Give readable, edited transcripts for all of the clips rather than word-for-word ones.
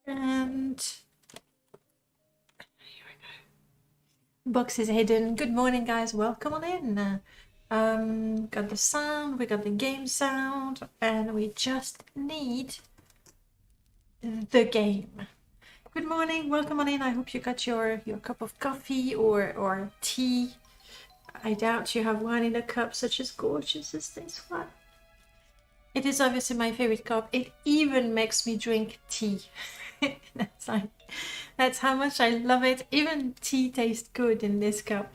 And here we go. Box is hidden. Good morning, guys. Welcome on in. Got the sound, we got the game sound, and we just need the game. Good morning. Welcome on in. I hope you got your cup of coffee or tea. I doubt you have wine in a cup such as gorgeous as this one. It is obviously my favorite cup. It even makes me drink tea. That's how much I love it. Even tea tastes good in this cup.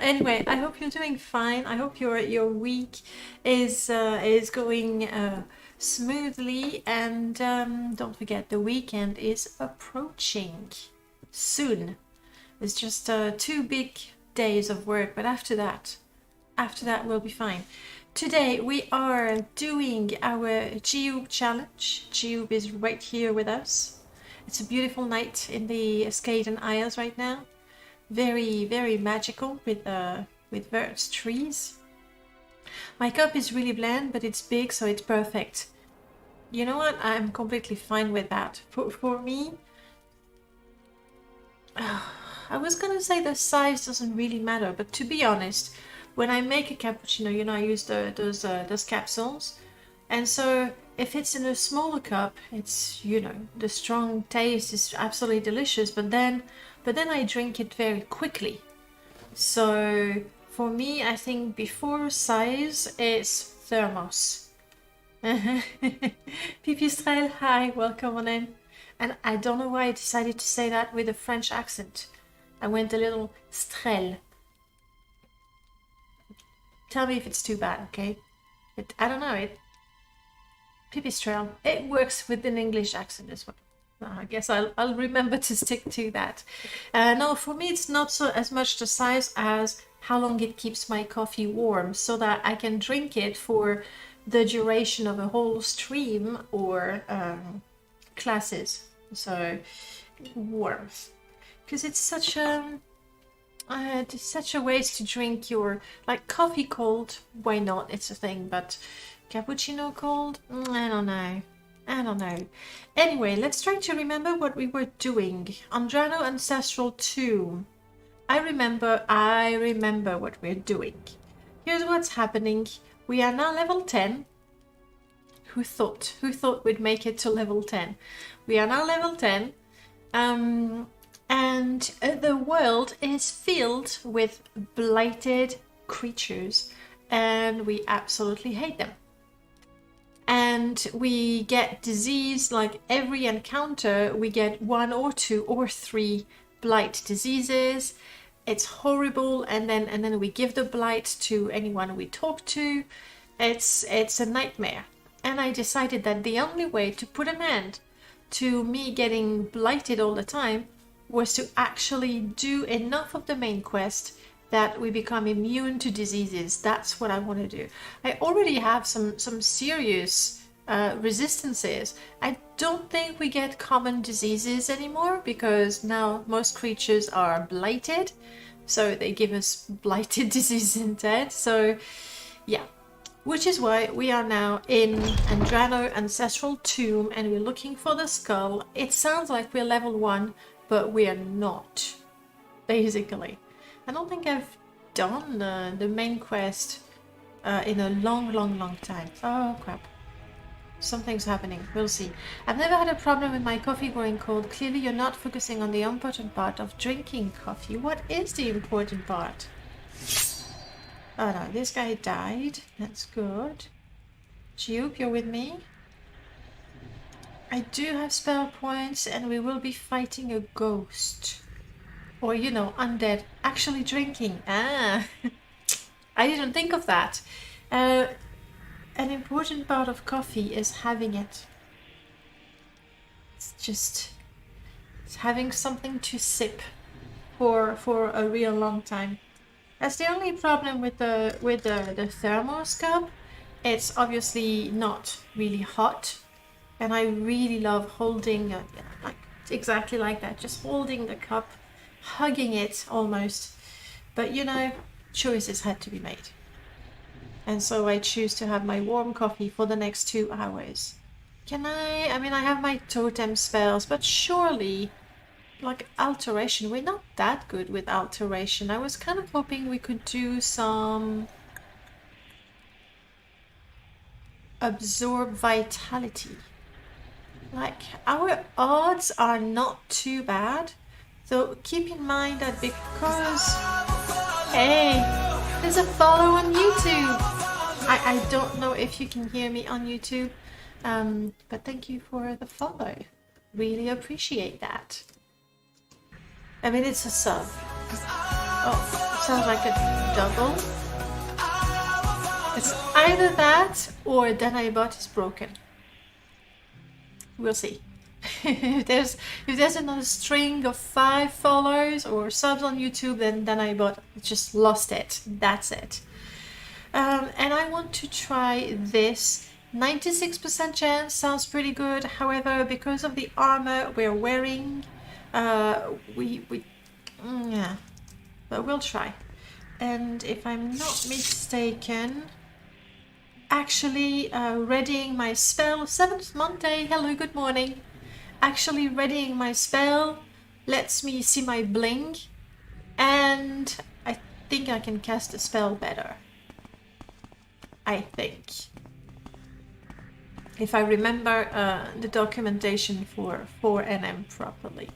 Anyway, I hope you're doing fine. I hope your week is going smoothly, and don't forget the weekend is approaching soon. It's just 2 big days of work, but after that we'll be fine. Today we are doing our Jiub challenge. Jiub is right here with us. It's a beautiful night in the Skaden Isles right now. Very, very magical with birds, trees. My cup is really bland, but it's big, so it's perfect. You know what? I'm completely fine with that. For me, I was gonna say the size doesn't really matter, but to be honest, when I make a cappuccino, you know, I use those capsules, and so if it's in a smaller cup, it's, you know, the strong taste is absolutely delicious, but then I drink it very quickly. So for me, I think before size is thermos. Pipistrel, hi, welcome on in. And I don't know why I decided to say that with a French accent. I went a little strel. Tell me if it's too bad, okay? I don't know, Pipistrel. It works with an English accent as well. I guess I'll remember to stick to that. No, for me it's not so as much the size as how long it keeps my coffee warm, so that I can drink it for the duration of a whole stream or classes. So warmth, because it's such a waste to drink your coffee cold. Why not? It's a thing, but cappuccino cold? I don't know. Anyway, let's try to remember what we were doing. Andrano Ancestral 2. I remember what we're doing. Here's what's happening. We are now level 10. Who thought we'd make it to level 10? We are now level 10. And the world is filled with blighted creatures, and we absolutely hate them. And we get disease, like every encounter we get 1 or 2 or 3 blight diseases. It's horrible, and then we give the blight to anyone we talk to. It's a nightmare. And I decided that the only way to put an end to me getting blighted all the time was to actually do enough of the main quest that we become immune to diseases. That's what I want to do. I already have some serious resistances. I don't think we get common diseases anymore, because now most creatures are blighted, so they give us blighted disease instead. So yeah, which is why we are now in Andrano Ancestral Tomb, and we're looking for the skull. It sounds like we're level 1, but we are not, basically. I don't think I've done the main quest in a long time. Oh crap. Something's happening. We'll see. I've never had a problem with my coffee growing cold. Clearly you're not focusing on the important part of drinking coffee. What is the important part? Oh no, this guy died. That's good. Jiub, you're with me? I do have spell points, and we will be fighting a ghost. Or, you know, undead. Actually drinking. Ah! I didn't think of that. An important part of coffee is having it. It's having something to sip for a real long time. That's the only problem with the thermos cup. It's obviously not really hot, and I really love holding like exactly like that, just holding the cup, hugging it almost. But you know, choices had to be made, and so I choose to have my warm coffee for the next 2 hours. Can I? I mean, I have my totem spells, but surely, like alteration, we're not that good with alteration. I was kind of hoping we could do some absorb vitality. Like, our odds are not too bad, though keep in mind that because... Hey, there's a follow on YouTube! I don't know if you can hear me on YouTube, but thank you for the follow. Really appreciate that. I mean, it's a sub. Oh, sounds like a double. It's either that or Danaibot is broken. We'll see. if there's another string of 5 followers or subs on YouTube, then Danaibot just lost it. That's it. And I want to try this. 96% chance sounds pretty good. However, because of the armor we're wearing, yeah, but we'll try. And if I'm not mistaken, actually readying my spell, 7th Monday, hello, good morning. Actually readying my spell lets me see my bling, and I think I can cast the spell better. I think. If I remember the documentation for 4NM properly.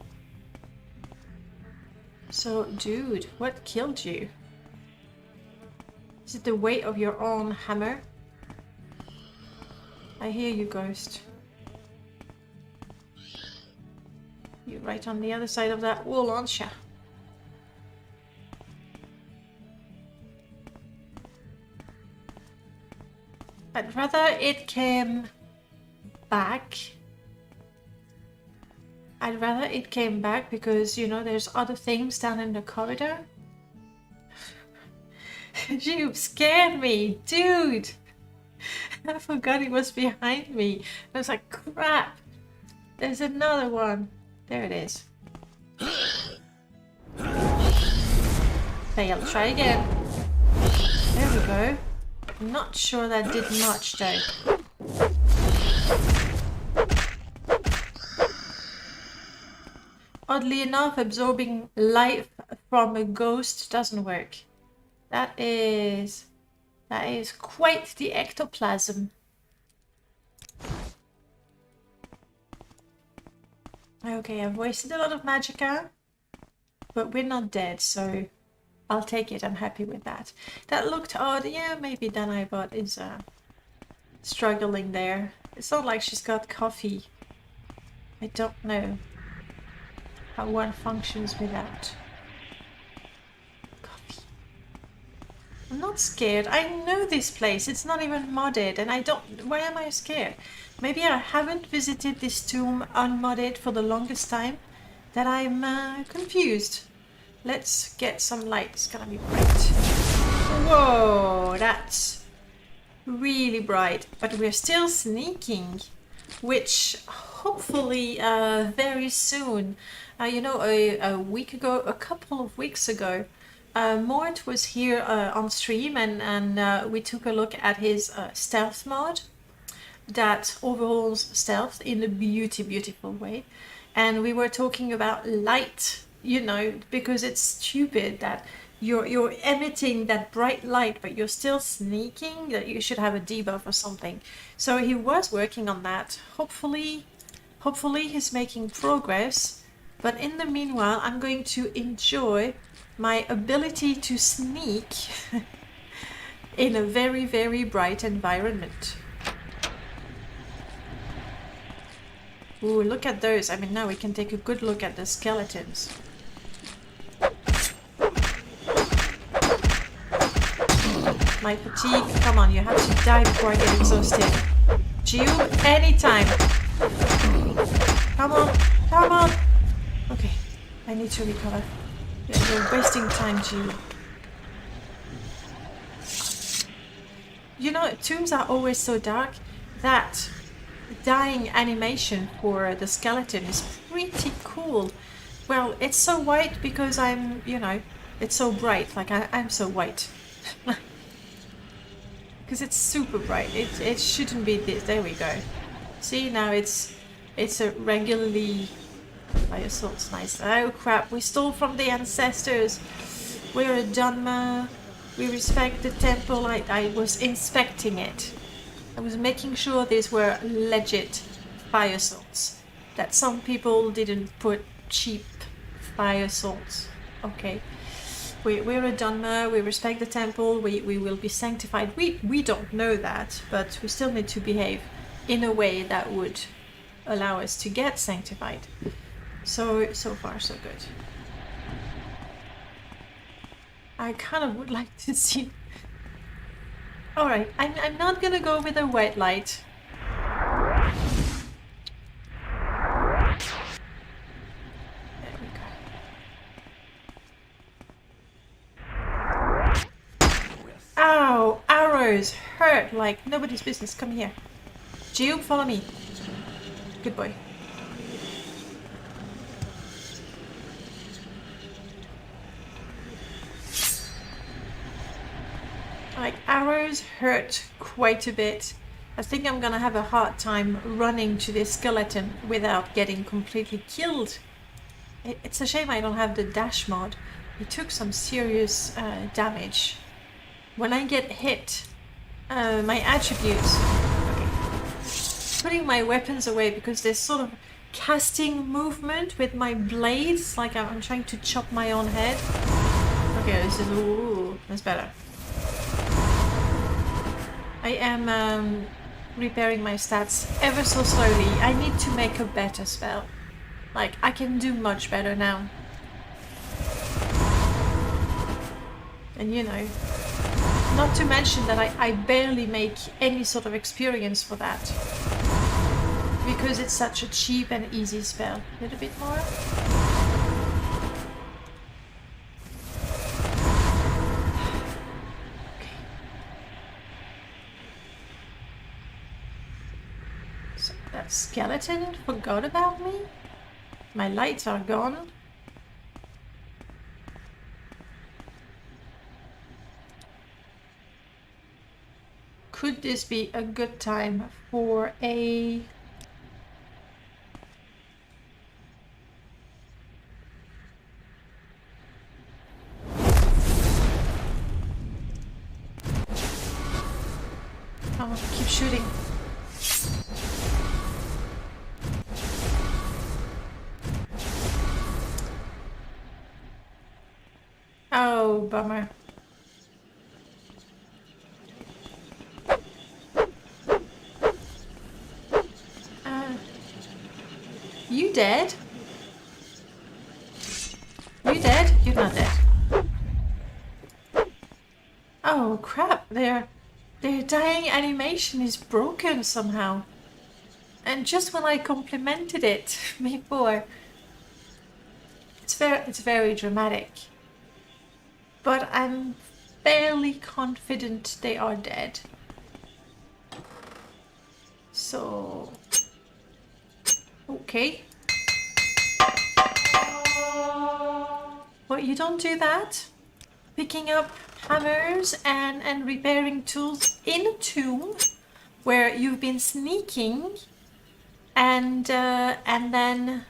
So, dude, what killed you? Is it the weight of your own hammer? I hear you, ghost. You're right on the other side of that wall, aren't you? I'd rather it came back. I'd rather it came back because, you know, there's other things down in the corridor. Jiub scared me, dude. I forgot it was behind me. I was like, crap. There's another one. There it is. Okay, I'll try again. There we go. I'm not sure that did much though. Oddly enough, absorbing life from a ghost doesn't work. That is quite the ectoplasm. Okay, I've wasted a lot of magicka, but we're not dead, so I'll take it. I'm happy with that. That looked odd. Yeah, maybe Danaibot is struggling there. It's not like she's got coffee. I don't know how one functions without coffee. I'm not scared. I know this place. It's not even modded, and I don't... Why am I scared? Maybe I haven't visited this tomb unmodded for the longest time that I'm confused. Let's get some light. It's gonna be bright. Whoa, that's really bright. But we're still sneaking, which hopefully very soon. You know, a week ago, a couple of weeks ago, Mort was here on stream, and we took a look at his stealth mod that overhauls stealth in a beautiful way. And we were talking about light. You know, because it's stupid that you're emitting that bright light, but you're still sneaking, that you should have a debuff or something. So he was working on that. Hopefully he's making progress. But in the meanwhile, I'm going to enjoy my ability to sneak in a very bright environment. Ooh, look at those. I mean, now we can take a good look at the skeletons. My fatigue. Come on, you have to die before I get exhausted. Jiub, anytime. Come on, come on. Okay, I need to recover. You're wasting time, Jiub. You know, tombs are always so dark that dying animation for the skeleton is pretty cool. Well, it's so white because I'm, you know, it's so bright. Like, I'm so white. Because it's super bright. It shouldn't be this. There we go. See, now it's a regularly fire salt's nice. Oh crap, we stole from the ancestors. We're a Dharma. We respect the temple. I was inspecting it. I was making sure these were legit fire salts. That some people didn't put cheap fire salts. Okay. We're a Dharma, we respect the temple, we will be sanctified. We don't know that, but we still need to behave in a way that would allow us to get sanctified. So far so good. I kind of would like to see... Alright, I'm not gonna go with a white light. There we go. Ow! Arrows hurt like nobody's business. Come here. Jiub, follow me. Good boy. Like, arrows hurt quite a bit. I think I'm gonna have a hard time running to this skeleton without getting completely killed. It's a shame I don't have the dash mod. It took some serious damage. When I get hit, my attributes... Okay. Putting my weapons away because there's sort of casting movement with my blades, like I'm trying to chop my own head. Okay, this is... Ooh, that's better. I am repairing my stats ever so slowly. I need to make a better spell. Like, I can do much better now. And you know, not to mention that I barely make any sort of experience for that. Because it's such a cheap and easy spell. A little bit more. That skeleton forgot about me? My lights are gone. Could this be a good time for a... Oh, keep shooting. Oh, bummer. You dead? You dead? You're not dead. Oh crap, their dying animation is broken somehow. And just when I complimented it before, it's very dramatic. But I'm fairly confident they are dead. So... Okay. Well, you don't do that. Picking up hammers and repairing tools in a tomb where you've been sneaking and then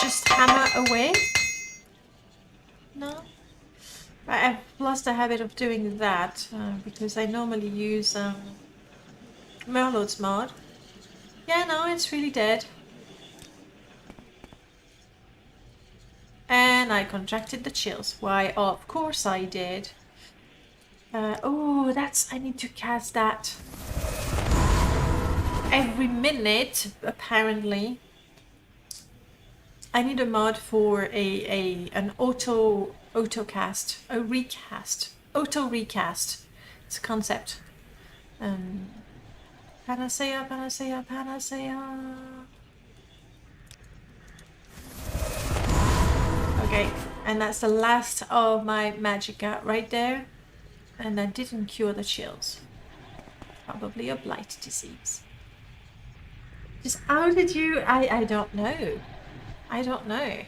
just hammer away. No? I've lost the habit of doing that because I normally use Merlot's mod. Yeah, no, it's really dead. And I contracted the chills. Why, of course I did. Oh, I need to cast that every minute, apparently. I need a mod for an auto cast, auto recast. It's a concept. Panacea, panacea, panacea. Okay, and that's the last of my magicka right there. And that didn't cure the chills. Probably a blight disease. Just how did you... I don't know. I don't know.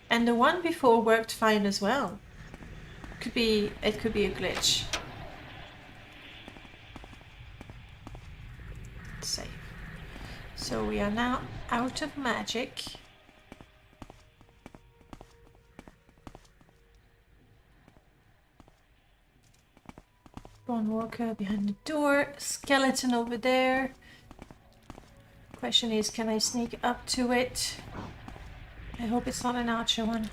And the one before worked fine as well. It could be a glitch. Save. So we are now out of magic. Bone walker behind the door. Skeleton over there. Question is, can I sneak up to it? I hope it's not an archer one.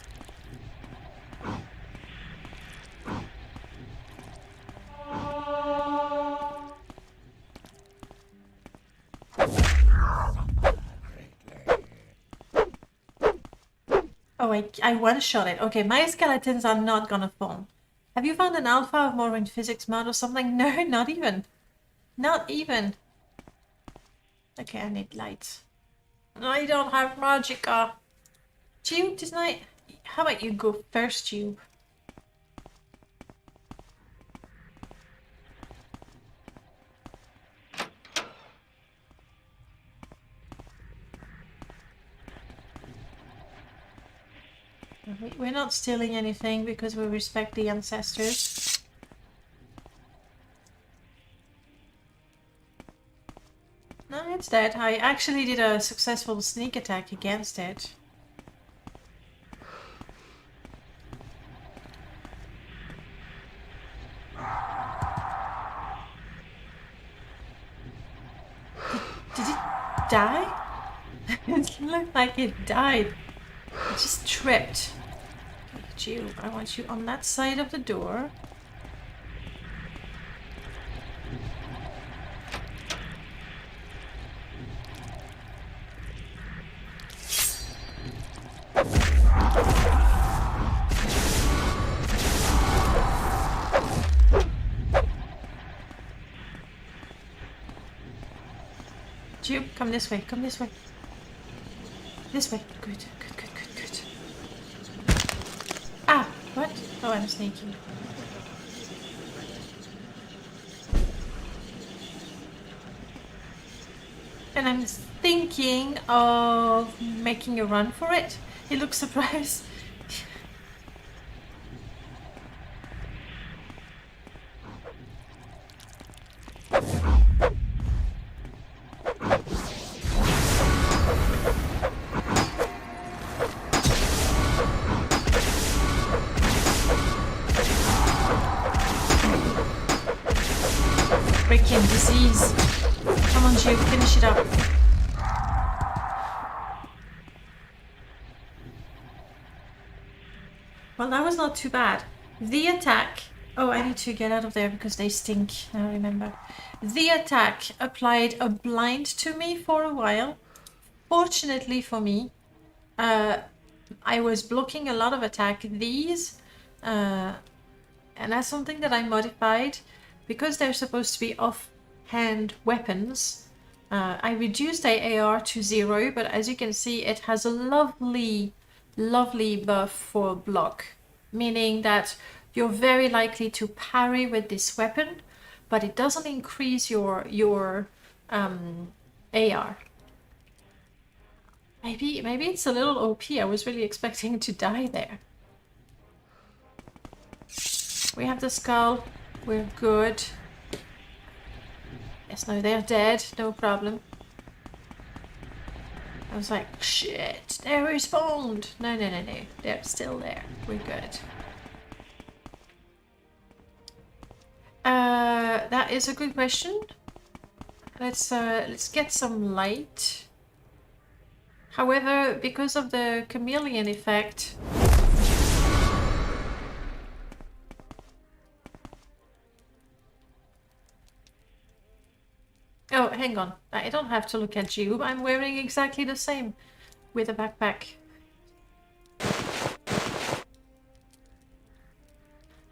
Oh, I one-shot it. Okay, my skeletons are not gonna fall. Have you found an alpha of Morrowind physics mod or something? No, not even. Not even. Okay, I need lights. I don't have magicka. Jiub, didn't I? How about you go first, Jiub? We're not stealing anything because we respect the ancestors. No, it's dead. I actually did a successful sneak attack against it. Did it die? It looked like it died. It just tripped. Okay, Jiub, I want you on that side of the door. Jiub, come this way, come this way. This way. Good, good, good, good, good. Ah, what? Oh, I'm sneaking. And I'm thinking of making a run for it. He looks surprised. Freaking disease. Come on, Jiub, finish it up. Well, that was not too bad. The attack... Oh, I need to get out of there because they stink, I remember. The attack applied a blind to me for a while. Fortunately for me, I was blocking a lot of attack. These, and that's something that I modified. Because they're supposed to be offhand weapons, I reduced the AR to 0, but as you can see, it has a lovely buff for block, meaning that you're very likely to parry with this weapon, but it doesn't increase your AR. Maybe it's a little OP. I was really expecting to die there. We have the skull. We're good. Yes, no, they're dead. No problem. I was like, shit, they respawned. No. They're still there. We're good. That is a good question. Let's get some light. However, because of the chameleon effect, oh, hang on. I don't have to look at Jiub. I'm wearing exactly the same with a backpack.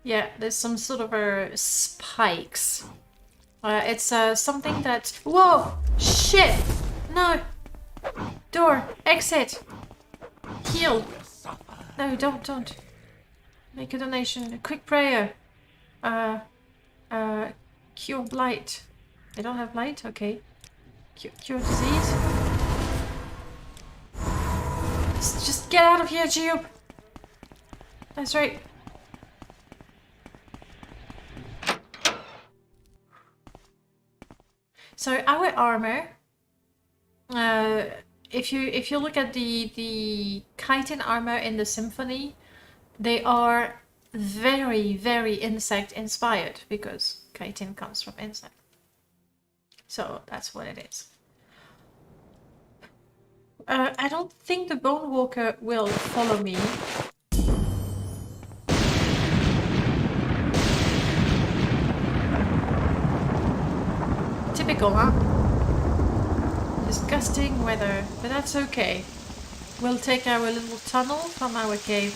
Yeah, there's some sort of spikes. It's something that... Whoa! Shit! No! Door! Exit! Heal! No, don't. Make a donation. A quick prayer. Cure blight. I don't have light? Okay. Cure disease? Just get out of here, Jiub! That's right. So our armor if you look at the chitin armor in the symphony, they are very, very insect inspired because chitin comes from insect. So that's what it is. I don't think the Bone Walker will follow me. Typical, huh? Disgusting weather, but that's okay. We'll take our little tunnel from our cave.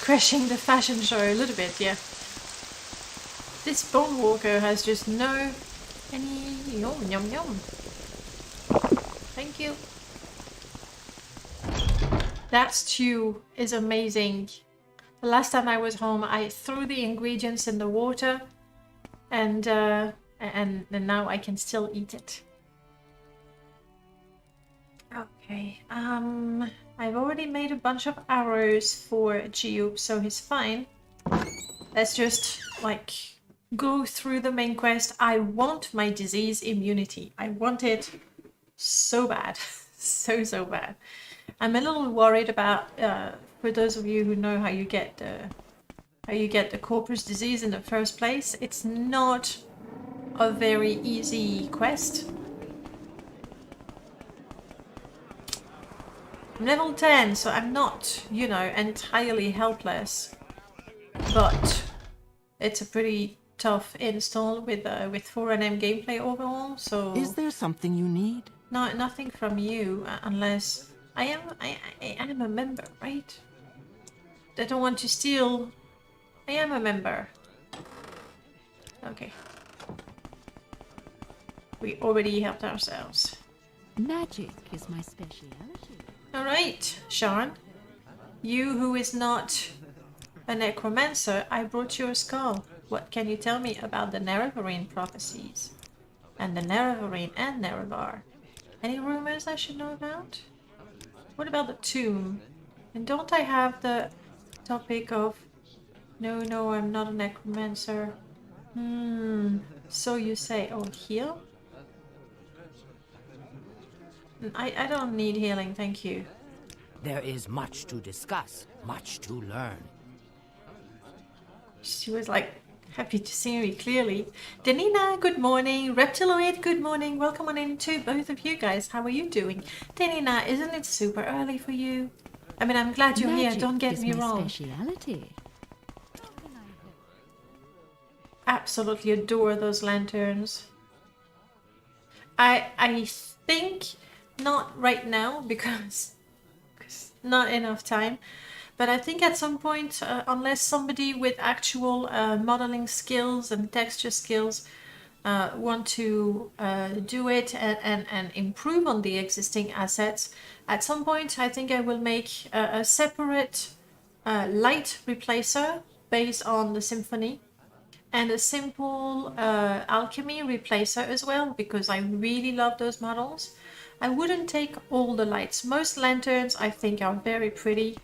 Crashing the fashion show a little bit, yeah. This Bone Walker has just no any yum yum yum. Thank you. That stew is amazing. The last time I was home, I threw the ingredients in the water, and now I can still eat it. Okay. I've already made a bunch of arrows for Jiub, so he's fine. Let's just like go through the main quest. I want my disease immunity. I want it so bad, so bad. I'm a little worried about, for those of you who know how you get the corpus disease in the first place, it's not a very easy quest. I'm level 10, so I'm not, you know, entirely helpless, but it's a pretty tough install with 4NM gameplay overall. So is there something you need? No, nothing from you, unless I am a member, right? I don't want to steal. I am a member. Okay. We already helped ourselves. Magic is my speciality. Alright, Sean. You who is not a necromancer, I brought you a skull. What can you tell me about the Nerevarine prophecies? And the Nerevarine and Nerevar? Any rumors I should know about? What about the tomb? And don't I have the topic of... No, I'm not a necromancer. So you say. Oh, heal? I don't need healing, thank you. There is much to discuss, much to learn. She was like happy to see me clearly. Danina, good morning. Reptiloid, good morning. Welcome on in to both of you guys. How are you doing? Danina, isn't it super early for you? I mean, I'm glad you're here, don't get me wrong. Speciality. Absolutely adore those lanterns. I think not right now because not enough time. But I think at some point, unless somebody with actual modeling skills and texture skills want to do it and improve on the existing assets, at some point I think I will make a separate light replacer based on the symphony and a simple alchemy replacer as well, because I really love those models. I wouldn't take all the lights. Most lanterns I think are very pretty.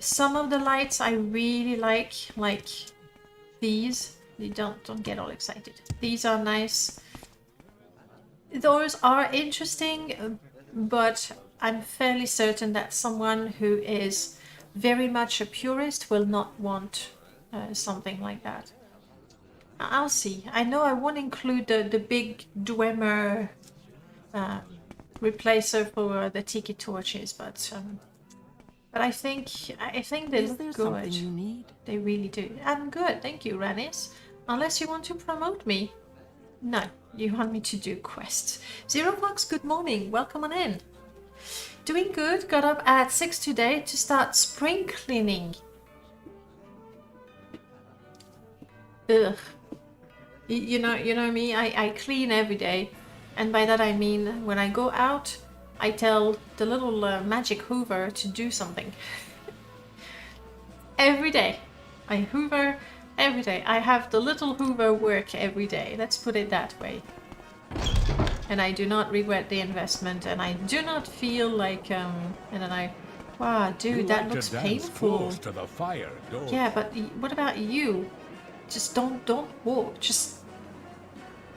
Some of the lights I really like these. You don't get all excited. These are nice. Those are interesting, but I'm fairly certain that someone who is very much a purist will not want something like that. I'll see. I know I won't include the big Dwemer replacer for the tiki torches, but I think they look good. Something you need? They really do. I'm good, thank you, Ranis. Unless you want to promote me. No, you want me to do quests. Zero Fox, good morning. Welcome on in. Doing good. Got up at 6 today to start spring cleaning. Ugh. You know me. I clean every day, and by that I mean when I go out, I tell the little magic hoover to do something. Every day. I hoover every day. I have the little hoover work every day. Let's put it that way. And I do not regret the investment, and I do not feel like and then wow, dude, that looks painful. Close to the fire, don't Yeah, but what about you? Just don't walk. Just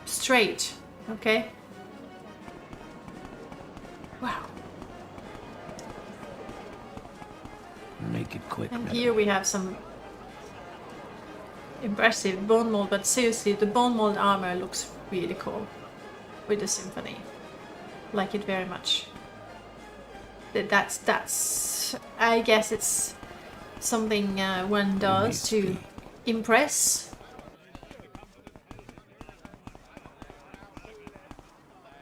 straight, okay? Wow. Make it quick. And madam. here we have some impressive bone mold, but seriously, the bone mold armor looks really cool with the symphony. Like it very much. That's. I guess it's something one does to impress.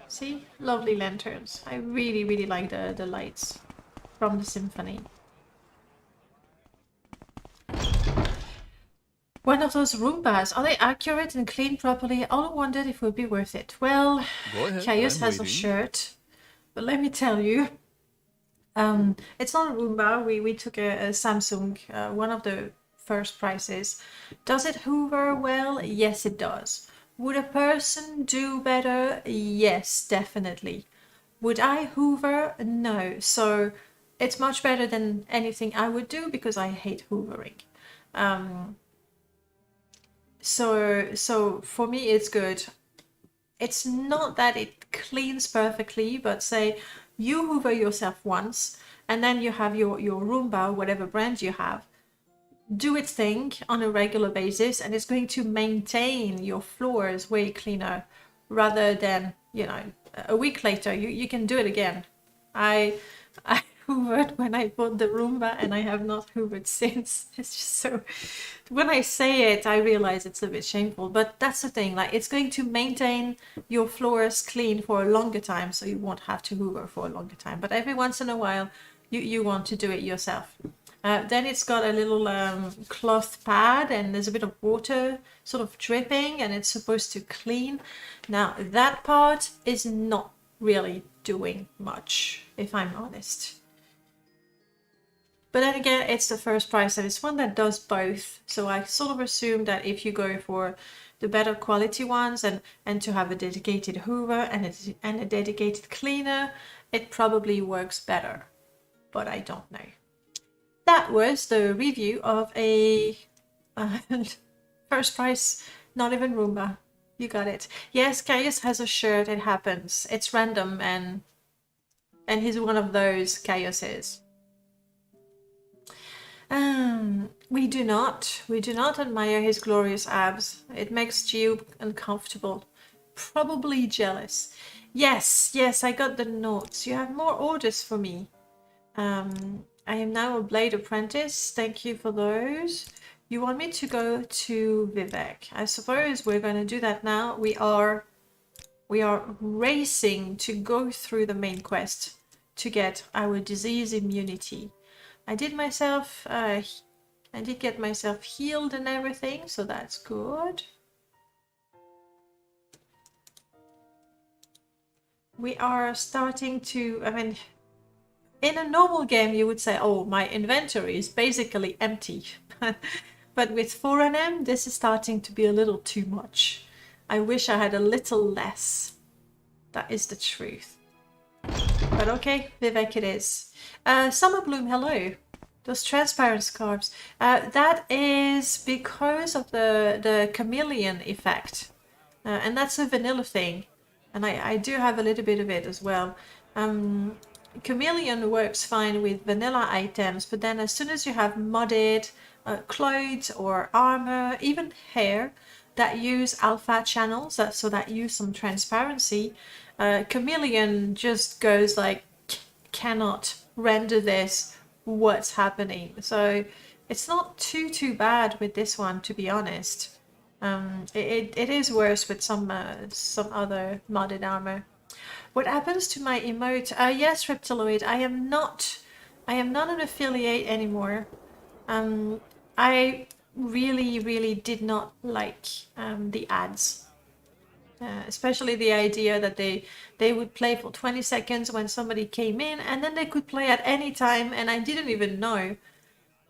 See, lovely lanterns. I really, really like the lights from the symphony. One of those Roombas. Are they accurate and cleaned properly? I wondered if it would be worth it. Well, Go ahead, Caius I'm has a waiting. shirt, but let me tell you, it's not a Roomba. We took a Samsung, one of the first prices. Does it hoover well? Yes, it does. Would a person do better? Yes, definitely. Would I hoover? No. So it's much better than anything I would do because I hate hoovering. So for me, it's good. It's not that it cleans perfectly, but say you hoover yourself once, and then you have your Roomba, whatever brand you have, do its thing on a regular basis, and it's going to maintain your floors way cleaner rather than, you know, a week later you can do it again. I hoovered when I bought the Roomba, and I have not hoovered since. It's just so, when I say it I realize it's a bit shameful, but that's the thing, like it's going to maintain your floors clean for a longer time, so you won't have to hoover for a longer time. But every once in a while you want to do it yourself. Then it's got a little cloth pad, and there's a bit of water sort of dripping, and it's supposed to clean. Now that part is not really doing much, if I'm honest. But then again, it's the first price, and it's one that does both. So I sort of assume that if you go for the better quality ones and to have a dedicated hoover and a dedicated cleaner, it probably works better. But I don't know. That was the review of a first price, not even Roomba. You got it. Yes, Caius has a shirt. It happens. It's random, and he's one of those Caiuses. We do not admire his glorious abs. It makes Jiub uncomfortable, probably jealous. Yes, I got the notes. You have more orders for me. I am now a blade apprentice. Thank you for those. You want me to go to Vivek? I suppose we're going to do that now. We are racing to go through the main quest to get our disease immunity. I did get myself healed and everything, so that's good. We are starting to, I mean, in a normal game you would say, oh, my inventory is basically empty. But with 4NM, this is starting to be a little too much. I wish I had a little less. That is the truth. But okay, Vivek it is. Summer Bloom, hello. Those transparent scarves. That is because of the chameleon effect. And that's a vanilla thing. And I do have a little bit of it as well. Chameleon works fine with vanilla items, but then as soon as you have modded clothes or armor, even hair, that use alpha channels, so that use some transparency, Chameleon just goes like, cannot render this, what's happening? So it's not too bad with this one, to be honest. It is worse with some other modded armor. What happens to my emote? Yes, Reptiloid, I am not an affiliate anymore. I really did not like the ads. Especially the idea that they would play for 20 seconds when somebody came in, and then they could play at any time, and I didn't even know.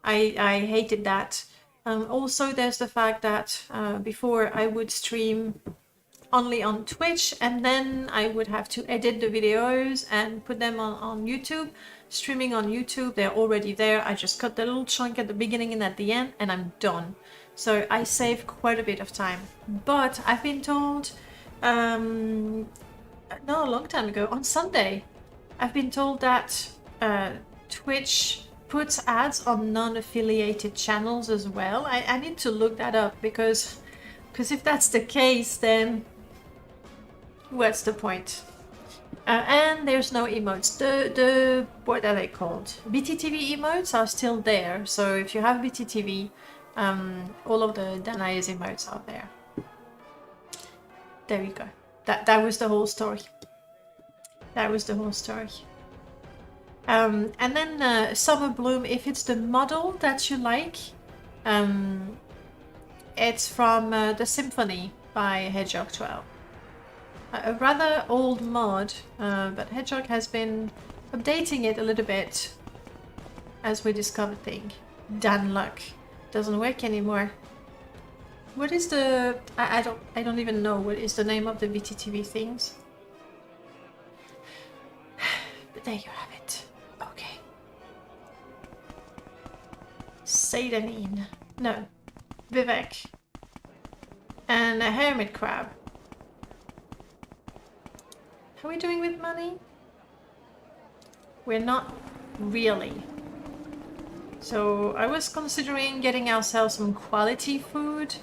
I hated that. Also, there's the fact that before I would stream only on Twitch, and then I would have to edit the videos and put them on YouTube. Streaming on YouTube, they're already there. I just cut the little chunk at the beginning and at the end, and I'm done. So I save quite a bit of time. But I've been told, no, a long time ago, on Sunday, I've been told that Twitch puts ads on non-affiliated channels as well. I need to look that up because if that's the case, then what's the point? And there's no emotes. The what are they called? BTTV emotes are still there. So if you have BTTV, all of the Danae's emotes are there. There you go. That was the whole story. That was the whole story. And then Summer Bloom, if it's the model that you like, it's from the Symphony by Hedgehog 12. A rather old mod, but Hedgehog has been updating it a little bit as we discovered things. Dan Luck doesn't work anymore. What is the... I don't even know what is the name of the VTTV things. But there you have it. Okay. Seidanin. No. Vivek. And a hermit crab. How are we doing with money? We're not really. So I was considering getting ourselves some quality food.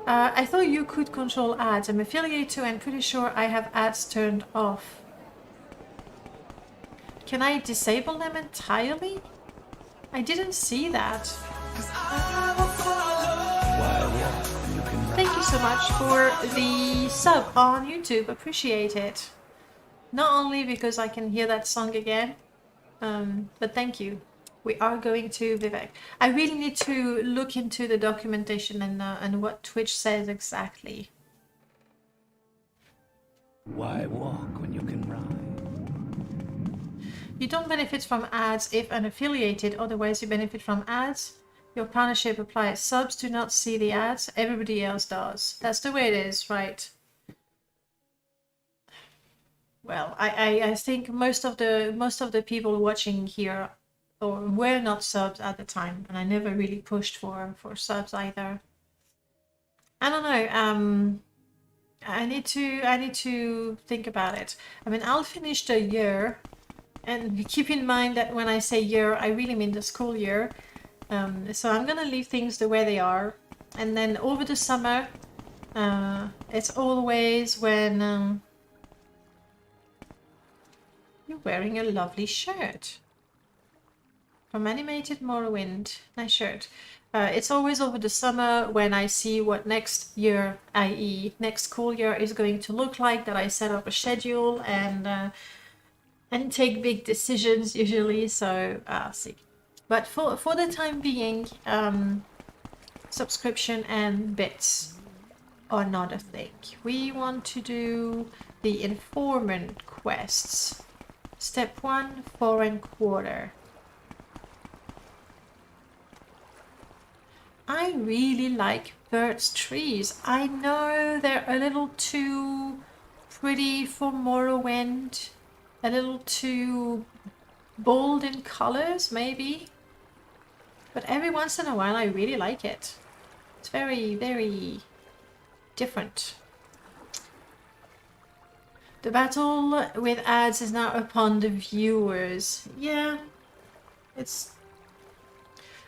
I thought you could control ads. I'm affiliated too and pretty sure I have ads turned off. Can I disable them entirely? I didn't see that. Thank you so much for the sub on YouTube. Appreciate it. Not only because I can hear that song again, but thank you. We are going to Vivek. I really need to look into the documentation and what Twitch says exactly. Why walk when you can ride? You don't benefit from ads if unaffiliated, otherwise you benefit from ads. Your partnership applies. Subs do not see the ads, everybody else does. That's the way it is, right? Well, I think most of the people watching here or were not subs at the time, and I never really pushed for subs either. I don't know. I need to think about it. I mean, I'll finish the year, and keep in mind that when I say year, I really mean the school year. So I'm gonna leave things the way they are, and then over the summer, it's always when you're wearing a lovely shirt from Animated Morrowind. Nice shirt. It's always over the summer when I see what next year, i.e. next school year, is going to look like, that I set up a schedule and take big decisions usually. So I'll see. But for the time being, subscription and bits are not a thing. We want to do the informant quests. Step 1, 4 1/4. I really like Bert's trees. I know they're a little too pretty for Morrowind, a little too bold in colors, maybe. But every once in a while, I really like it. It's very, very different. The battle with ads is now upon the viewers. Yeah, it's...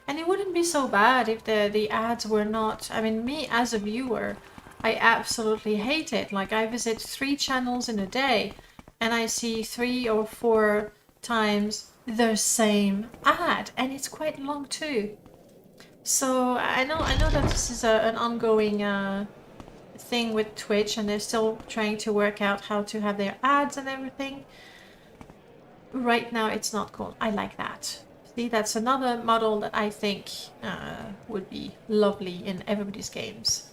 And it wouldn't be so bad if the ads were not... I mean, me as a viewer, I absolutely hate it. Like, I visit 3 channels in a day, and I see 3 or 4 times the same ad, and it's quite long too. So I know that this is an ongoing thing with Twitch, and they're still trying to work out how to have their ads and everything. Right now it's not cool. I like that. See, that's another model that I think would be lovely in everybody's games.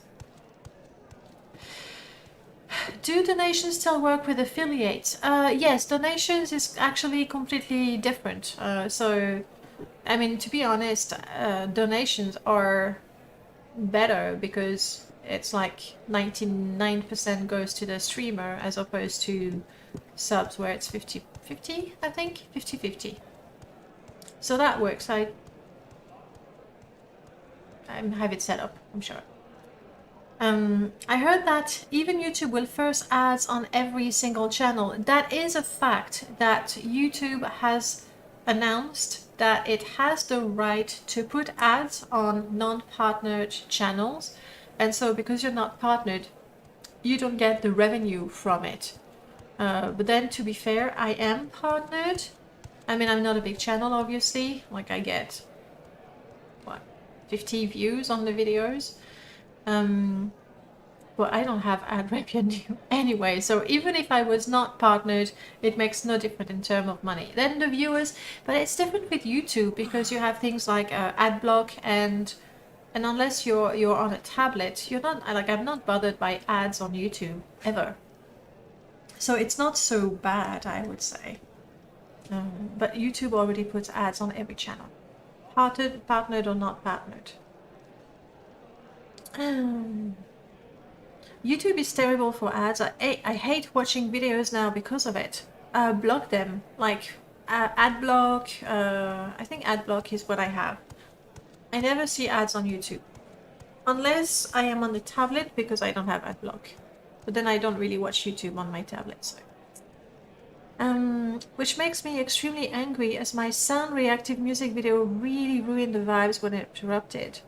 Do donations still work with affiliates? Yes, donations is actually completely different. So, I mean, to be honest, donations are better because it's like 99% goes to the streamer as opposed to subs where it's 50-50, I think? 50-50. So that works. I have it set up, I'm sure. I heard that even YouTube will force ads on every single channel. That is a fact that YouTube has announced that it has the right to put ads on non-partnered channels. And so because you're not partnered, you don't get the revenue from it. But then to be fair, I am partnered. I mean, I'm not a big channel, obviously. Like I get, what, 50 views on the videos. But I don't have ad revenue anyway, so even if I was not partnered, it makes no difference in terms of money. Then the viewers, but it's different with YouTube because you have things like ad block and unless you're on a tablet, you're not like I'm not bothered by ads on YouTube ever. So it's not so bad, I would say. But YouTube already puts ads on every channel, partnered or not partnered. YouTube is terrible for ads. I hate watching videos now because of it. Block them, like ad block. I think ad block is what I have. I never see ads on YouTube. Unless I am on the tablet because I don't have ad block. But then I don't really watch YouTube on my tablet. So. Which makes me extremely angry as my sound reactive music video really ruined the vibes when it interrupted.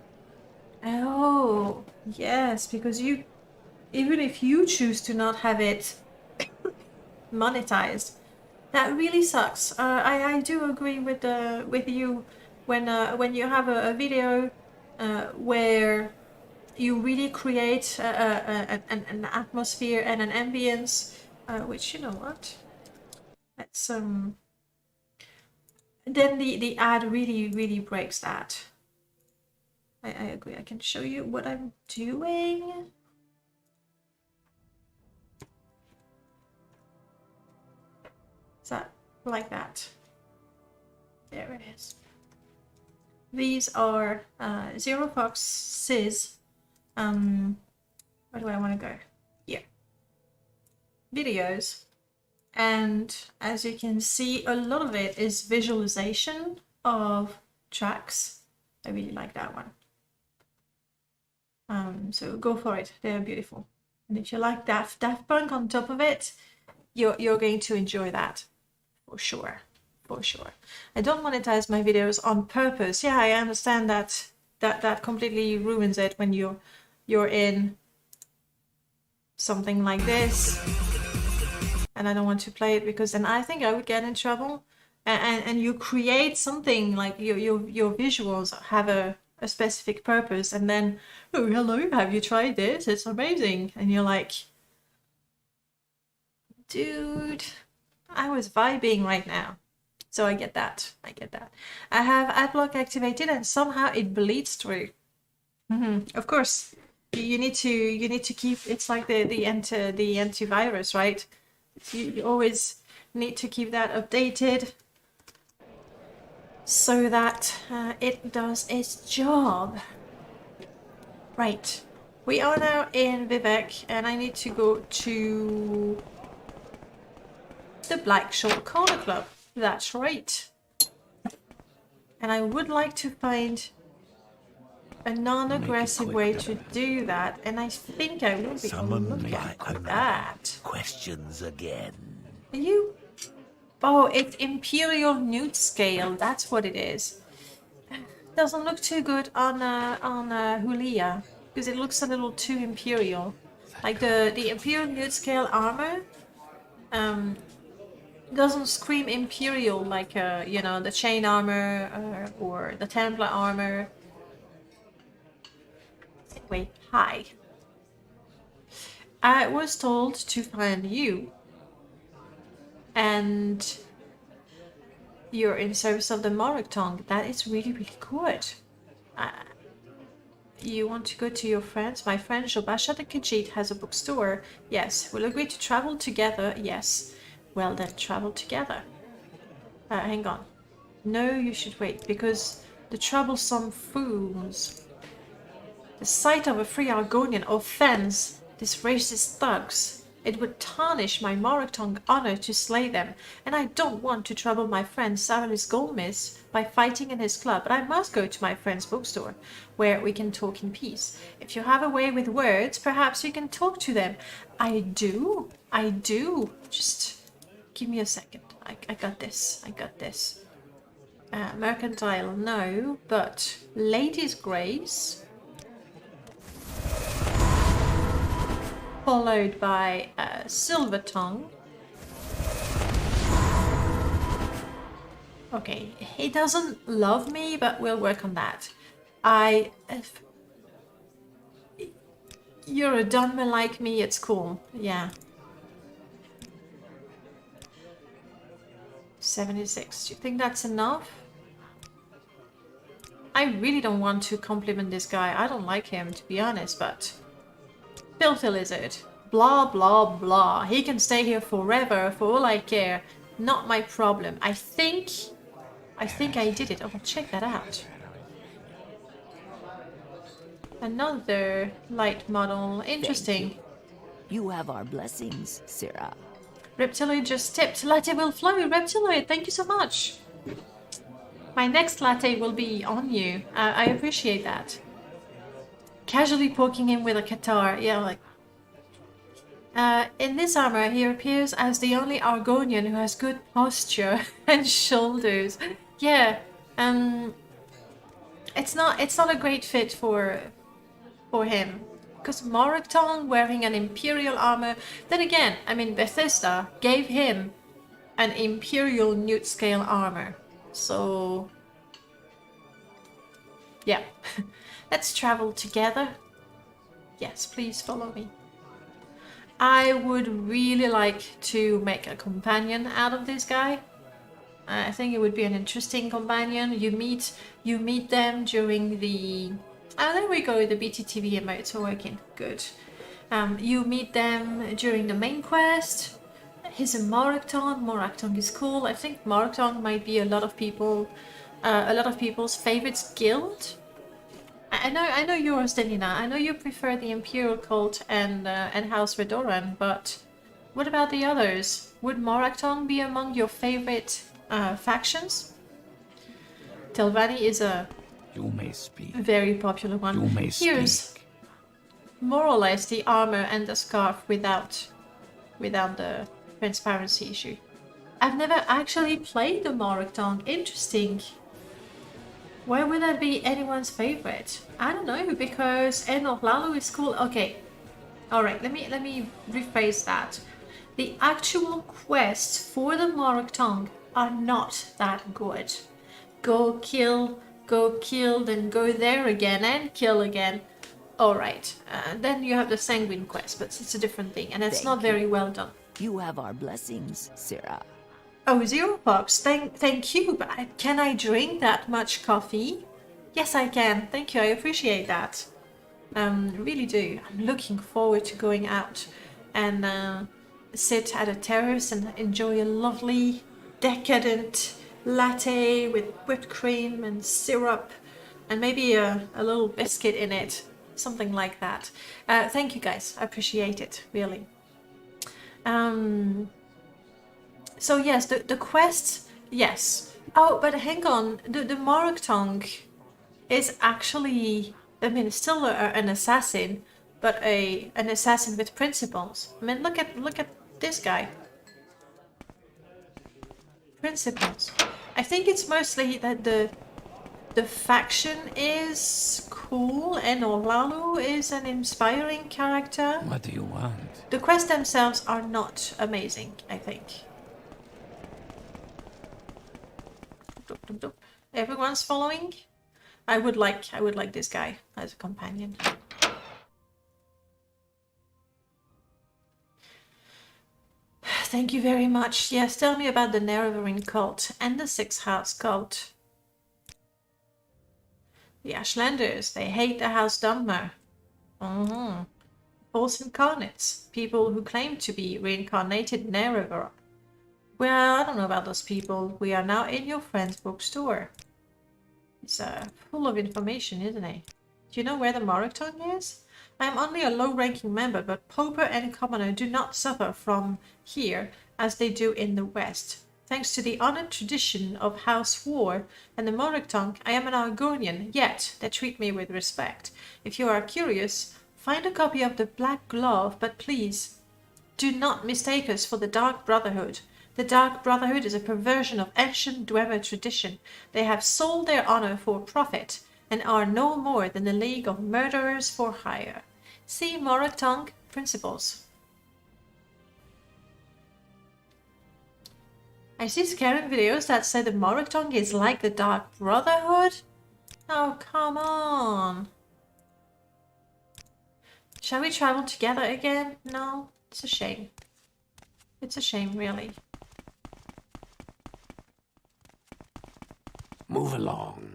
Oh, yes, because even if you choose to not have it monetized, that really sucks. I do agree with you when you have a video where you really create an atmosphere and an ambience, which you know what, that's then the ad really breaks that. I agree. I can show you what I'm doing. So, like that. There it is. These are Zero Fox's, where do I want to go? Here. Videos. And as you can see, a lot of it is visualization of tracks. I really like that one. So go for it. They're beautiful. And if you like Daft Punk on top of it, you're going to enjoy that. For sure. For sure. I don't monetize my videos on purpose. Yeah, I understand that completely ruins it when you're in something like this. And I don't want to play it because then I think I would get in trouble. And you create something like your visuals have a specific purpose, and then, oh, hello, have you tried this? It's amazing. And you're like, dude, I was vibing right now. So I get that. I get that. I have adblock activated and somehow it bleeds through. Of course, you need to keep, it's like the antivirus, right? You always need to keep that updated so that it does its job. Right. We are now in Vivek and I need to go to the Black Short Corner Club. That's right. And I would like to find a non-aggressive way to do that, and I think I will be looking at that. Questions again. Are you? Oh, it's Imperial Newt Scale. That's what it is. Doesn't look too good on Hulia because it looks a little too imperial. Like the Imperial Newt Scale armor doesn't scream imperial like you know, the chain armor or the Templar armor. Anyway, hi. I was told to find you, and you're in service of the Morrowind tongue. That is really good. You want to go to your friends? My friend Jobasha the Khajiit has a bookstore. Yes. We'll agree to travel together. Yes. Well then, travel together. Hang on. No, you should wait, because the troublesome fools. The sight of a free Argonian offends these racist thugs. It would tarnish my Morocton honor to slay them, and I don't want to trouble my friend Saralis Golmis by fighting in his club, but I must go to my friend's bookstore, where we can talk in peace. If you have a way with words, perhaps you can talk to them. I do. Just give me a second. I got this. Mercantile, no, but Lady's Grace, followed by Silver Tongue. Okay, he doesn't love me, but we'll work on that. You're a Dunmer like me, it's cool, yeah. 76, do you think that's enough? I really don't want to compliment this guy. I don't like him, to be honest, but... Filthy lizard. Blah, blah, blah. He can stay here forever, for all I care. Not my problem. I think I did it. Oh, check that out. Another light model. Interesting. You have our blessings, Sarah. Reptiloid just tipped. Latte will flow. Reptiloid, thank you so much. My next latte will be on you. I appreciate that. Casually poking him with a guitar. Yeah, like... in this armor, he appears as the only Argonian who has good posture and shoulders. Yeah, it's not a great fit for him. Because Morocton wearing an Imperial armor... Then again, I mean, Bethesda gave him an Imperial Newt scale armor. So... yeah. Let's travel together. Yes, please follow me. I would really like to make a companion out of this guy. I think it would be an interesting companion. You meet them during the... Oh, there we go, the BTTV emotes are working. Good. You meet them during the main quest. He's a Morocton. Morocton is cool. I think Morocton might be a lot of people's favorite guild. I know yours, Delina. I know you prefer the Imperial Cult and House Redoran, but what about the others? Would Morocton be among your favorite factions? Telvanni is a You may speak. very popular one. You may Here's speak. more or less the armor and the scarf without the transparency issue. I've never actually played the Morocton. Interesting. Why would that be anyone's favorite? I don't know, because Enor Lalu is cool. Okay, alright, let me rephrase that. The actual quests for the Morocton are not that good. Go kill, then go there again and kill again. Alright, then you have the Sanguine quest, but it's a different thing, and it's not very well done. You have our blessings, Sarah. Oh, Zero Pops, thank you, but can I drink that much coffee? Yes, I can. Thank you, I appreciate that. Really do. I'm looking forward to going out and sit at a terrace and enjoy a lovely, decadent latte with whipped cream and syrup and maybe a little biscuit in it. Something like that. Thank you, guys. I appreciate it, really. So yes, the quests, yes. Oh, but hang on, the Morocton is actually, I mean, still an assassin, but an assassin with principles. I mean, look at this guy. Principles. I think it's mostly that the faction is cool and Orlalu is an inspiring character. What do you want? The quests themselves are not amazing, I think. Everyone's following. I would like this guy as a companion. Thank you very much. Yes, tell me about the Nerevarine cult and the Sixth House cult. The Ashlanders, they hate the House Dunmer. False incarnates, people who claim to be reincarnated Nerevar. Well, I don't know about those people. We are now in your friend's bookstore. It's full of information, isn't it? Do you know where the Morocton is? I am only a low-ranking member, but Pauper and Commoner do not suffer from here as they do in the West. Thanks to the honored tradition of House War and the Moragtonk, I am an Argonian, yet they treat me with respect. If you are curious, find a copy of the Black Glove, but please, do not mistake us for the Dark Brotherhood. The Dark Brotherhood is a perversion of ancient Dwemer tradition. They have sold their honor for profit, and are no more than a league of murderers for hire. See Moragtonk Principles. I see scaring videos that say the Moragtonk is like the Dark Brotherhood. Oh, come on. Shall we travel together again? No, it's a shame. It's a shame, really. Move along.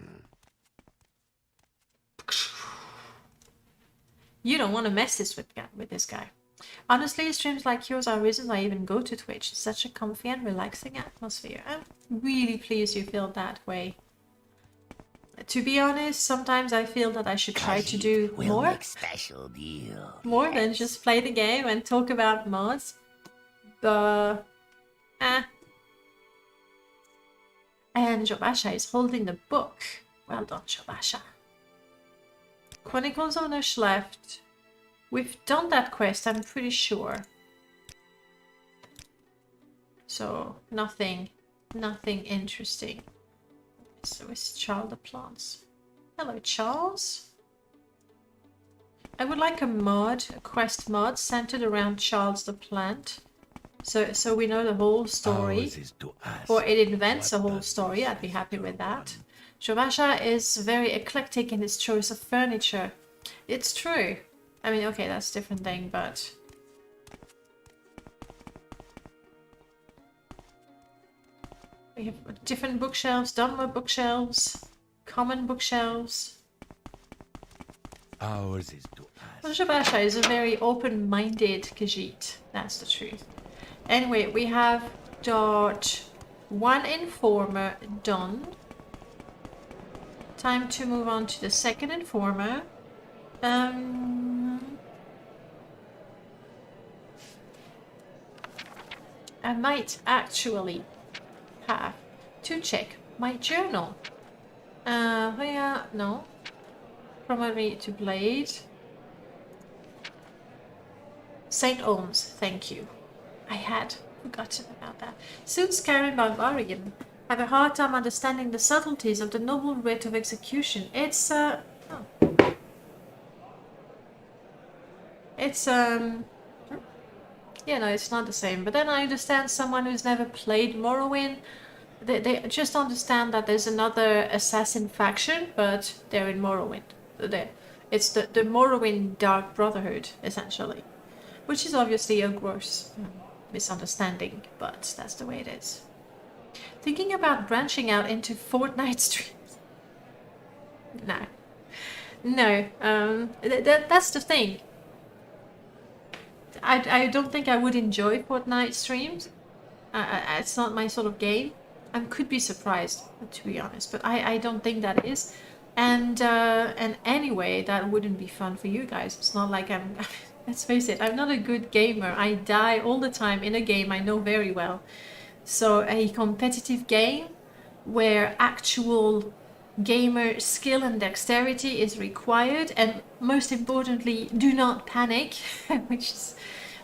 You don't want to mess this with this guy. Honestly, streams like yours are reasons I even go to Twitch. It's such a comfy and relaxing atmosphere. I'm really pleased you feel that way. To be honest, sometimes I feel that I should try to do more. Special deal. More than just play the game and talk about mods. But... And Jobasha is holding the book. Well done, Jobasha. Chronicles of Nush left. We've done that quest, I'm pretty sure. So, nothing interesting. So it's Charles the Plants. Hello, Charles. I would like a quest mod centered around Charles the Plant. So we know the whole story. Or it invents a whole story, I'd be happy with that. Jobasha is very eclectic in his choice of furniture. It's true. I mean, okay, that's a different thing, but... We have different bookshelves, Dunmer bookshelves, common bookshelves. Ours is to Well, ask. Jobasha is a very open-minded Khajiit, that's the truth. Anyway, we have got one informer done. Time to move on to the second informer. I might actually have to check my journal. Yeah, no. Promote me to Blade. St. Ohms, thank you. I had forgotten about that. Soon Skyrim Barbarian. I have a hard time understanding the subtleties of the noble writ of execution. It's, yeah, no, it's not the same. But then I understand someone who's never played Morrowind. They just understand that there's another assassin faction, but they're in Morrowind. It's the Morrowind Dark Brotherhood, essentially. Which is obviously a gross misunderstanding, but that's the way it is. Thinking about branching out into Fortnite streams? No. No, that's the thing. I don't think I would enjoy Fortnite streams. It's not my sort of game. I could be surprised, to be honest, but I don't think that is. And anyway, that wouldn't be fun for you guys. It's not like I'm... Let's face it, I'm not a good gamer. I die all the time in a game I know very well. So a competitive game where actual gamer skill and dexterity is required, and most importantly, do not panic, which is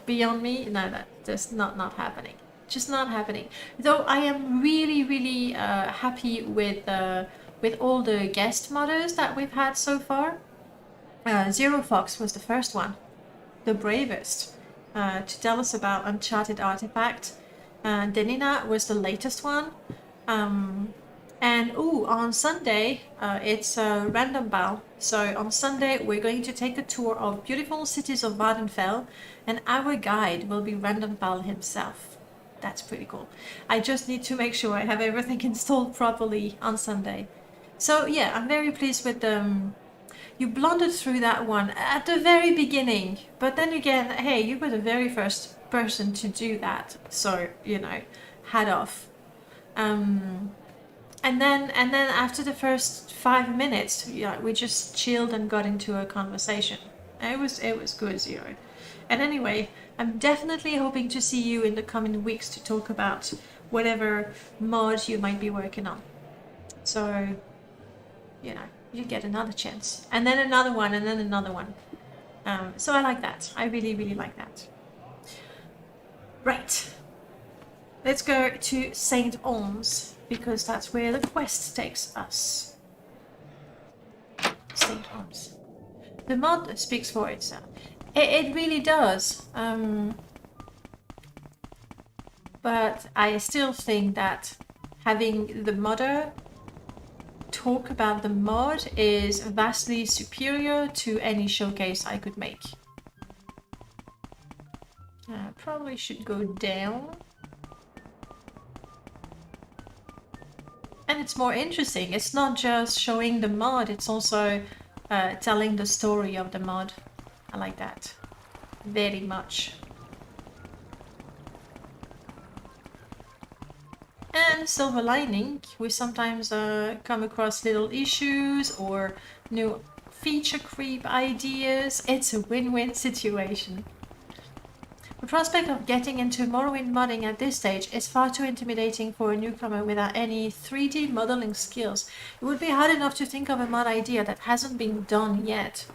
beyond me. No, that's just not happening. Just not happening. Though I am really happy with all the guest modders that we've had so far. Zero Fox was the first one, the bravest, to tell us about Uncharted Artifact. Denina was the latest one. And on Sunday, it's Random Ball. So on Sunday, we're going to take a tour of beautiful cities of Vardenfell, and our guide will be Random Ball himself. That's pretty cool. I just need to make sure I have everything installed properly on Sunday. So yeah, I'm very pleased with you blundered through that one at the very beginning, but then again, hey, you were the very first person to do that, so you know, hat off. And then after the first 5 minutes, yeah, we just chilled and got into a conversation. It was good, Zero. And anyway, I'm definitely hoping to see you in the coming weeks to talk about whatever mod you might be working on. So, you know, you get another chance. And then another one, and then another one. So I like that. I really, really like that. Right. Let's go to St. Orms, because that's where the quest takes us. St. Orms. The mod speaks for itself. It really does. But I still think that having the modder talk about the mod is vastly superior to any showcase I could make. Probably should go down. And it's more interesting. It's not just showing the mod, it's also telling the story of the mod. I like that very much. And silver lining, we sometimes come across little issues or new feature creep ideas. It's a win-win situation. The prospect of getting into Morrowind modding at this stage is far too intimidating for a newcomer without any 3D modeling skills. It would be hard enough to think of a mod idea that hasn't been done yet.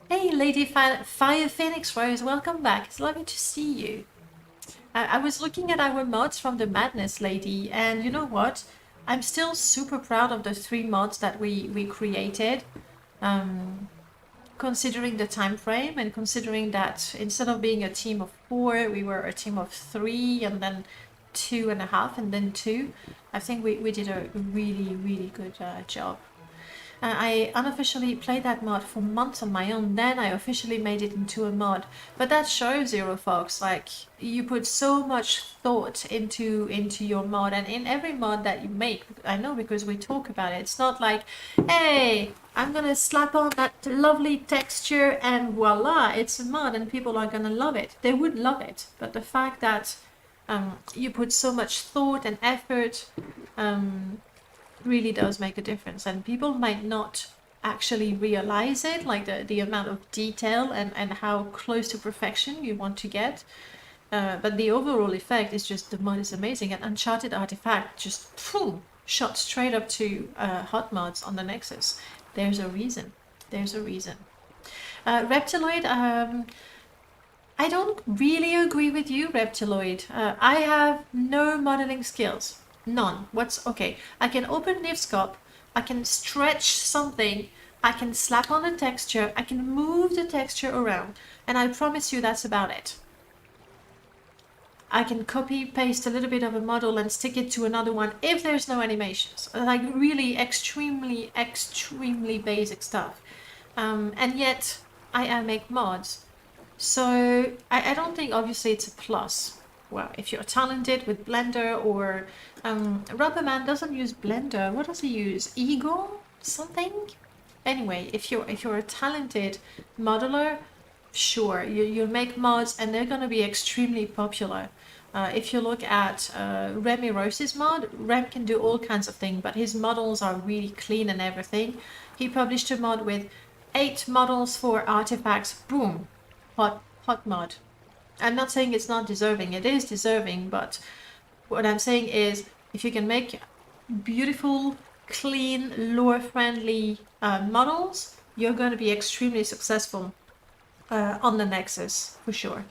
Hey, Lady Fire Phoenix Rose, welcome back. It's lovely to see you. I was looking at our mods from the Madness Lady, and you know what? I'm still super proud of the 3 mods that we created. Considering the time frame and considering that instead of being a team of 4, we were a team of 3 and then 2.5 and then 2. I think we did a really, really good job. I unofficially played that mod for months on my own, then I officially made it into a mod. But that shows, Zero Fox, like, you put so much thought into your mod, and in every mod that you make, I know because we talk about it, it's not like, hey, I'm gonna slap on that lovely texture and voila, it's a mod and people are gonna love it. They would love it, but the fact that you put so much thought and effort really does make a difference, and people might not actually realize it, like the amount of detail and how close to perfection you want to get, but the overall effect is just, the mod is amazing. And Uncharted Artifact just shot straight up to hot mods on the Nexus. There's a reason. Reptiloid, I don't really agree with you, Reptiloid. I have no modeling skills. None. Okay? I can open Nivscope, I can stretch something, I can slap on a texture, I can move the texture around, and I promise you that's about it. I can copy paste a little bit of a model and stick it to another one if there's no animations. Like really extremely basic stuff. And yet I make mods. So I don't think obviously it's a plus. Well, if you're talented with Blender, or Rubberman doesn't use Blender. What does he use? Eagle? Something? Anyway, if you're a talented modeler, sure, you'll make mods and they're gonna be extremely popular. If you look at Remy Rose's mod, Rem can do all kinds of things, but his models are really clean and everything. He published a mod with 8 models for artifacts. Boom, hot mod. I'm not saying it's not deserving, it is deserving, but what I'm saying is if you can make beautiful, clean, lore-friendly models, you're going to be extremely successful on the Nexus, for sure.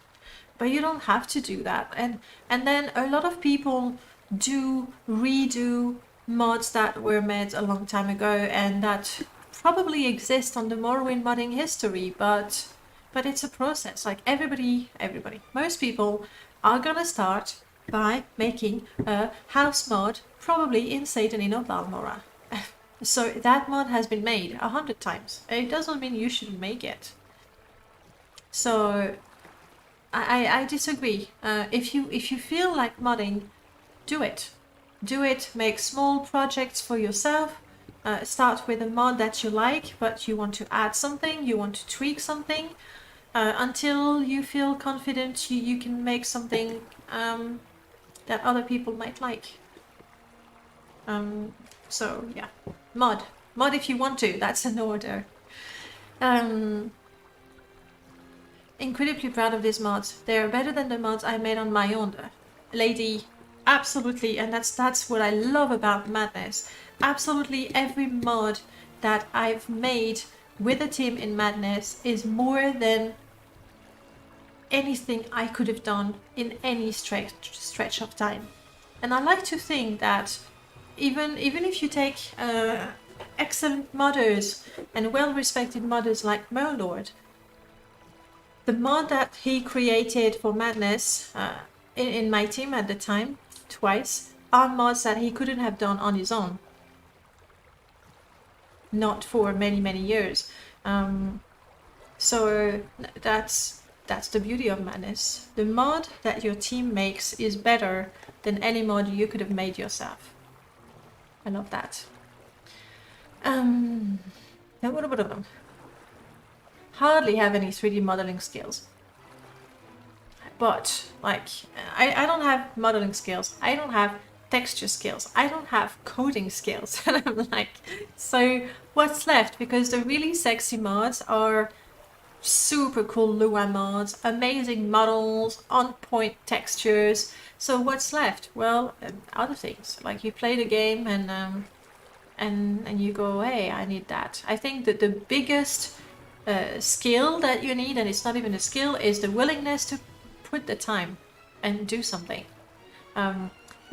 But you don't have to do that. And then a lot of people do redo mods that were made a long time ago and that probably exist on the Morrowind modding history, but it's a process. Like everybody, most people are gonna start by making a house mod, probably in Satanin or Balmora. So that mod has been made 100 times. It doesn't mean you should make it. So I disagree. If you feel like modding, do it. Make small projects for yourself. Start with a mod that you like, but you want to add something, you want to tweak something. Until you feel confident you can make something that other people might like. So yeah, mod if you want to, that's an order. incredibly proud of these mods. They're better than the mods I made on my own. Lady, absolutely, and that's what I love about Madness. Absolutely every mod that I've made with a team in Madness is more than anything I could have done in any stretch of time. And I like to think that even if you take excellent modders and well-respected modders like Merlord, the mod that he created for Madness in my team at the time, twice, are mods that he couldn't have done on his own. Not for many years. So that's the beauty of Madness. The mod that your team makes is better than any mod you could have made yourself. I love that. Hardly have any 3D modeling skills. But, like, I don't have modeling skills. I don't have texture skills. I don't have coding skills. And I'm like, so what's left? Because the really sexy mods are super cool Lua mods, amazing models, on-point textures. So what's left? Well, other things. Like you play the game and you go, hey, I need that. I think that the biggest skill that you need, and it's not even a skill, is the willingness to put the time and do something.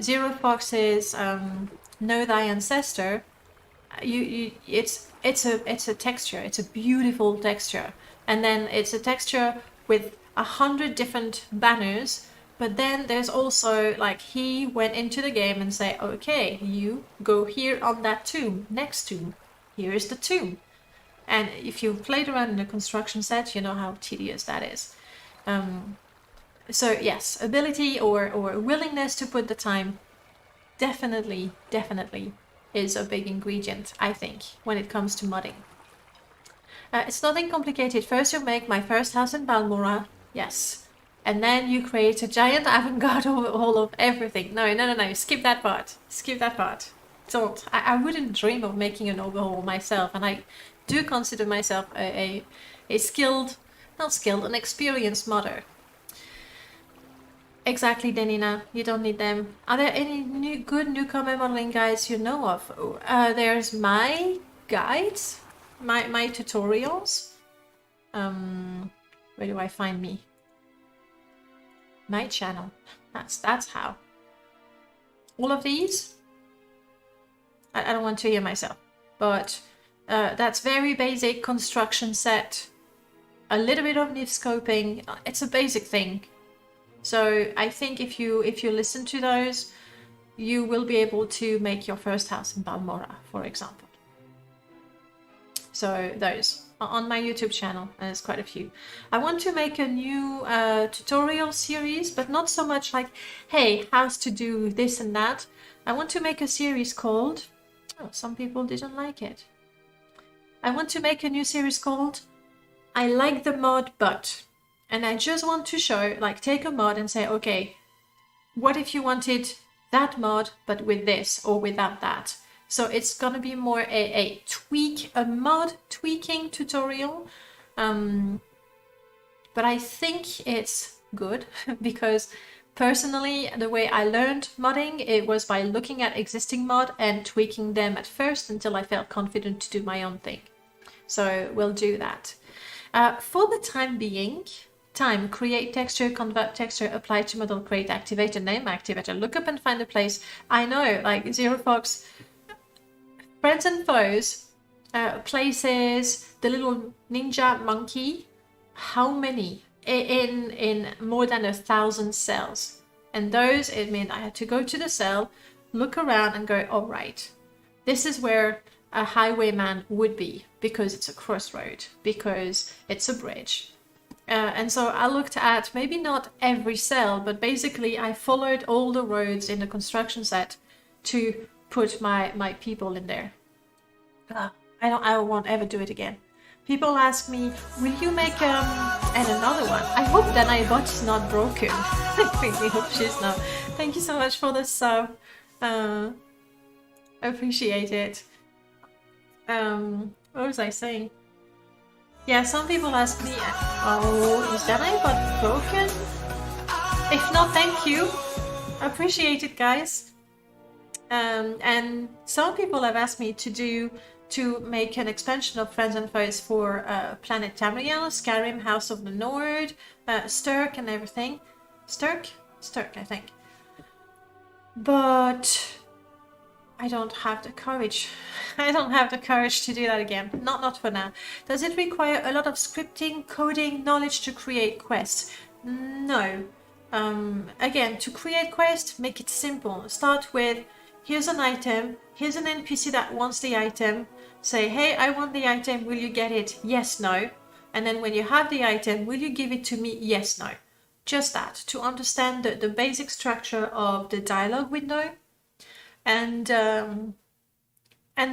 Zero Fox's Know Thy Ancestor. It's a texture. It's a beautiful texture. And then it's a texture with 100 different banners, but then there's also, like, he went into the game and say, okay, you go here on that tomb, next tomb, here is the tomb. And if you've played around in a construction set, you know how tedious that is. So yes, ability or willingness to put the time definitely is a big ingredient, I think, when it comes to modding. It's nothing complicated. First you make my first house in Balmora, yes. And then you create a giant avant-garde overhaul of everything. No, skip that part. Skip that part. Don't. I wouldn't dream of making an overhaul myself, and I do consider myself an experienced modder. Exactly, Denina. You don't need them. Are there any good newcomer modeling guides you know of? There's my guides. My tutorials. Where do I find me? My channel. That's how. All of these? I don't want to hear myself. But that's very basic construction set. A little bit of NIF scoping. It's a basic thing. So I think if you listen to those, you will be able to make your first house in Balmora, for example. So those are on my YouTube channel, and there's quite a few. I want to make a new tutorial series, but not so much like, hey, how to do this and that. I want to make a series called, oh, some people didn't like it. I want to make a new series called I like the mod, but, and I just want to show, like, take a mod and say, okay, what if you wanted that mod, but with this or without that? So it's gonna be more a mod tweaking tutorial. But I think it's good because personally, the way I learned modding, it was by looking at existing mod and tweaking them at first until I felt confident to do my own thing. So we'll do that. For the time being, create texture, convert texture, apply to model, create, activate a name, activator, look up and find a place. I know, like Zero Fox, friends and foes, places, the little ninja monkey, how many? In more than 1,000 cells. And those, it meant I had to go to the cell, look around and go, all right, this is where a highwayman would be, because it's a crossroad, because it's a bridge. And so I looked at maybe not every cell, but basically I followed all the roads in the construction set to put my people in there. I won't ever do it again. People ask me, will you make and another one? I hope that my bot is not broken. I really hope she's not. Thank you so much for the sub. Appreciate it. What was I saying? Yeah, some people ask me, oh, is that iPod broken? If not, thank you. Appreciate it, guys. And some people have asked me to make an expansion of Friends and Foes for Planet Tamriel, Skyrim, House of the Nord, Sturk and everything. Sturk, I think. But I don't have the courage. I don't have the courage to do that again. Not for now. Does it require a lot of scripting, coding, knowledge to create quests? No. Again, to create quests, make it simple. Start with, here's an item, here's an NPC that wants the item. Say, hey, I want the item, will you get it? Yes, no. And then when you have the item, will you give it to me? Yes, no. Just that, to understand the basic structure of the dialogue window. And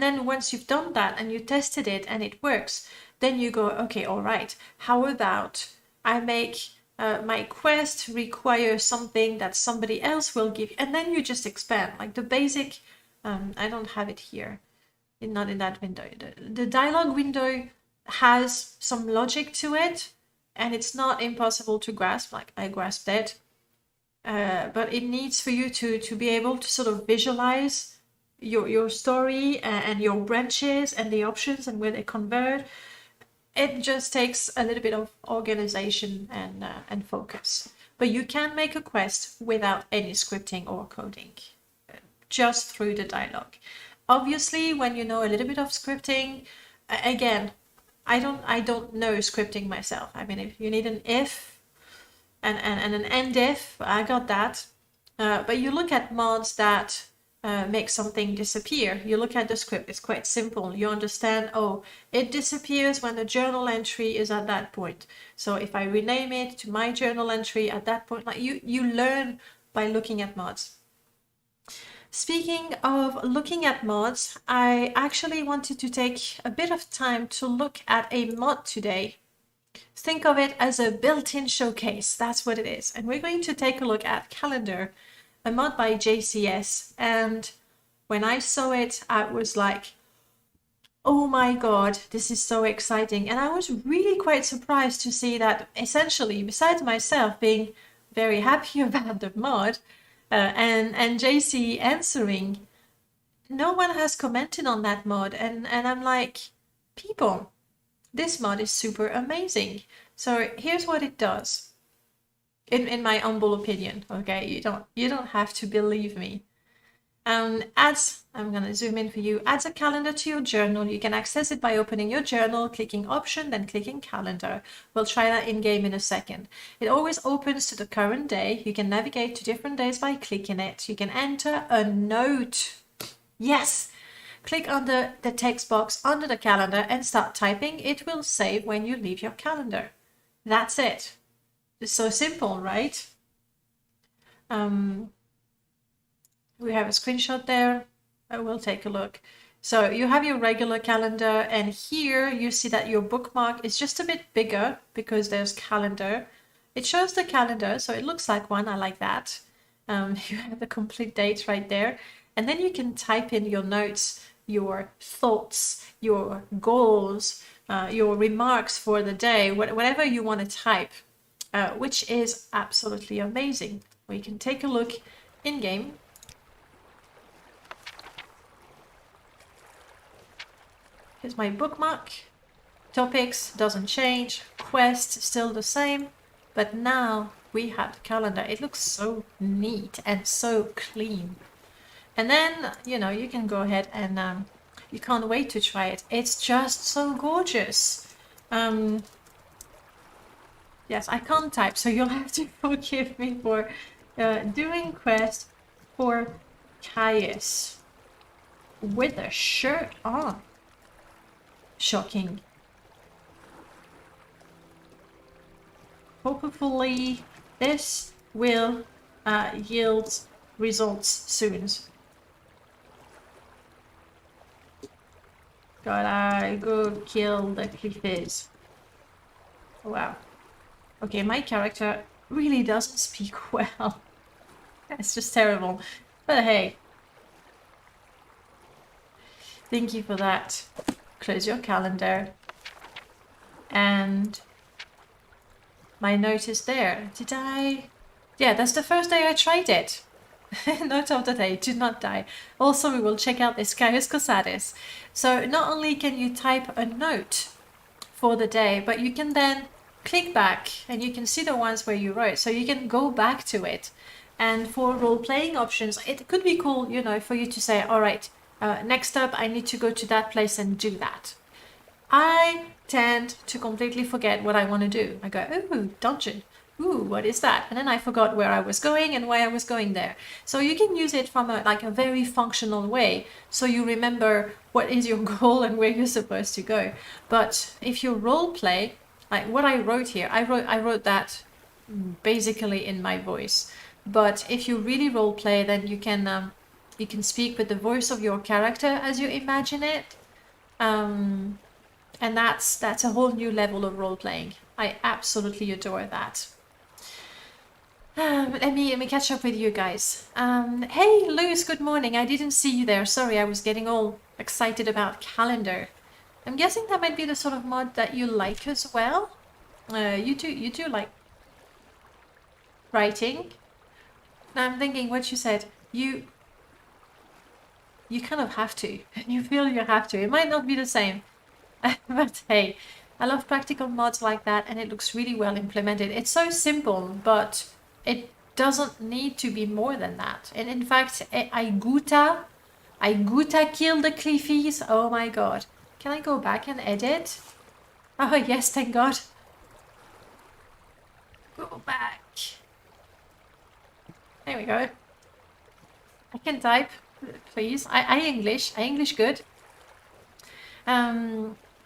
then once you've done that and you tested it and it works, then you go, okay, all right, how about I make my quest require something that somebody else will give, and then you just expand, like the basic, I don't have it here, not in that window. The dialogue window has some logic to it, and it's not impossible to grasp, like I grasped it. But it needs for you to be able to sort of visualize your story and your branches and the options and where they convert. It just takes a little bit of organization and focus. But you can make a quest without any scripting or coding, just through the dialogue. Obviously, when you know a little bit of scripting, again, I don't know scripting myself. I mean, if you need an if and an end if, I got that. But you look at mods that make something disappear. You look at the script, it's quite simple. You understand, oh, it disappears when the journal entry is at that point. So if I rename it to my journal entry at that point, like you learn by looking at mods. Speaking of looking at mods, I actually wanted to take a bit of time to look at a mod today. Think of it as a built-in showcase, that's what it is. And we're going to take a look at Calendar, a mod by JCS. And when I saw it, I was like, oh my god, this is so exciting. And I was really quite surprised to see that essentially, besides myself being very happy about the mod, and JC answering, no one has commented on that mod, and I'm like, people, this mod is super amazing. So here's what it does, in my humble opinion. Okay, you don't have to believe me. Adds, I'm gonna zoom in for you, adds a calendar to your journal. You can access it by opening your journal, clicking option, then clicking calendar. We'll try that in game in a second. It always opens to the current day. You can navigate to different days by clicking it. You can enter a note. Yes! Click on the text box under the calendar and start typing. It will save when you leave your calendar. That's it. It's so simple, right? We have a screenshot there. We'll take a look. So you have your regular calendar, and here you see that your bookmark is just a bit bigger because there's calendar. It shows the calendar, so it looks like one. I like that. You have the complete date right there. And then you can type in your notes, your thoughts, your goals, your remarks for the day, whatever you want to type, which is absolutely amazing. We can take a look in game. Here's my bookmark. Topics doesn't change. Quest still the same. But now we have the calendar. It looks so neat and so clean. And then, you know, you can go ahead and you can't wait to try it. It's just so gorgeous. Yes, I can't type, so you'll have to forgive me for doing quest for Caius with a shirt on. Shocking. Hopefully this will yield results soon. Gotta go kill the cliffes. Wow. Okay, my character really doesn't speak well. It's just terrible. But hey. Thank you for that. Close your calendar. And my note is there. Did I? Yeah, that's the first day I tried it. Note of the day, do not die. Also, we will check out this Caius Causadis. So not only can you type a note for the day, but you can then click back and you can see the ones where you wrote. So you can go back to it. And for role-playing options, it could be cool, you know, for you to say, all right, next up, I need to go to that place and do that. I tend to completely forget what I want to do. I go, ooh, dungeon. Ooh, what is that? And then I forgot where I was going and why I was going there. So you can use it from a very functional way. So you remember what is your goal and where you're supposed to go. But if you role play, like what I wrote here, I wrote that basically in my voice. But if you really role play, then you can speak with the voice of your character as you imagine it. And that's a whole new level of role playing. I absolutely adore that. Let me catch up with you guys. Hey, Lewis, good morning. I didn't see you there. Sorry, I was getting all excited about calendar. I'm guessing that might be the sort of mod that you like as well. You do like writing. Now I'm thinking what you said. You kind of have to. You feel you have to. It might not be the same. But hey, I love practical mods like that, and it looks really well implemented. It's so simple, but it doesn't need to be more than that. And in fact, I guta kill the Cliffies. Oh my god. Can I go back and edit? Oh yes, thank god. Go back. There we go. I can type, please. I English good.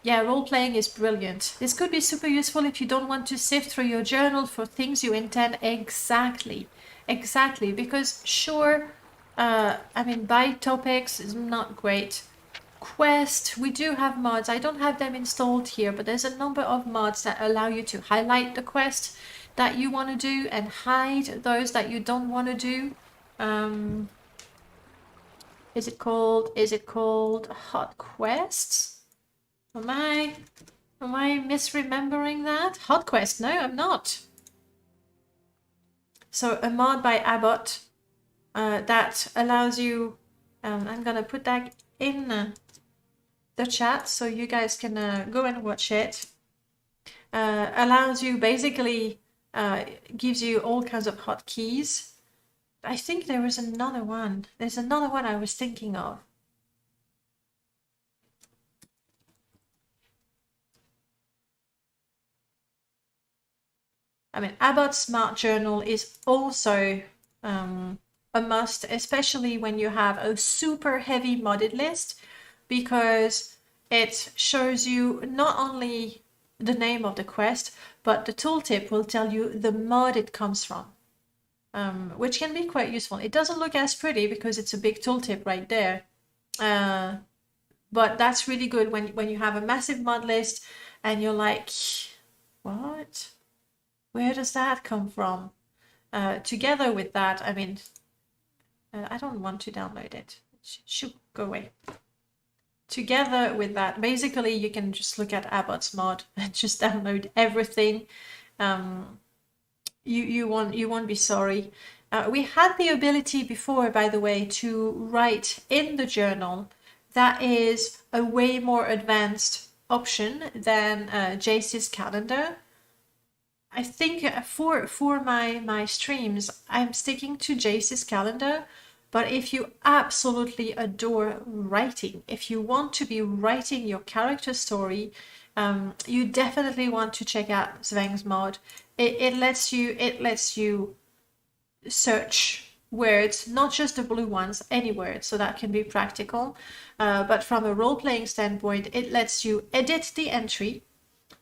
Yeah, role-playing is brilliant. This could be super useful if you don't want to sift through your journal for things you intend. Exactly, because sure, I mean, by topics is not great. Quest, we do have mods. I don't have them installed here, but there's a number of mods that allow you to highlight the quest that you want to do and hide those that you don't want to do. Is it called Hot Quests? Am I misremembering that? Hot Quest? No, I'm not. So a mod by Abbott that allows you. I'm gonna put that in the chat so you guys can go and watch it. Allows you basically gives you all kinds of hotkeys. I think there was another one. There's another one I was thinking of. I mean, Abbott's Smart Journal is also a must, especially when you have a super heavy modded list, because it shows you not only the name of the quest, but the tooltip will tell you the mod it comes from, which can be quite useful. It doesn't look as pretty because it's a big tooltip right there, but that's really good when you have a massive mod list and you're like, what? Where does that come from? Together with that, I mean, I don't want to download it. Shoot, go away. Together with that, basically you can just look at Abbott's mod and just download everything. You won't be sorry. We had the ability before, by the way, to write in the journal. That is a way more advanced option than Jace's calendar. I think for my streams, I'm sticking to Jace's calendar. But if you absolutely adore writing, if you want to be writing your character story, you definitely want to check out Sveng's mod. It lets you search words, not just the blue ones, any words, so that can be practical. But from a role-playing standpoint, it lets you edit the entry.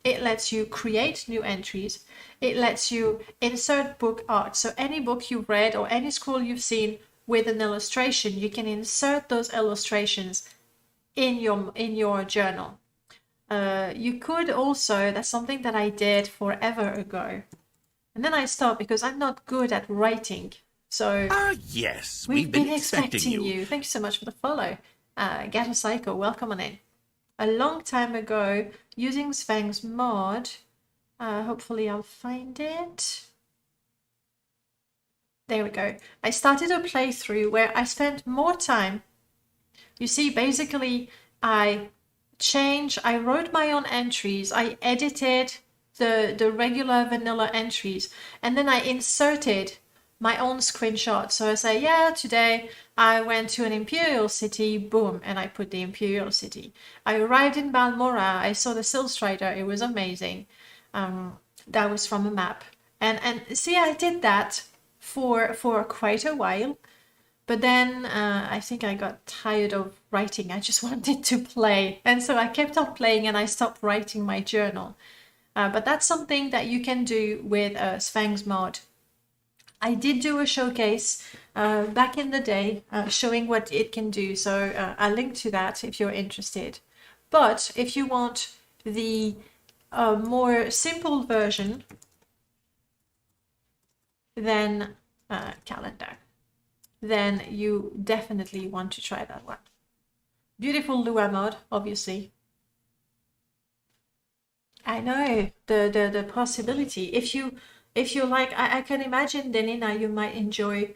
It lets you create new entries. It lets you insert book art. So any book you've read or any scroll you've seen with an illustration, you can insert those illustrations in your journal. You could also, that's something that I did forever ago. And then I stopped because I'm not good at writing. So Yes, we've been expecting you. Thank you so much for the follow. Gato Psycho, welcome on in. a long time ago using Sphinx mod. Hopefully I'll find it. There we go. I started a playthrough where I spent more time. You see, basically, I wrote my own entries, I edited the regular vanilla entries, and then I inserted my own screenshot. So I say, yeah, today I went to an imperial city, boom, and I put the imperial city. I arrived in Balmora, I saw the Silstrider, it was amazing. That was from a map. And see, I did that for quite a while. But then I think I got tired of writing. I just wanted to play. And so I kept on playing and I stopped writing my journal. But that's something that you can do with Sphinx mod. I did do a showcase back in the day showing what it can do. So I'll link to that if you're interested. But if you want the more simple version, then calendar. Then you definitely want to try that one. Beautiful Lua mod, obviously. I know the possibility. If you like, I can imagine, Denina, you might enjoy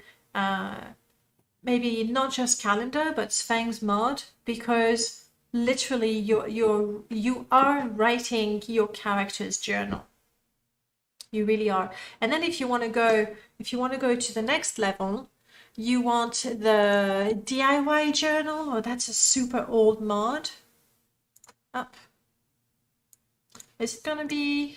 maybe not just calendar but Sphinx mod, because literally you are writing your character's journal. You really are. And then if you want to go to the next level, you want the DIY journal. Oh, that's a super old mod. Up. Is it gonna be?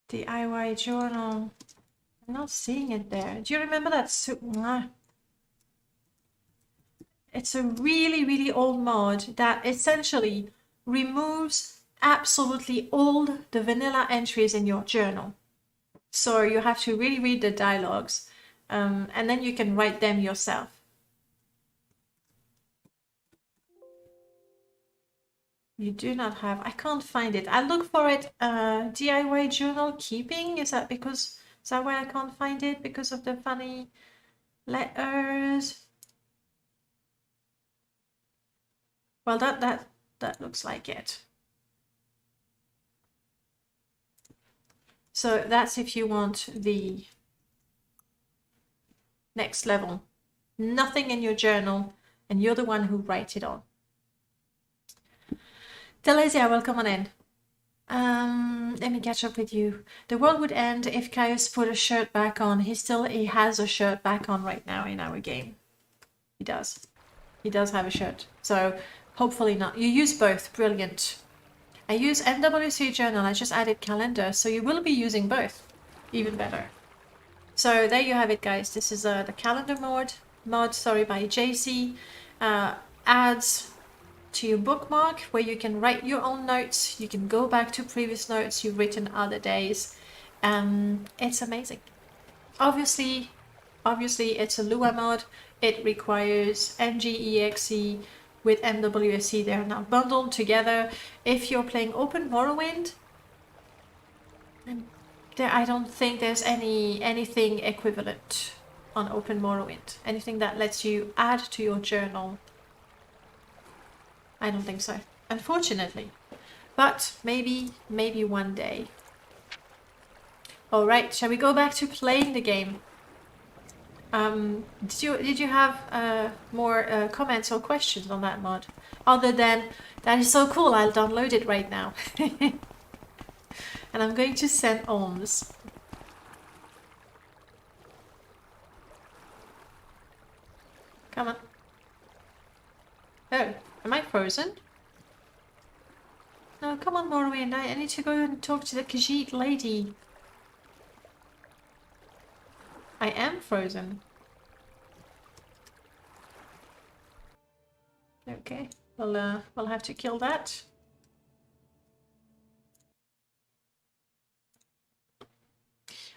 DIY journal. I'm not seeing it there. Do you remember that? It's a really, really old mod that essentially removes absolutely all the vanilla entries in your journal. So you have to really read the dialogues, and then you can write them yourself. You do not have, I can't find it. I look for it, DIY journal keeping. Is that why I can't find it? Because of the funny letters? Well, that looks like it. So that's if you want the next level. Nothing in your journal, and you're the one who writes it on. Telesia, welcome on in. Let me catch up with you. The world would end if Caius put a shirt back on. He has a shirt back on right now in our game. He does. He does have a shirt. So hopefully not. You use both. Brilliant. I use MWC journal. I just added calendar. So you will be using both. Even better. So there you have it, guys. This is the calendar mod by JC. Adds to your bookmark where you can write your own notes. You can go back to previous notes you've written other days. It's amazing. Obviously it's a Lua mod. It requires NGEXE with MWSC. They're now bundled together. If you're playing Open Morrowind, I don't think there's anything equivalent on Open Morrowind. Anything that lets you add to your journal. I don't think so, unfortunately. But maybe one day. All right, shall we go back to playing the game? Did you have more comments or questions on that mod? Other than, that is so cool, I'll download it right now. And I'm going to send alms. Come on. Oh, am I frozen? No, come on, Morrowind. I need to go and talk to the Khajiit lady. I am frozen. Okay, we'll have to kill that.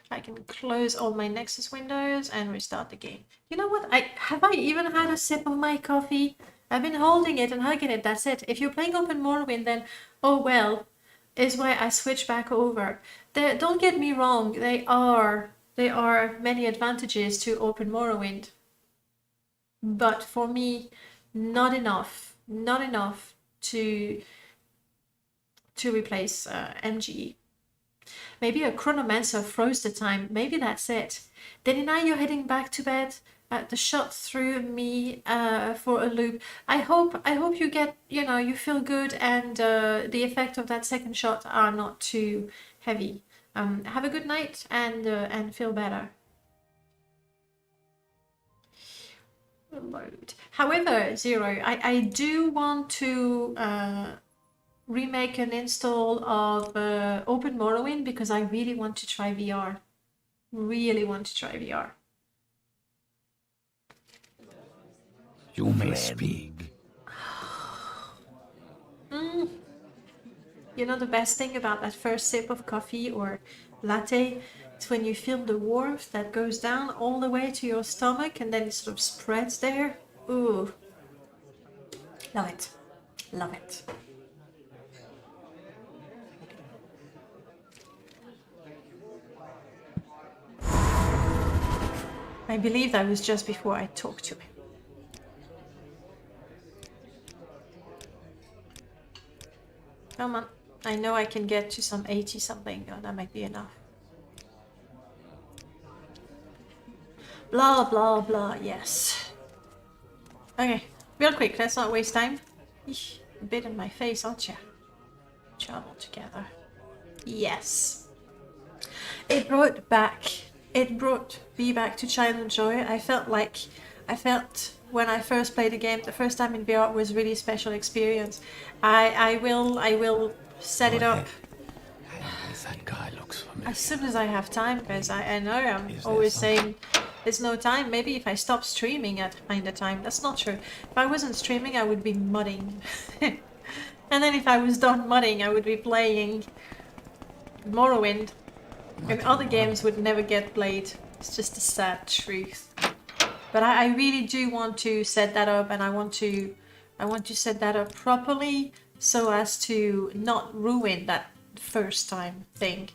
I can close all my Nexus windows and restart the game. You know what? Have I even had a sip of my coffee? I've been holding it and hugging it, that's it. If you're playing Open Morrowind, then, oh well. is why I switch back over. Don't get me wrong, there are many advantages to Open Morrowind, but for me, not enough to replace MGE. Maybe a chronomancer froze the time. Maybe that's it. Then now you're heading back to bed. The shot threw me for a loop. I hope you get, you feel good, and the effect of that second shot are not too heavy. Have a good night and feel better. Load. However, Zero, I do want to remake an install of Open Morrowind because I really want to try VR. Really want to try VR. You may speak. You know the best thing about that first sip of coffee or latte? It's when you feel the warmth that goes down all the way to your stomach and then it sort of spreads there. Ooh. Love it. Love it. I believe that was just before I talked to him. Come on. I know I can get to some 80 something. Oh, that might be enough. Blah, blah, blah. Yes. Okay. Real quick. Let's not waste time. Eesh, a bit in my face, aren't you? Travel together. Yes. It brought me back to childhood joy. I felt when I first played the game, the first time in VR was really special experience. I will set it up That guy looks familiar. as soon as I have time, because I know I'm always saying there's no time. Maybe if I stop streaming I'd find the time. That's not true. If I wasn't streaming I would be mudding. And then if I was done mudding I would be playing Morrowind. And other games would never get played. It's just the sad truth. But I really do want to set that up, and I want to set that up properly so as to not ruin that first time thing.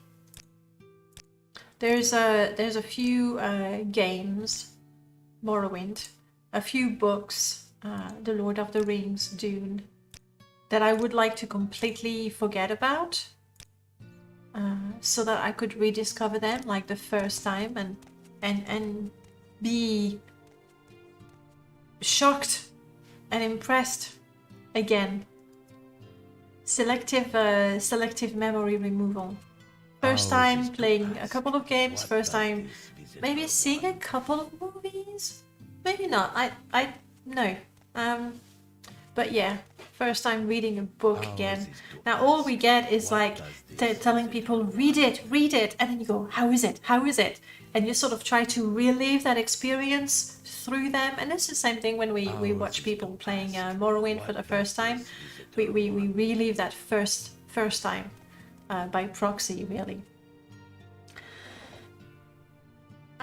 There's a few games, Morrowind, a few books, The Lord of the Rings, Dune, that I would like to completely forget about. So that I could rediscover them like the first time and be shocked and impressed again. Selective memory removal. First time playing a couple of games, first time maybe seeing a couple of movies. Maybe not. I no. But yeah, first time reading a book again. Now all we get is like telling people read it, and then you go, how is it? And you sort of try to relive that experience through them. And it's the same thing when we watch people playing Morrowind for the first time. We relive that first time by proxy, really.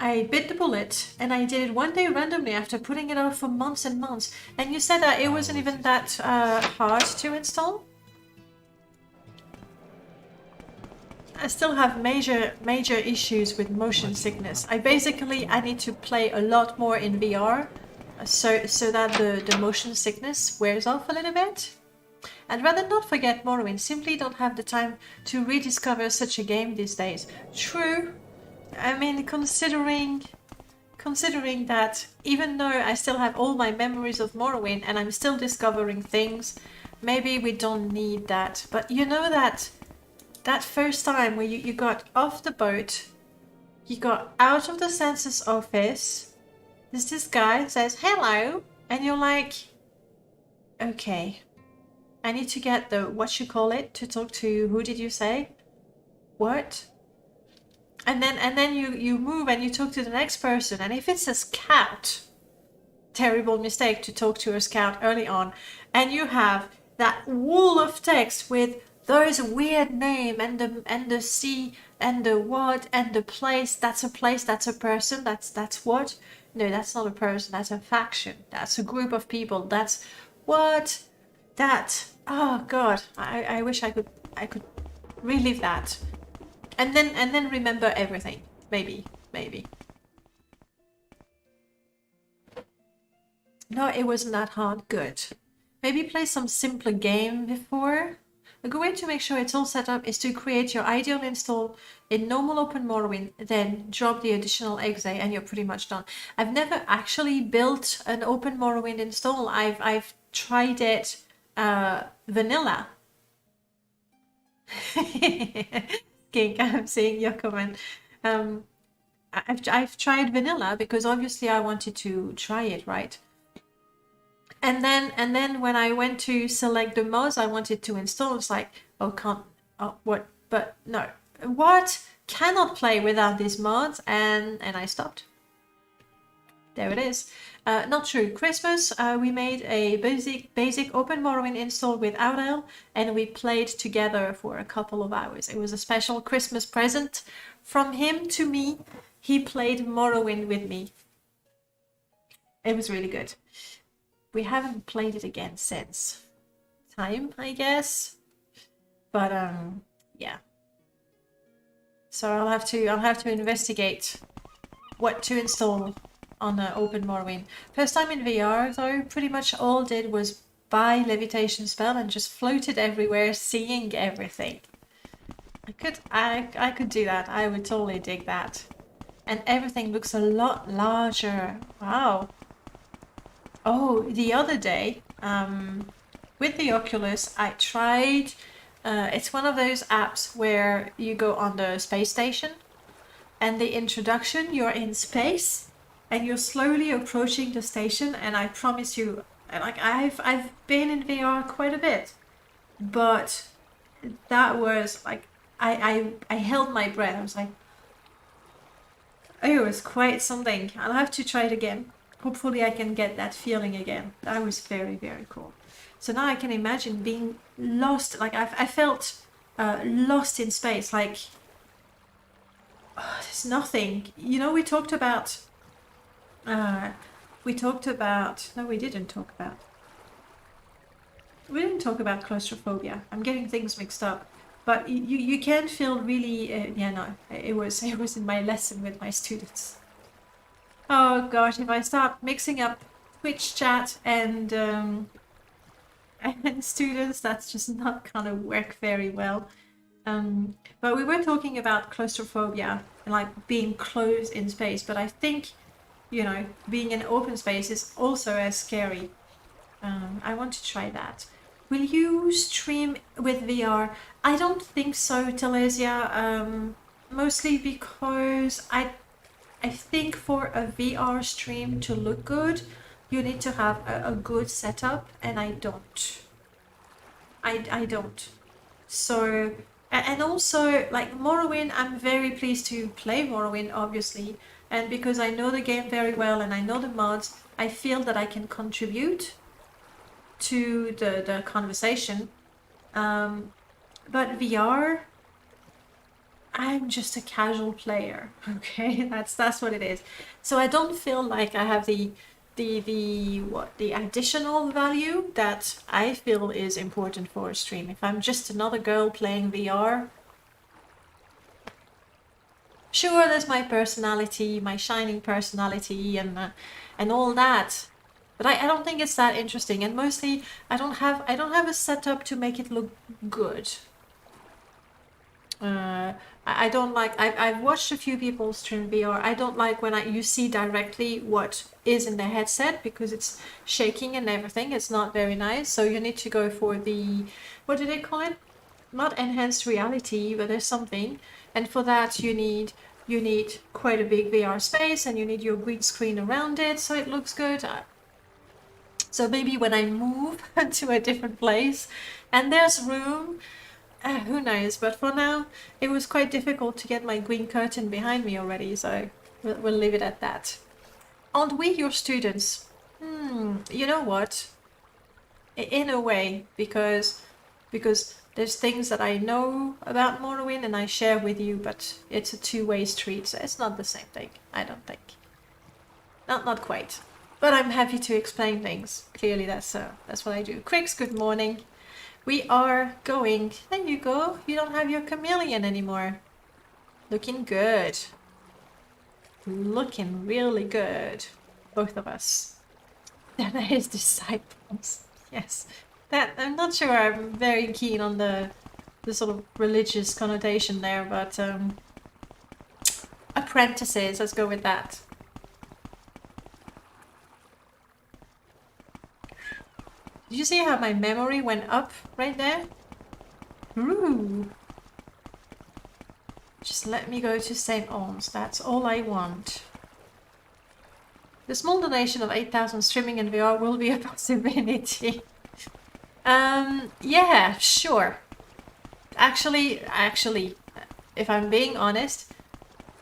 I bit the bullet, and I did it one day randomly after putting it off for months and months. And you said that it wasn't even that hard to install? I still have major issues with motion sickness. I need to play a lot more in VR so that the motion sickness wears off a little bit. I'd rather not forget Morrowind, simply don't have the time to rediscover such a game these days. True. I mean, considering that even though I still have all my memories of Morrowind and I'm still discovering things, maybe we don't need that. But you know that first time where you got off the boat, you got out of the census office, this guy says hello, and you're like, okay, I need to get the to talk to, who did you say? What? And then you move and you talk to the next person, and if it's a scout, terrible mistake to talk to a scout early on, and you have that wall of text with those weird name and the sea and the what and the place, that's a place, that's a person, that's what? No, that's not a person, that's a faction, that's a group of people, that's what? That, oh god, I wish I could relive that, and then remember everything. Maybe. No, it wasn't that hard. Good. Maybe play some simpler game before. A good way to make sure it's all set up is to create your ideal install in normal open Morrowind, then drop the additional exe and you're pretty much done. I've never actually built an open Morrowind install. I've tried it vanilla. Skink, I'm seeing your comment. I've tried vanilla because obviously I wanted to try it, right? And then when I went to select the mods I wanted to install, it's like, oh, can't, oh, what? But no, what? Cannot play without these mods, and I stopped. There it is. Not true. Christmas, we made a basic open Morrowind install with Aurel, and we played together for a couple of hours. It was a special Christmas present from him to me. He played Morrowind with me. It was really good. We haven't played it again since time, I guess. But yeah. So I'll have to investigate what to install on open Morrowind. First time in VR though, pretty much all did was buy levitation spell and just floated everywhere, seeing everything. I could do that. I would totally dig that. And everything looks a lot larger. Wow. Oh, the other day, with the Oculus, I tried, it's one of those apps where you go on the space station, and the introduction, you're in space, and you're slowly approaching the station, and I promise you, like, I've been in VR quite a bit, but that was, like, I held my breath. I was like, it was quite something. I'll have to try it again. Hopefully I can get that feeling again. That was very, very cool. So now I can imagine being lost. Like I felt lost in space. Like there's nothing. You know, we talked about. No, we didn't talk about. We didn't talk about claustrophobia. I'm getting things mixed up. But you can feel really. Yeah, no, it was in my lesson with my students. Oh gosh, if I start mixing up Twitch chat and students, that's just not gonna work very well. But we were talking about claustrophobia and like being closed in space, but I think, you know, being in open space is also as scary. I want to try that. Will you stream with VR? I don't think so, Telesia. Mostly because I think for a VR stream to look good, you need to have a good setup, and I don't. I don't. So, and also, like Morrowind, I'm very pleased to play Morrowind, obviously, and because I know the game very well and I know the mods, I feel that I can contribute to the conversation. But VR, I'm just a casual player, okay? That's what it is. So I don't feel like I have the additional value that I feel is important for a stream. If I'm just another girl playing VR, sure, there's my personality, my shining personality, and all that. But I don't think it's that interesting, and mostly I don't have a setup to make it look good. I don't like. I've watched a few people stream VR. I don't like when you see directly what is in the headset because it's shaking and everything. It's not very nice. So you need to go for the, what do they call it? Not enhanced reality, but there's something. And for that you need quite a big VR space, and you need your green screen around it so it looks good. So maybe when I move to a different place and there's room. Who knows, but for now it was quite difficult to get my green curtain behind me already, so we'll leave it at that. Aren't we your students? You know what? In a way, because there's things that I know about Morrowind and I share with you, but it's a two-way street, so it's not the same thing, I don't think. Not quite. But I'm happy to explain things. Clearly that's what I do. Crix, good morning. We are going. There you go. You don't have your chameleon anymore. Looking good. Looking really good. Both of us. Then his disciples. Yes. That I'm not sure I'm very keen on the sort of religious connotation there, but apprentices, let's go with that. Did you see how my memory went up right there? Ooh. Just let me go to St. Ons. That's all I want. The small donation of 8,000 streaming in VR will be a possibility. Yeah, sure. Actually, if I'm being honest,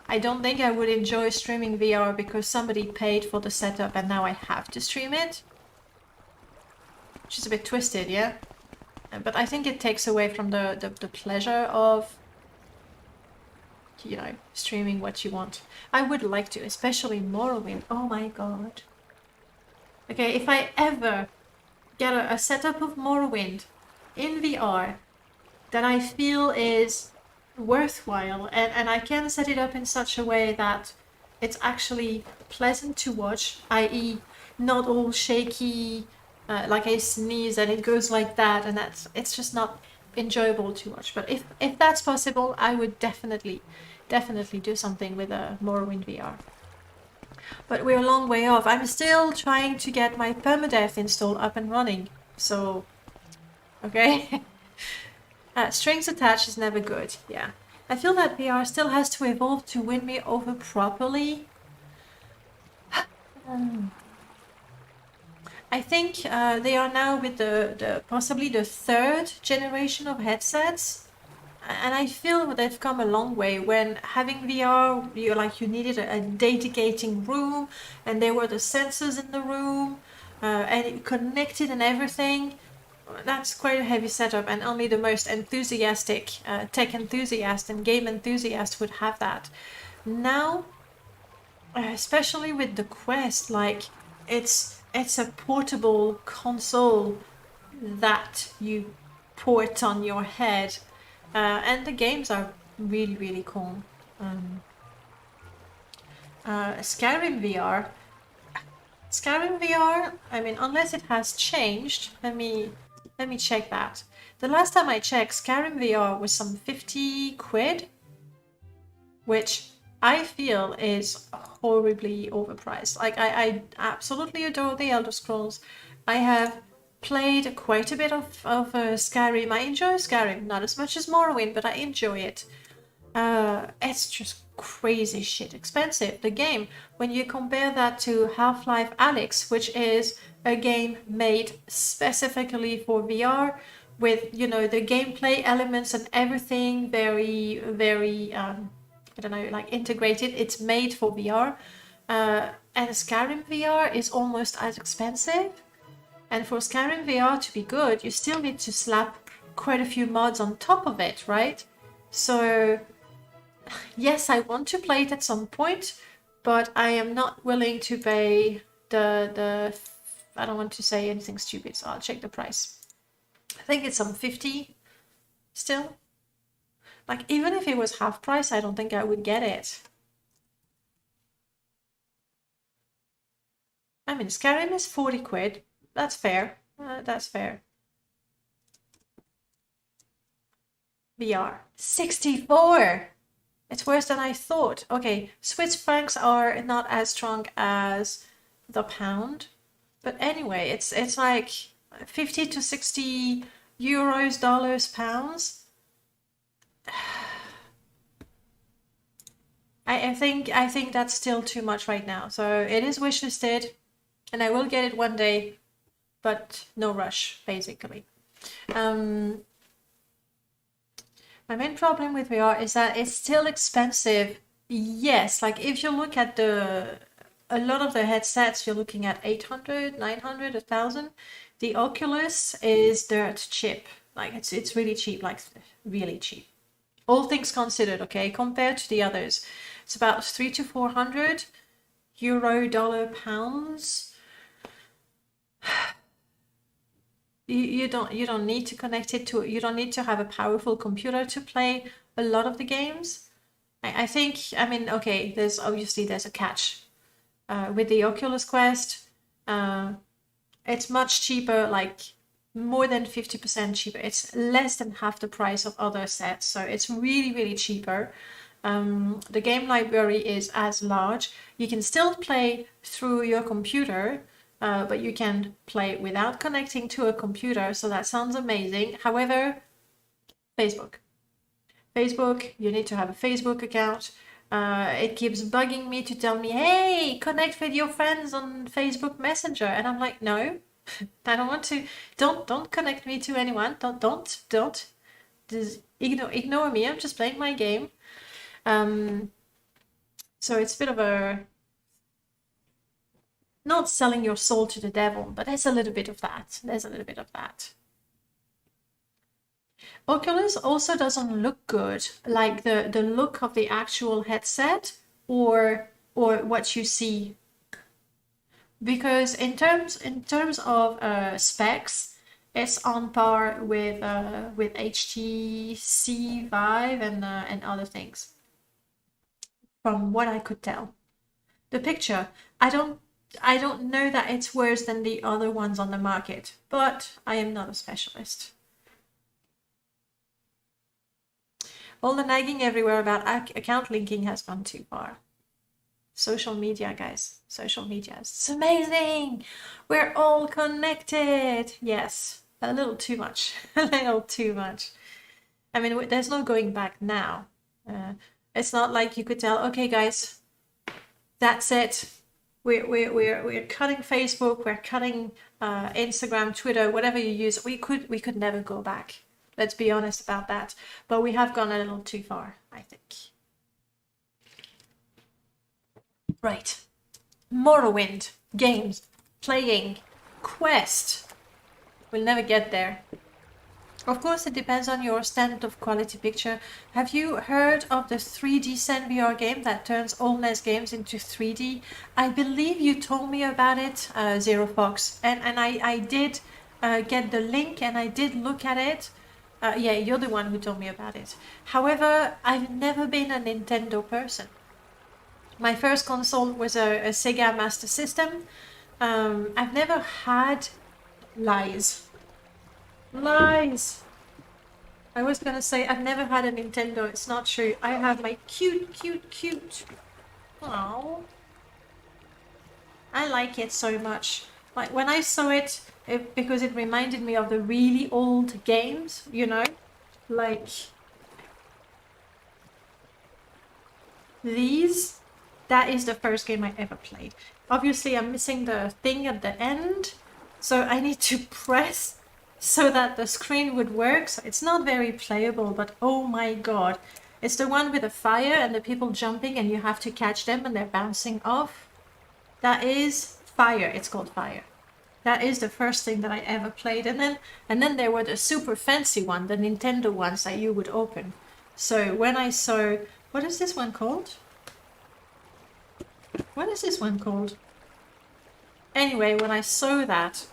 I don't think I would enjoy streaming VR because somebody paid for the setup and now I have to stream it. Which is a bit twisted, yeah? But I think it takes away from the pleasure of, you know, streaming what you want. I would like to, especially Morrowind. Oh my god. Okay, if I ever get a setup of Morrowind in VR that I feel is worthwhile and I can set it up in such a way that it's actually pleasant to watch, i.e. not all shaky, like I sneeze and it goes like that, and it's just not enjoyable to watch. But if that's possible, I would definitely do something with a Morrowind VR. But we're a long way off. I'm still trying to get my permadeath install up and running. So, okay. Strings attached is never good. Yeah. I feel that VR still has to evolve to win me over properly. I think they are now with the possibly the third generation of headsets. And I feel they've come a long way. When having VR, you needed a dedicating room, and there were the sensors in the room, and it connected and everything. That's quite a heavy setup, and only the most enthusiastic tech enthusiast and game enthusiast would have that. Now, especially with the Quest, like it's a portable console that you port on your head. And the games are really, really cool. Skyrim VR. Skyrim VR, I mean, unless it has changed, let me check that. The last time I checked, Skyrim VR was some 50 quid, which I feel is horribly overpriced. Like, I absolutely adore the Elder Scrolls. I have played quite a bit of Skyrim. I enjoy Skyrim, not as much as Morrowind, but I enjoy it. It's just crazy shit expensive. The game, when you compare that to Half-Life Alyx, which is a game made specifically for VR, with, you know, the gameplay elements and everything very, very, I don't know, like integrated. It's made for VR. And Skyrim VR is almost as expensive. And for Skyrim VR to be good, you still need to slap quite a few mods on top of it, right? So, yes, I want to play it at some point, but I am not willing to pay the I don't want to say anything stupid, so I'll check the price. I think it's some 50 still. Like, even if it was half price, I don't think I would get it. I mean, Skyrim is 40 quid. That's fair. That's fair. VR. 64! It's worse than I thought. Okay, Swiss francs are not as strong as the pound. But anyway, it's like 50 to 60 euros, dollars, pounds. I think that's still too much right now. So it is wishlisted, and I will get it one day. But no rush, basically. My main problem with VR is that it's still expensive. Yes, like if you look at a lot of the headsets, you're looking at 800, 900, 1,000. The Oculus is dirt cheap. Like it's really cheap, like really cheap. All things considered, okay, compared to the others. It's about 300 to 400 euro, dollar, pounds. You don't need to connect it to, you don't need to have a powerful computer to play a lot of the games. I think, I mean, okay, there's a catch. With the Oculus Quest, it's much cheaper, like more than 50% cheaper. It's less than half the price of other sets, so it's really, really cheaper. The game library is as large. You can still play through your computer, but you can play without connecting to a computer, so that sounds amazing. However, Facebook, you need to have a Facebook account. It keeps bugging me to tell me, hey, connect with your friends on Facebook Messenger. And I'm like, no, I don't want to. Don't connect me to anyone. Don't. Just ignore me. I'm just playing my game. So it's a bit of a, not selling your soul to the devil, but there's a little bit of that. Oculus also doesn't look good, like the look of the actual headset or what you see, because in terms of specs, it's on par with HTC Vive and other things. From what I could tell, the picture, I don't know that it's worse than the other ones on the market, but I am not a specialist. All the nagging everywhere about account linking has gone too far. Social media, guys. Social media. It's amazing. We're all connected. Yes, a little too much. A little too much. I mean, there's no going back now. It's not like you could tell, okay, guys, that's it. We're cutting Facebook. We're cutting Instagram, Twitter, whatever you use. We could never go back. Let's be honest about that. But we have gone a little too far, I think. Right. Morrowind. Games. Playing. Quest. We'll never get there. Of course, it depends on your standard of quality picture. Have you heard of the 3D Zen VR game that turns all NES games into 3D? I believe you told me about it, Zero Fox. And I did get the link and I did look at it. Yeah, you're the one who told me about it. However, I've never been a Nintendo person. My first console was a Sega Master System. I've never had Lies. I was gonna say I've never had a Nintendo. It's not true. I have my cute. Aww. I like it so much. Like when I saw it, because it reminded me of the really old games, you know, like these. That is the first game I ever played. Obviously, I'm missing the thing at the end, so I need to press so that the screen would work. So it's not very playable, but oh my god. It's the one with the fire and the people jumping and you have to catch them and they're bouncing off. That is Fire. It's called Fire. That is the first thing that I ever played. And then there were the super fancy one, the Nintendo ones that you would open. So when I saw, what is this one called? What is this one called? Anyway, when I saw that,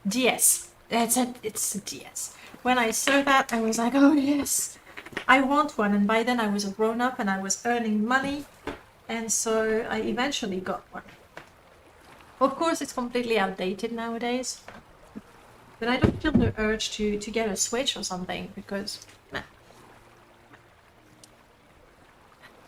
DS. It's a DS. When I saw that, I was like, oh yes, I want one. And by then I was a grown up and I was earning money. And so I eventually got one. Of course, it's completely outdated nowadays. But I don't feel the urge to get a Switch or something because nah.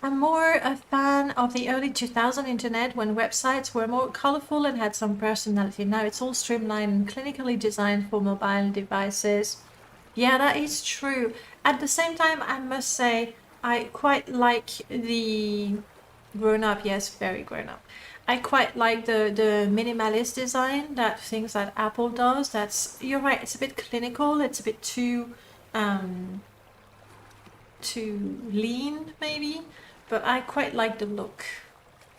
I'm more a fan of the early 2000 internet when websites were more colorful and had some personality. Now it's all streamlined and clinically designed for mobile devices. Yeah, that is true. At the same time, I must say, I quite like the grown-up, yes, very grown-up. I quite like the minimalist design, that things that Apple does. That's, you're right, it's a bit clinical, it's a bit too lean, maybe. But I quite like the look.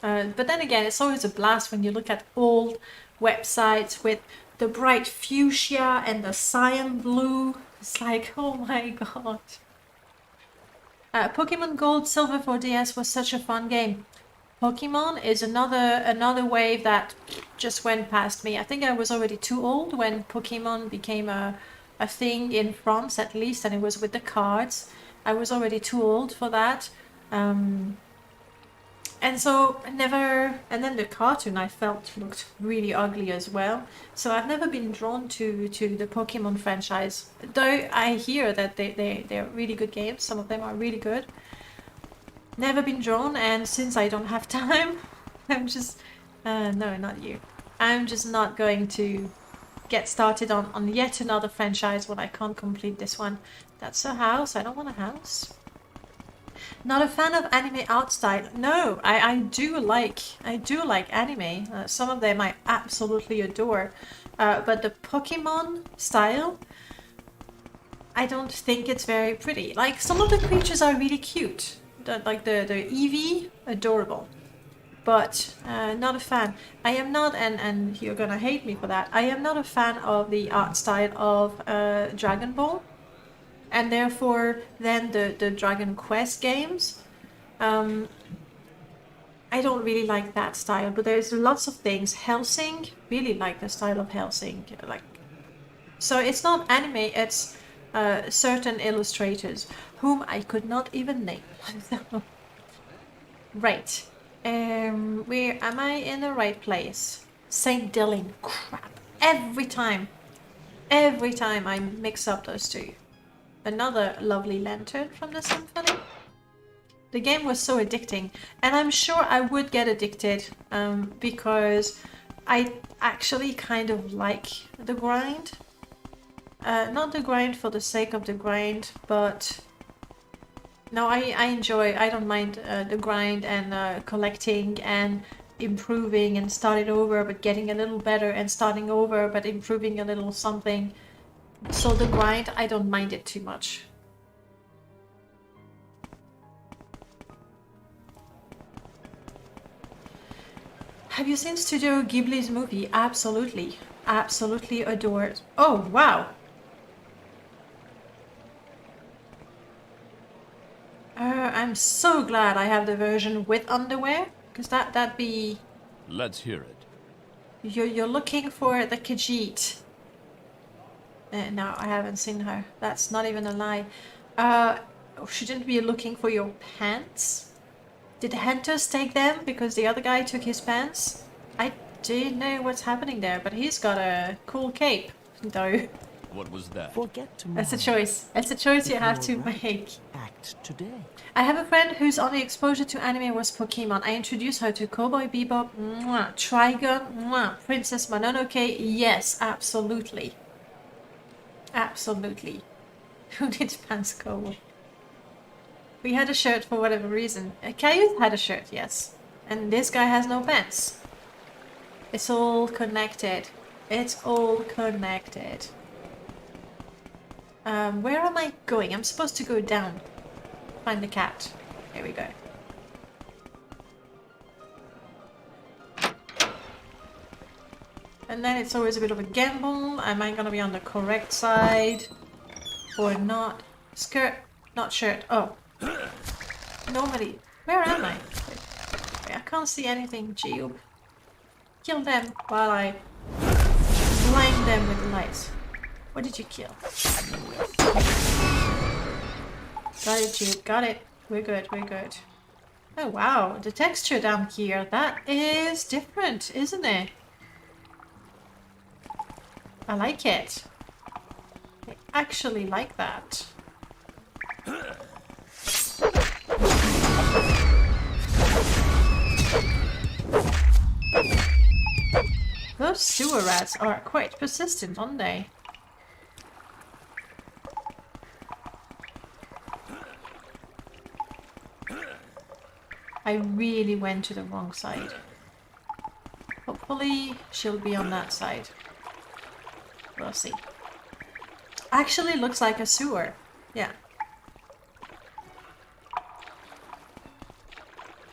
But then again, it's always a blast when you look at old websites with the bright fuchsia and the cyan blue. It's like, oh my god. Pokemon Gold Silver for DS was such a fun game. Pokemon is another wave that just went past me. I think I was already too old when Pokemon became a thing in France, at least, and it was with the cards. I was already too old for that. And so I never, and then the cartoon I felt looked really ugly as well. So I've never been drawn to the Pokemon franchise. Though I hear that they're really good games. Some of them are really good. Never been drawn, and since I don't have time, I'm just, no, not you. I'm just not going to get started on yet another franchise when I can't complete this one. That's a house. I don't want a house. Not a fan of anime art style. No, I do like anime. Some of them I absolutely adore. But the Pokemon style, I don't think it's very pretty. Like, some of the creatures are really cute. Like the Eevee, adorable. But not a fan. I am not, and you're gonna hate me for that, I am not a fan of the art style of Dragon Ball. And therefore, then the Dragon Quest games, I don't really like that style. But there's lots of things. Hellsing, really like the style of Hellsing. Like, so it's not anime. It's certain illustrators whom I could not even name. Right. Where am I in the right place? St. Dylan. Crap. Every time I mix up those two. Another lovely lantern from the symphony. The game was so addicting, and I'm sure I would get addicted because I actually kind of like the grind. Not the grind for the sake of the grind, but no, I enjoy, I don't mind the grind and collecting and improving and starting over but getting a little better and starting over but improving a little something. So the grind, I don't mind it too much. Have you seen Studio Ghibli's movie? Absolutely. Absolutely adore. Oh, wow. I'm so glad I have the version with underwear, because that'd be... Let's hear it. You're looking for the Khajiit. No, I haven't seen her. That's not even a lie. Shouldn't be looking for your pants? Did Hunters take them because the other guy took his pants? I didn't know what's happening there, but he's got a cool cape, though. What was that? Forget tomorrow. That's a choice. That's a choice you have to make. Act today. I have a friend whose only exposure to anime was Pokemon. I introduced her to Cowboy Bebop, Trigun, Princess Mononoke. Yes, absolutely. Absolutely. Who needs pants, Cowboy? We had a shirt for whatever reason. Caillou had a shirt, yes. And this guy has no pants. It's all connected. It's all connected. Where am I going? I'm supposed to go down. Find the cat. Here we go. And then it's always a bit of a gamble. Am I gonna be on the correct side? Or not? Skirt, not shirt. Oh. Nobody. Where am I? I can't see anything, Jiub. Kill them while I blind them with the lights. What did you kill? Got it, Jiub. Got it. We're good. We're good. Oh, wow. The texture down here. That is different, isn't it? I like it. I actually like that. Those sewer rats are quite persistent, aren't they? I really went to the wrong side. Hopefully she'll be on that side. We'll see. Actually looks like a sewer. Yeah.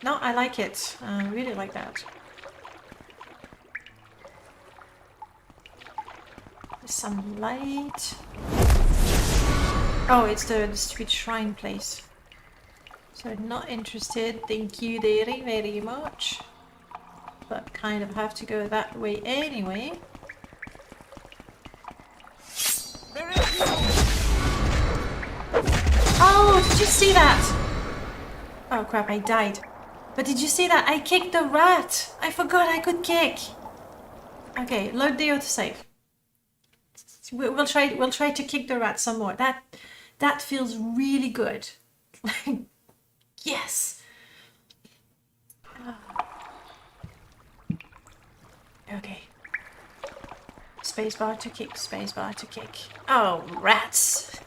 No, I like it. I really like that. There's some light. Oh, it's the street shrine place. So not interested, thank you very, very much. But kind of have to go that way anyway. Oh, did you see that? Oh crap, I died. But did you see that? I kicked the rat! I forgot I could kick! Okay, load the autosave. We'll try to kick the rat some more. That feels really good. Yes! Okay. Spacebar to kick, spacebar to kick. Oh, rats!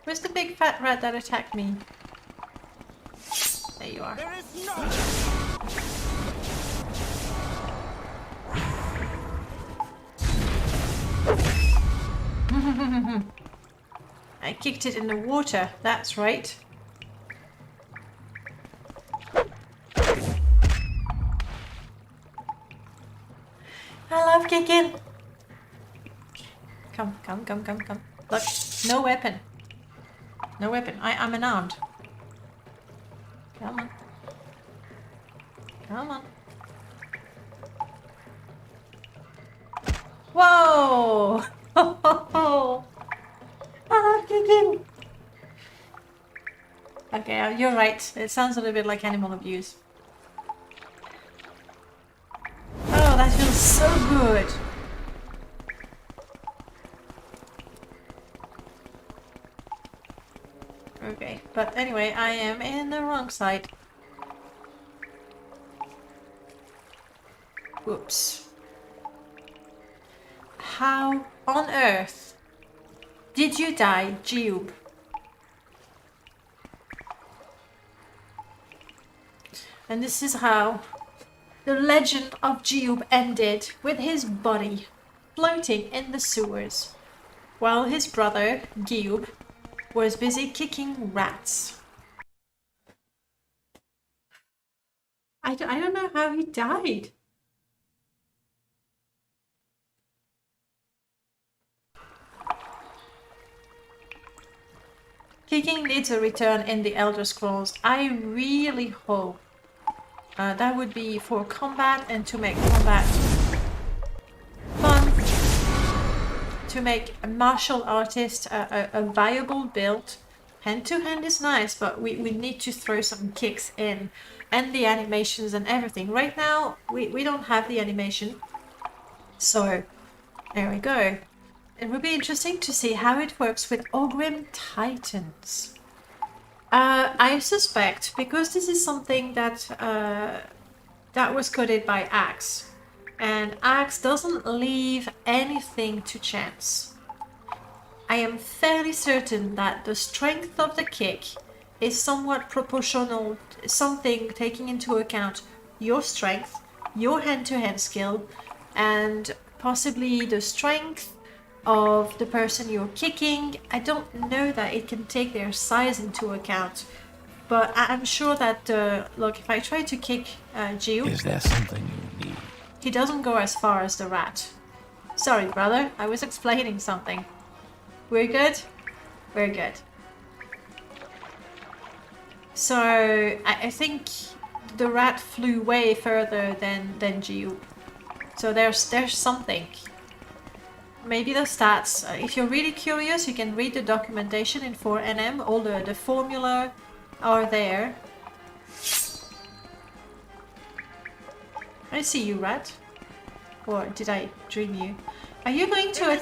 Where's the big fat rat that attacked me? There you are. There is no... I kicked it in the water, that's right. I love kicking. Come. Look, no weapon. No weapon. I'm unarmed. Come on. Come on. Whoa! I love kicking. Okay, you're right. It sounds a little bit like animal abuse. Oh, that feels so good. Okay, but anyway, I am in the wrong side. Whoops. How on earth did you die, Jiub? And this is how the legend of Jiub ended, with his body floating in the sewers, while his brother, Jiub, was busy kicking rats. I don't know how he died. Kicking needs a return in the Elder Scrolls. I really hope that would be for combat and to make combat fun. To make a martial artist a viable build. Hand to hand is nice, but we need to throw some kicks in. And the animations and everything. Right now, we don't have the animation. So, there we go. It would be interesting to see how it works with Ogrim Titans. I suspect, because this is something that that was coded by Axe, and Axe doesn't leave anything to chance. I am fairly certain that the strength of the kick is somewhat proportional, something taking into account your strength, your hand-to-hand skill, and possibly the strength of the person you're kicking. I don't know that it can take their size into account, but I'm sure that, look, if I try to kick Jiub... Is there something you need? He doesn't go as far as the rat. Sorry, brother, I was explaining something. We're good? We're good. So, I think the rat flew way further than Jiub. So there's something. Maybe the stats. If you're really curious, you can read the documentation in 4NM. All the formula are there. I see you, rat. Or did I dream you? Are you going to...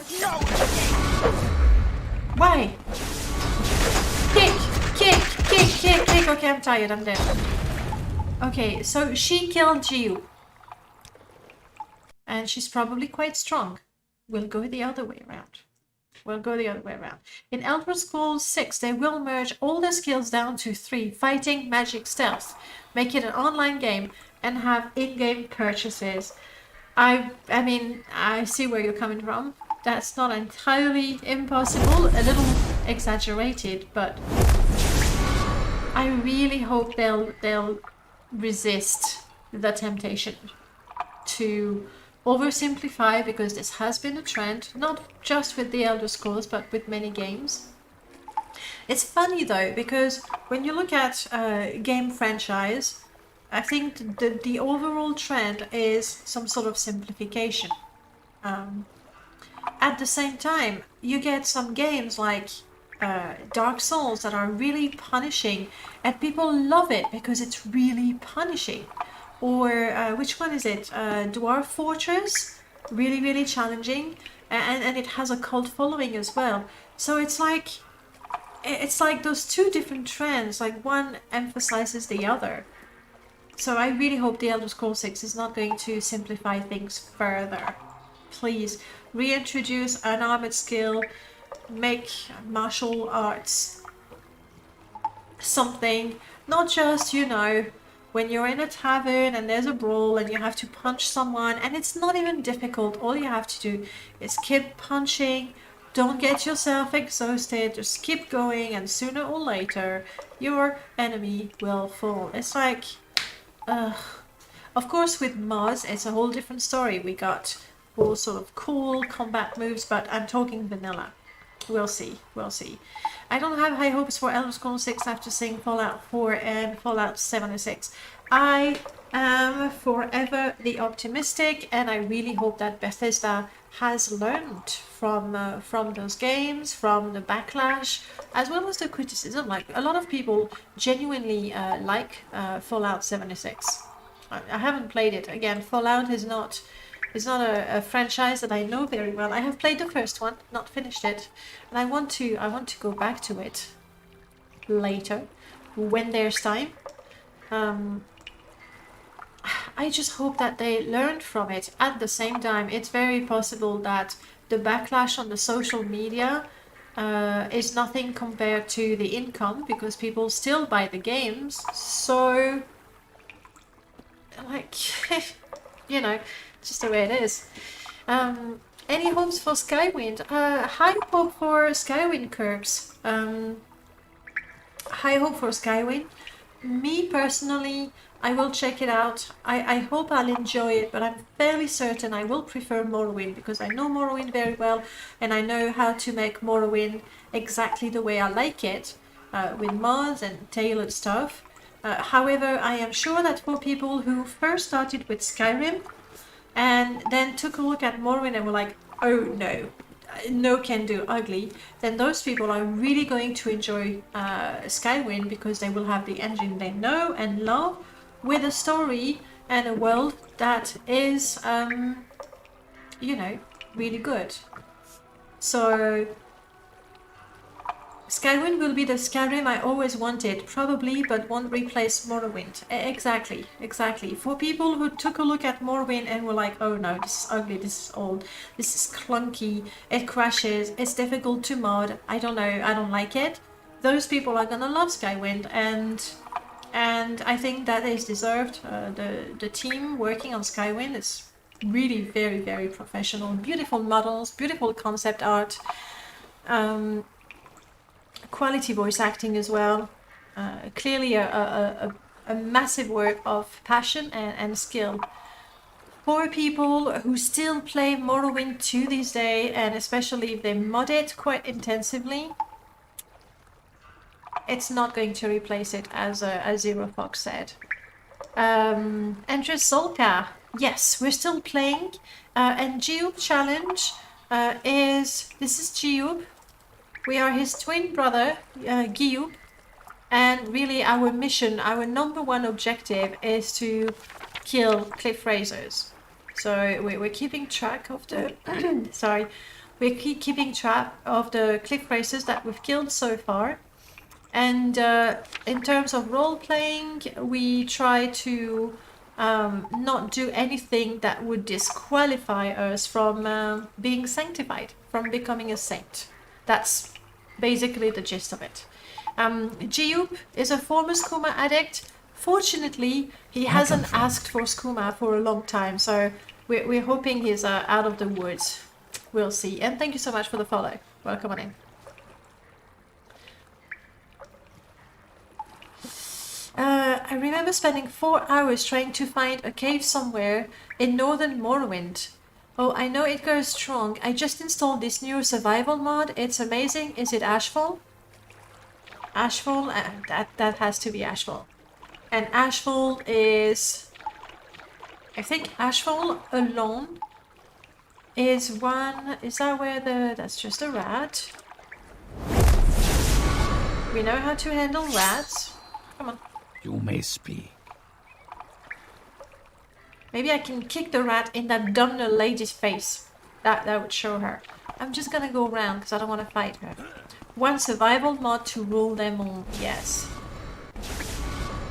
Why? Kick. Okay, I'm tired. I'm dead. Okay, so she killed Jiub. And she's probably quite strong. We'll go the other way around. In Elder Scrolls 6, they will merge all the skills down to 3: fighting, magic, stealth. Make it an online game and have in-game purchases. I mean, I see where you're coming from. That's not entirely impossible, a little exaggerated, but I really hope they'll resist the temptation to oversimplify, because this has been a trend, not just with the Elder Scrolls, but with many games. It's funny though, because when you look at game franchise, I think the overall trend is some sort of simplification. At the same time, you get some games like Dark Souls that are really punishing, and people love it because it's really punishing. Or which one is it? Dwarf Fortress, really challenging, and it has a cult following as well. So it's like those two different trends, like one emphasizes the other. So I really hope the Elder Scrolls 6 is not going to simplify things further. Please reintroduce an armored skill, make martial arts something, not just, you know, when you're in a tavern and there's a brawl and you have to punch someone, and it's not even difficult. All you have to do is keep punching. Don't get yourself exhausted, just keep going, and sooner or later your enemy will fall. It's like, of course with mods it's a whole different story. We got all sort of cool combat moves, but I'm talking vanilla. We'll see. I don't have high hopes for Elder Scrolls 6 after seeing Fallout 4 and Fallout 76. I am forever the optimistic, and I really hope that Bethesda has learned from those games, from the backlash, as well as the criticism. Like, a lot of people genuinely like Fallout 76. I haven't played it. Again, Fallout is not a franchise that I know very well. I have played the first one, not finished it, and I want to go back to it later when there's time. I just hope that they learned from it. At the same time, it's very possible that the backlash on the social media is nothing compared to the income, because people still buy the games. So, like, you know, just the way it is. Any hopes for Skywind? High hope for Skywind, Kirks. High hope for Skywind. Me personally, I will check it out. I hope I'll enjoy it, but I'm fairly certain I will prefer Morrowind, because I know Morrowind very well, and I know how to make Morrowind exactly the way I like it, with mods and tailored stuff. However, I am sure that for people who first started with Skyrim, and then took a look at Morrowind and were like, oh no, no can do, ugly, then those people are really going to enjoy Skywind, because they will have the engine they know and love, with a story and a world that is, you know, really good. So Skywind will be the Skyrim I always wanted, probably, but won't replace Morrowind. Exactly. For people who took a look at Morrowind and were like, oh no, this is ugly, this is old, this is clunky, it crashes, it's difficult to mod, I don't know, I don't like it, those people are gonna love Skywind, and I think that is deserved. The team working on Skywind is really very professional, beautiful models, beautiful concept art, quality voice acting as well. Clearly a massive work of passion and skill. For people who still play Morrowind to this day, and especially if they mod it quite intensively, it's not going to replace it, as Zero Fox said. Andres Solka, yes, we're still playing. And Jiub challenge this is Jiub. We are his twin brother, Jiub, and really our mission, our number one objective is to kill cliff raisers. So we're keeping track of the we're keeping track of the cliff raisers that we've killed so far. And in terms of role playing, we try to not do anything that would disqualify us from being sanctified, from becoming a saint. That's basically the gist of it. Jiub is a former skooma addict. Fortunately, he hasn't asked for skooma for a long time, so we're hoping he's out of the woods. We'll see. And thank you so much for the follow. Welcome on in. I remember spending 4 hours trying to find a cave somewhere in northern Morrowind. Oh, I know it goes strong. I just installed this new survival mod. It's amazing. Is it Ashfall? Ashfall? That has to be Ashfall. And Ashfall is... I think Ashfall alone is one... Is that where the... That's just a rat. We know how to handle rats. Come on. You may speak. Maybe I can kick the rat in that dumb lady's face. That would show her. I'm just gonna go around because I don't want to fight her. One survival mod to rule them all. Yes.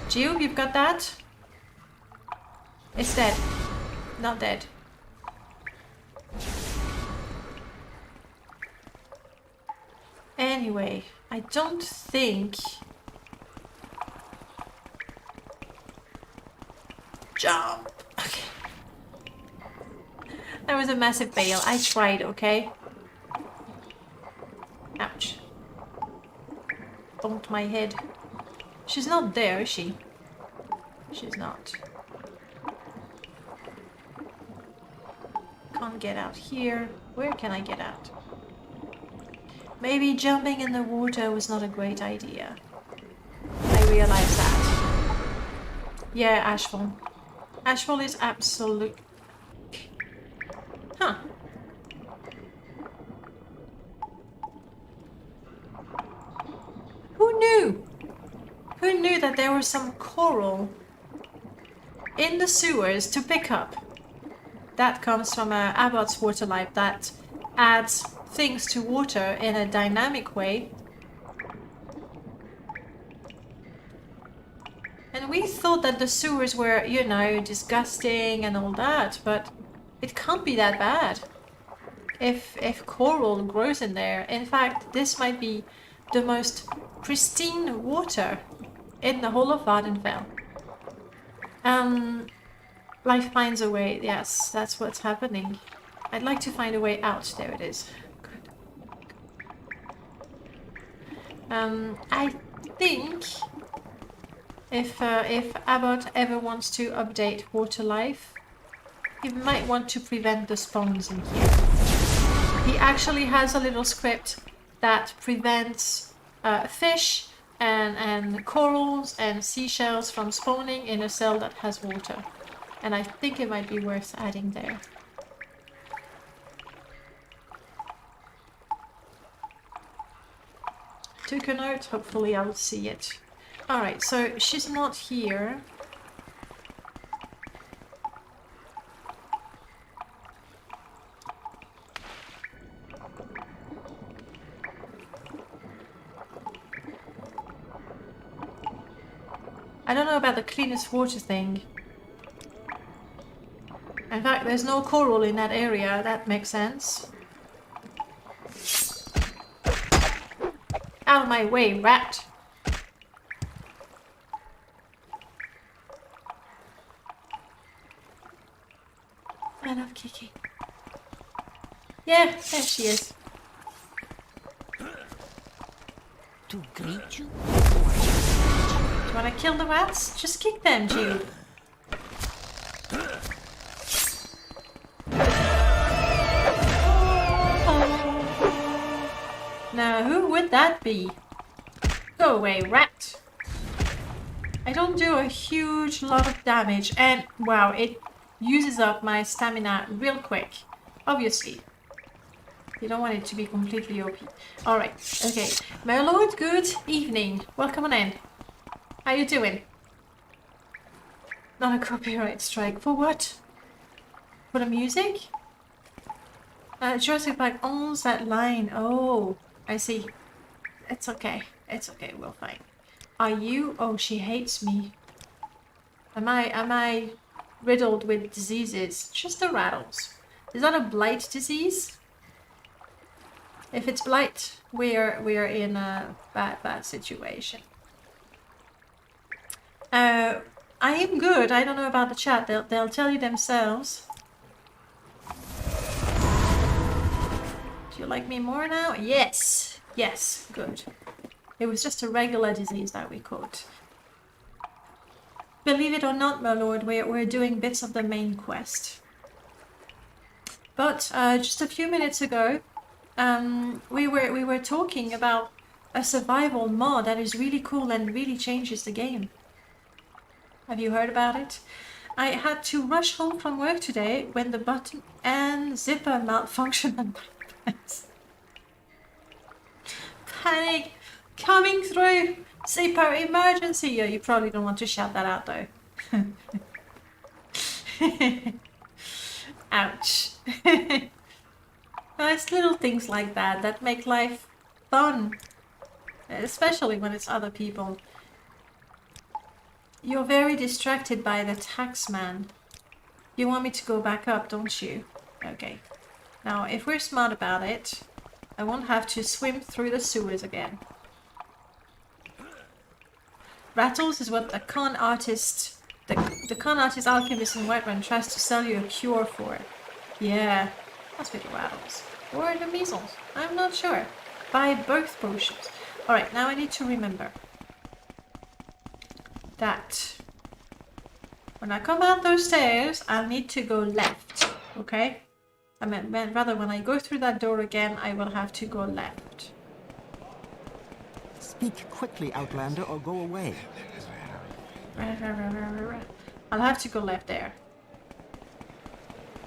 Jiub, you've got that? It's dead. Not dead. Anyway, I don't think... Jump! Okay. That was a massive fail. I tried, okay? Ouch. Bumped my head. She's not there, is she? She's not. Can't get out here. Where can I get out? Maybe jumping in the water was not a great idea. I realize that. Yeah, Ashfall. Ashfall is absolute... Huh. Who knew? Who knew that there was some coral in the sewers to pick up? That comes from Abbott's water life that adds things to water in a dynamic way. And we thought that the sewers were, you know, disgusting and all that, but it can't be that bad if coral grows in there. In fact, this might be the most pristine water in the whole of Vardenfell. Life finds a way. Yes, that's what's happening. I'd like to find a way out. There it is. Good. I think if Abbott ever wants to update water life, he might want to prevent the spawns in here. He actually has a little script that prevents fish and corals and seashells from spawning in a cell that has water. And I think it might be worth adding there. Took a note, hopefully I'll see it. Alright, so she's not here. I don't know about the cleanest water thing. In fact, there's no coral in that area. That makes sense. Out of my way, rat! I love Kiki. Yeah, there she is. To greet you? Do you want to kill the rats? Just kick them, Jiub. Now, who would that be? Go away, rat! I don't do a huge lot of damage, and wow, it uses up my stamina real quick. Obviously. You don't want it to be completely OP. Alright, okay. My lord, good evening. Welcome on in. How you doing? Not a copyright strike. For what? For the music? Jurassic Park owns that line. Oh, I see. It's okay. It's okay. We'll find. Are you? Oh, she hates me. Am I riddled with diseases? Just the rattles. Is that a blight disease? If it's blight, we're in a bad situation. I am good. I don't know about the chat. They'll tell you themselves. Do you like me more now? Yes. Yes. Good. It was just a regular disease that we caught. Believe it or not, my lord, we're doing bits of the main quest. But just a few minutes ago, we were talking about a survival mod that is really cool and really changes the game. Have you heard about it? I had to rush home from work today when the button and zipper malfunctioned on my pants. Panic coming through. Zipper emergency. Yeah, you probably don't want to shout that out though. Ouch. Nice little things like that that make life fun, especially when it's other people. You're very distracted by the taxman. You want me to go back up, don't you? Okay. Now, if we're smart about it, I won't have to swim through the sewers again. Rattles is what the con artist, the con artist alchemist in Whiterun tries to sell you a cure for. Yeah, must be the rattles. Or the measles. I'm not sure. Buy both potions. Alright, now I need to remember that when I come out those stairs, I'll need to go left, okay? I mean, rather when I go through that door again, I will have to go left. Speak quickly, Outlander, or go away. I'll have to go left there.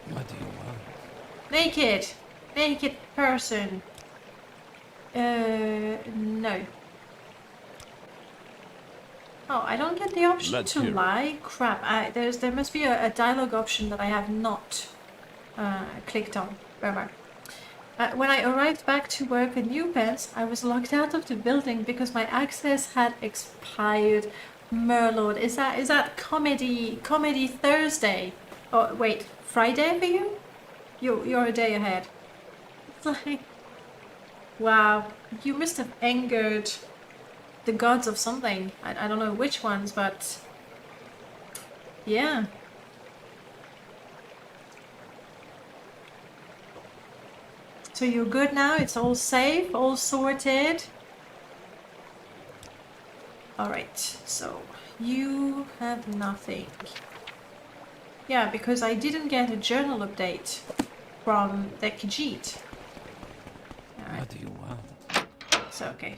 What do you want? Naked! Naked person. No. Oh, I don't get the option to lie? Crap, there must be a dialogue option that I have not clicked on. Wherever. When I arrived back to work in New Pens, I was locked out of the building because my access had expired. Merlord, is that comedy Thursday? Oh wait, Friday for you? You're a day ahead. It's like, wow, you must have angered the gods of something. I don't know which ones, but yeah. So you're good now? It's all safe, all sorted? Alright, so you have nothing. Yeah, because I didn't get a journal update from the Khajiit. Alright. What do you want? So, okay.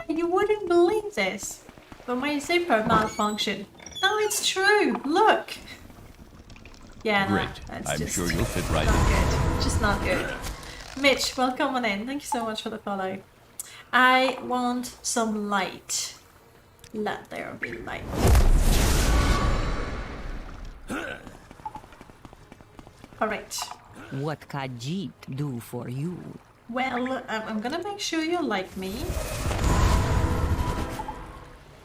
You wouldn't believe this, but my zipper malfunctioned. No, it's true. Look. Yeah, no, Great. that's I'm just sure you'll fit right not in. good. Just not good. Mitch, welcome on in. Thank you so much for the follow. I want some light. Let there be light. All right. What can Jiub do for you? Well, I'm gonna make sure you like me.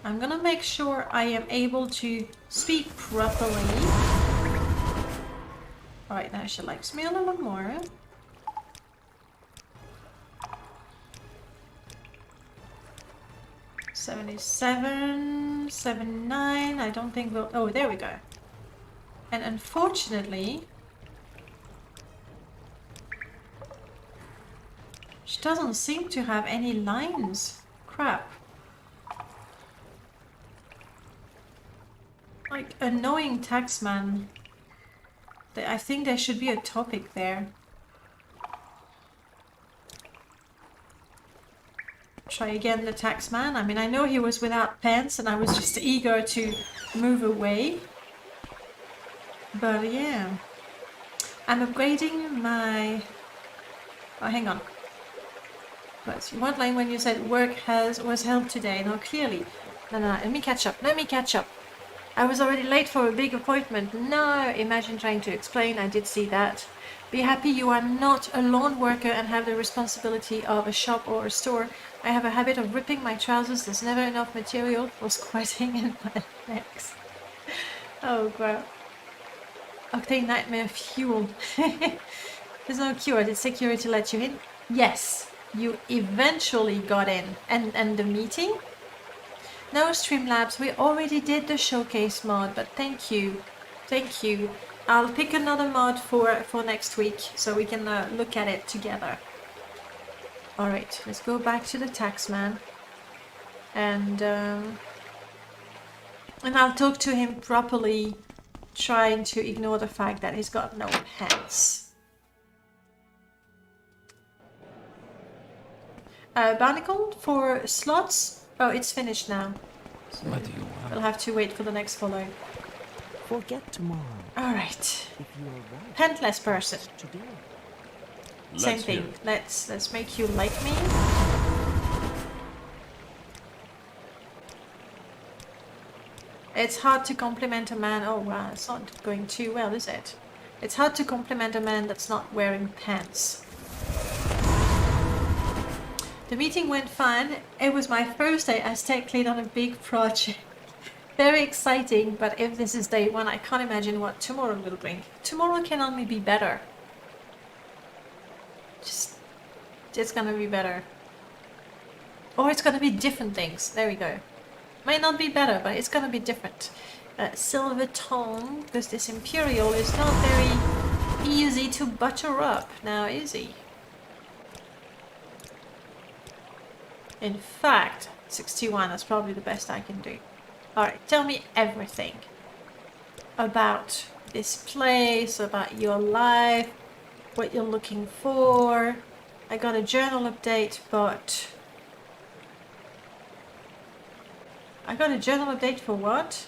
I'm gonna make sure I am able to speak properly. Alright, now she likes me a little more. $77, $79, I don't think we'll... Oh, there we go. And unfortunately... she doesn't seem to have any lines. Crap. Like, annoying taxman. I think there should be a topic there. Try again, the taxman. I mean, I know he was without pants and I was just eager to move away. But yeah. I'm upgrading my... Oh, hang on. But you weren't lying when you said work was held today. No, clearly. No, let me catch up. I was already late for a big appointment. No, imagine trying to explain. I did see that. Be happy you are not a lone worker and have the responsibility of a shop or a store. I have a habit of ripping my trousers. There's never enough material for squatting in my legs. Oh, wow. Octane Nightmare Fuel. There's no cure. Did security let you in? Yes, you eventually got in. And the meeting? No, Streamlabs, we already did the showcase mod, but thank you. Thank you. I'll pick another mod for next week, so we can look at it together. Alright, let's go back to the taxman. and I'll talk to him properly, trying to ignore the fact that he's got no pants. Barnacle for slots? Oh, it's finished now. What do you want? We'll have to wait for the next follow. Forget tomorrow. Alright. If you are right, Pantless person. today. Same Let's hear thing. it. Let's make you like me. It's hard to compliment a man. Oh wow, it's not going too well, is it? It's hard to compliment a man that's not wearing pants. The meeting went fine. It was my first day as tech lead on a big project. Very exciting, but if this is day one, I can't imagine what tomorrow will bring. Tomorrow can only be better. It's gonna be better. Or it's gonna be different things. There we go. Might not be better, but it's gonna be different. Silver tone, because this Imperial is not very easy to butter up now, is he? In fact, 61 is probably the best I can do. Alright, tell me everything about this place, about your life, what you're looking for. I got a journal update, but... I got a journal update for what?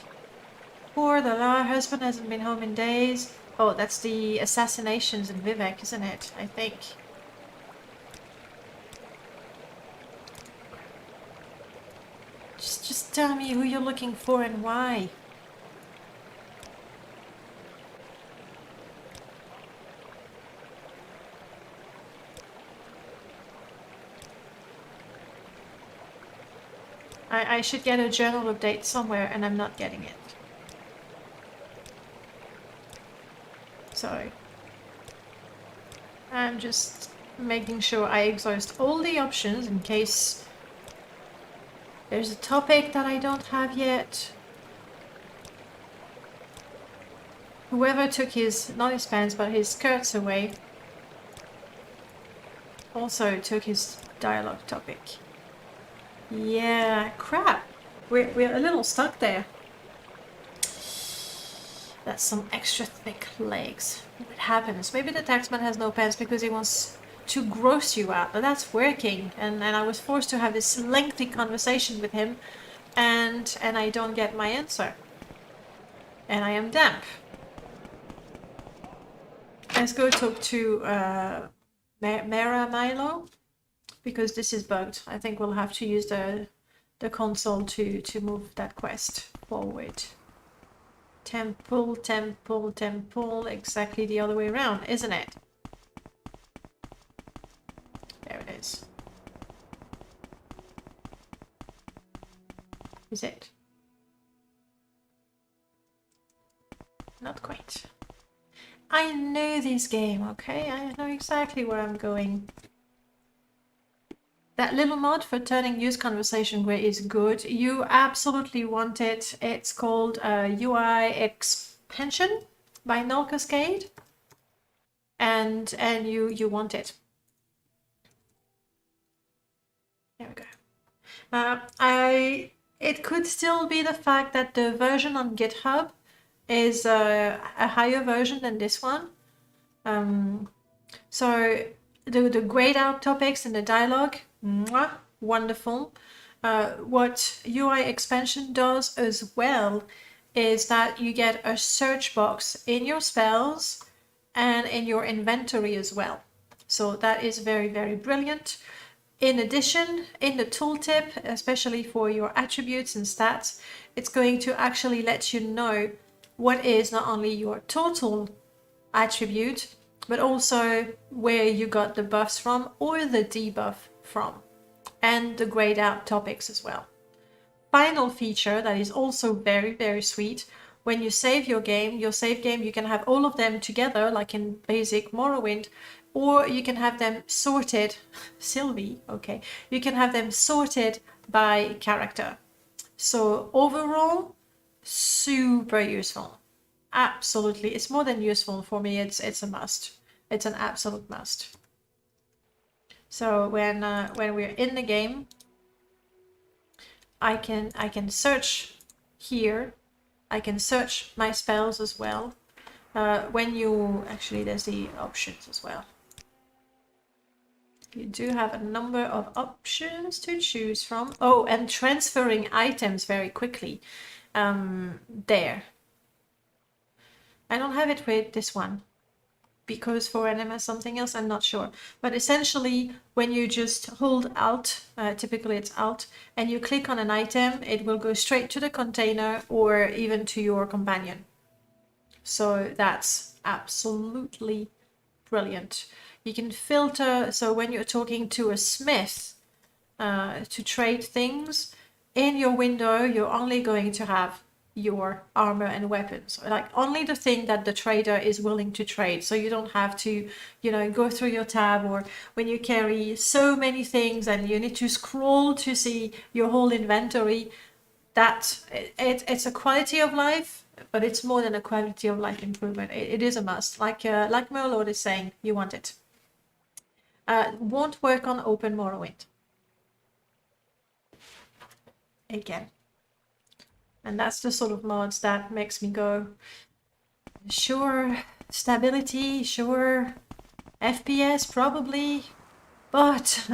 For the husband hasn't been home in days. Oh, that's the assassinations in Vivek, isn't it? I think. Just tell me who you're looking for and why. I should get a journal update somewhere and I'm not getting it. Sorry. I'm just making sure I exhaust all the options in case there's a topic that I don't have yet. Whoever took his, not his pants, but his skirts away also took his dialogue topic. Yeah, crap. We're a little stuck there. That's some extra thick legs. What happens? Maybe the taxman has no pants because he wants to gross you out, but that's working. And I was forced to have this lengthy conversation with him, and I don't get my answer. And I am damp. Let's go talk to Mara Milo, because this is bugged. I think we'll have to use the console to move that quest forward. Temple, temple, temple, exactly the other way around, isn't it? There it is. Is it? Not quite. I know this game, okay? I know exactly where I'm going. That little mod for turning use conversation grey is good. You absolutely want it. It's called UI Expansion by Null Cascade. And you want it. There we go. It could still be the fact that the version on GitHub is a higher version than this one. So the grayed out topics and the dialogue, mwah, wonderful. What UI expansion does as well is that you get a search box in your spells and in your inventory as well. So that is very, very brilliant. In addition, in the tooltip, especially for your attributes and stats, it's going to actually let you know what is not only your total attribute, but also where you got the buffs from or the debuff from, and the grayed out topics as well. Final feature that is also very, very sweet. When you save your save game, you can have all of them together, like in basic Morrowind, or you can have them sorted, Sylvie, okay, you can have them sorted by character. So overall, super useful. Absolutely, it's more than useful for me. It's a must. It's an absolute must. So when we're in the game, I can search here. I can search my spells as well. When you actually, there's the options as well. You do have a number of options to choose from. Oh, and transferring items very quickly. There. I don't have it with this one, because for NMS something else, I'm not sure. But essentially, when you just hold Alt, typically it's Alt, and you click on an item, it will go straight to the container or even to your companion. So that's absolutely brilliant. You can filter, so when you're talking to a smith to trade things, in your window, you're only going to have your armor and weapons, like only the thing that the trader is willing to trade. So you don't have to, you know, go through your tab, or when you carry so many things and you need to scroll to see your whole inventory. That it's a quality of life, but it's more than a quality of life improvement. It is a must. Like Merlord is saying, you want it. Won't work on open Morrowind. Again. And that's the sort of mods that makes me go, sure, stability, sure, FPS probably, but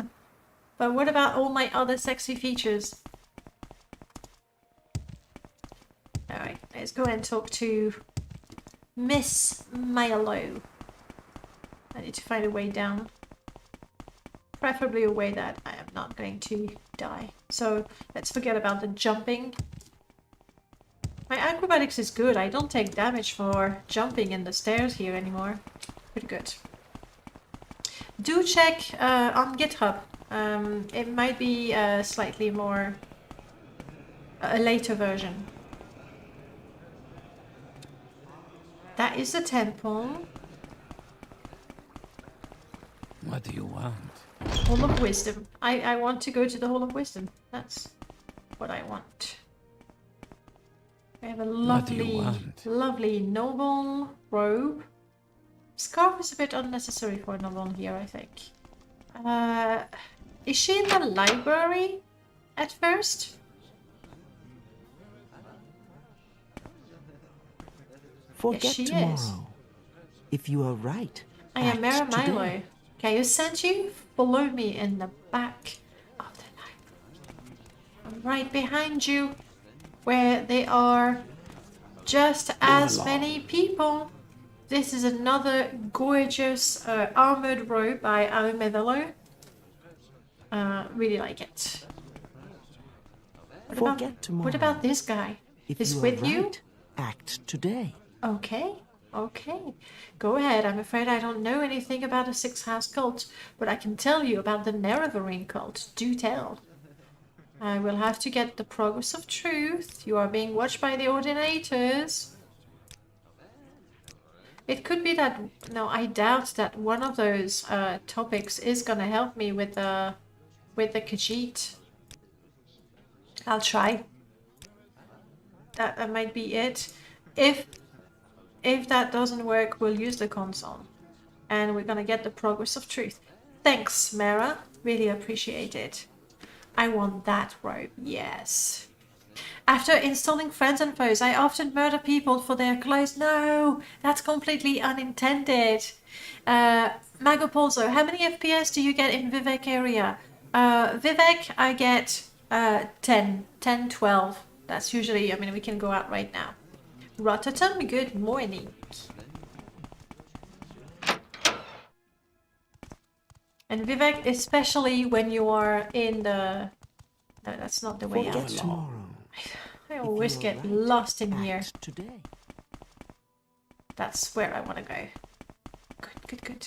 what about all my other sexy features? Alright, let's go and talk to Miss Milo. I need to find a way down. Preferably a way that I am not going to die. So let's forget about the jumping. My acrobatics is good. I don't take damage for jumping in the stairs here anymore. Pretty good. Do check on GitHub. It might be slightly more... a later version. That is the temple. What do you want? Hall of Wisdom. I want to go to the Hall of Wisdom. That's what I want. I have a lovely noble robe. Scarf is a bit unnecessary for a noble here, I think. Is she in the library at first? Forget Yes, she tomorrow. is. If you are right, I am Mara act today. Milo. Okay, who sent you? Follow me in the back of the library. I'm right behind you, where there are just as many people. This is another gorgeous armored robe by Aumevelo. Really like it. Forget tomorrow. What about this guy? If Is you are with you? right, act today. Okay, okay. Go ahead. I'm afraid I don't know anything about a six-house cult, but I can tell you about the Nerevarine cult. Do tell. I will have to get the Progress of Truth. You are being watched by the Ordinators. It could be that... No, I doubt that one of those topics is going to help me with the Khajiit. I'll try. That might be it. If that doesn't work, we'll use the console. And we're gonna get the Progress of Truth. Thanks, Mara. Really appreciate it. I want that robe, yes. After installing friends and foes, I often murder people for their clothes. No, that's completely unintended. Magopolzo, how many FPS do you get in Vivek area? Vivek, I get 10, 12. That's usually, I mean, we can go out right now. Rotterdam, good morning. And Vivek, especially when you are in the... No, that's not the way Forget out. tomorrow. I always you are get right, lost in here. Act today. That's where I want to go. Good.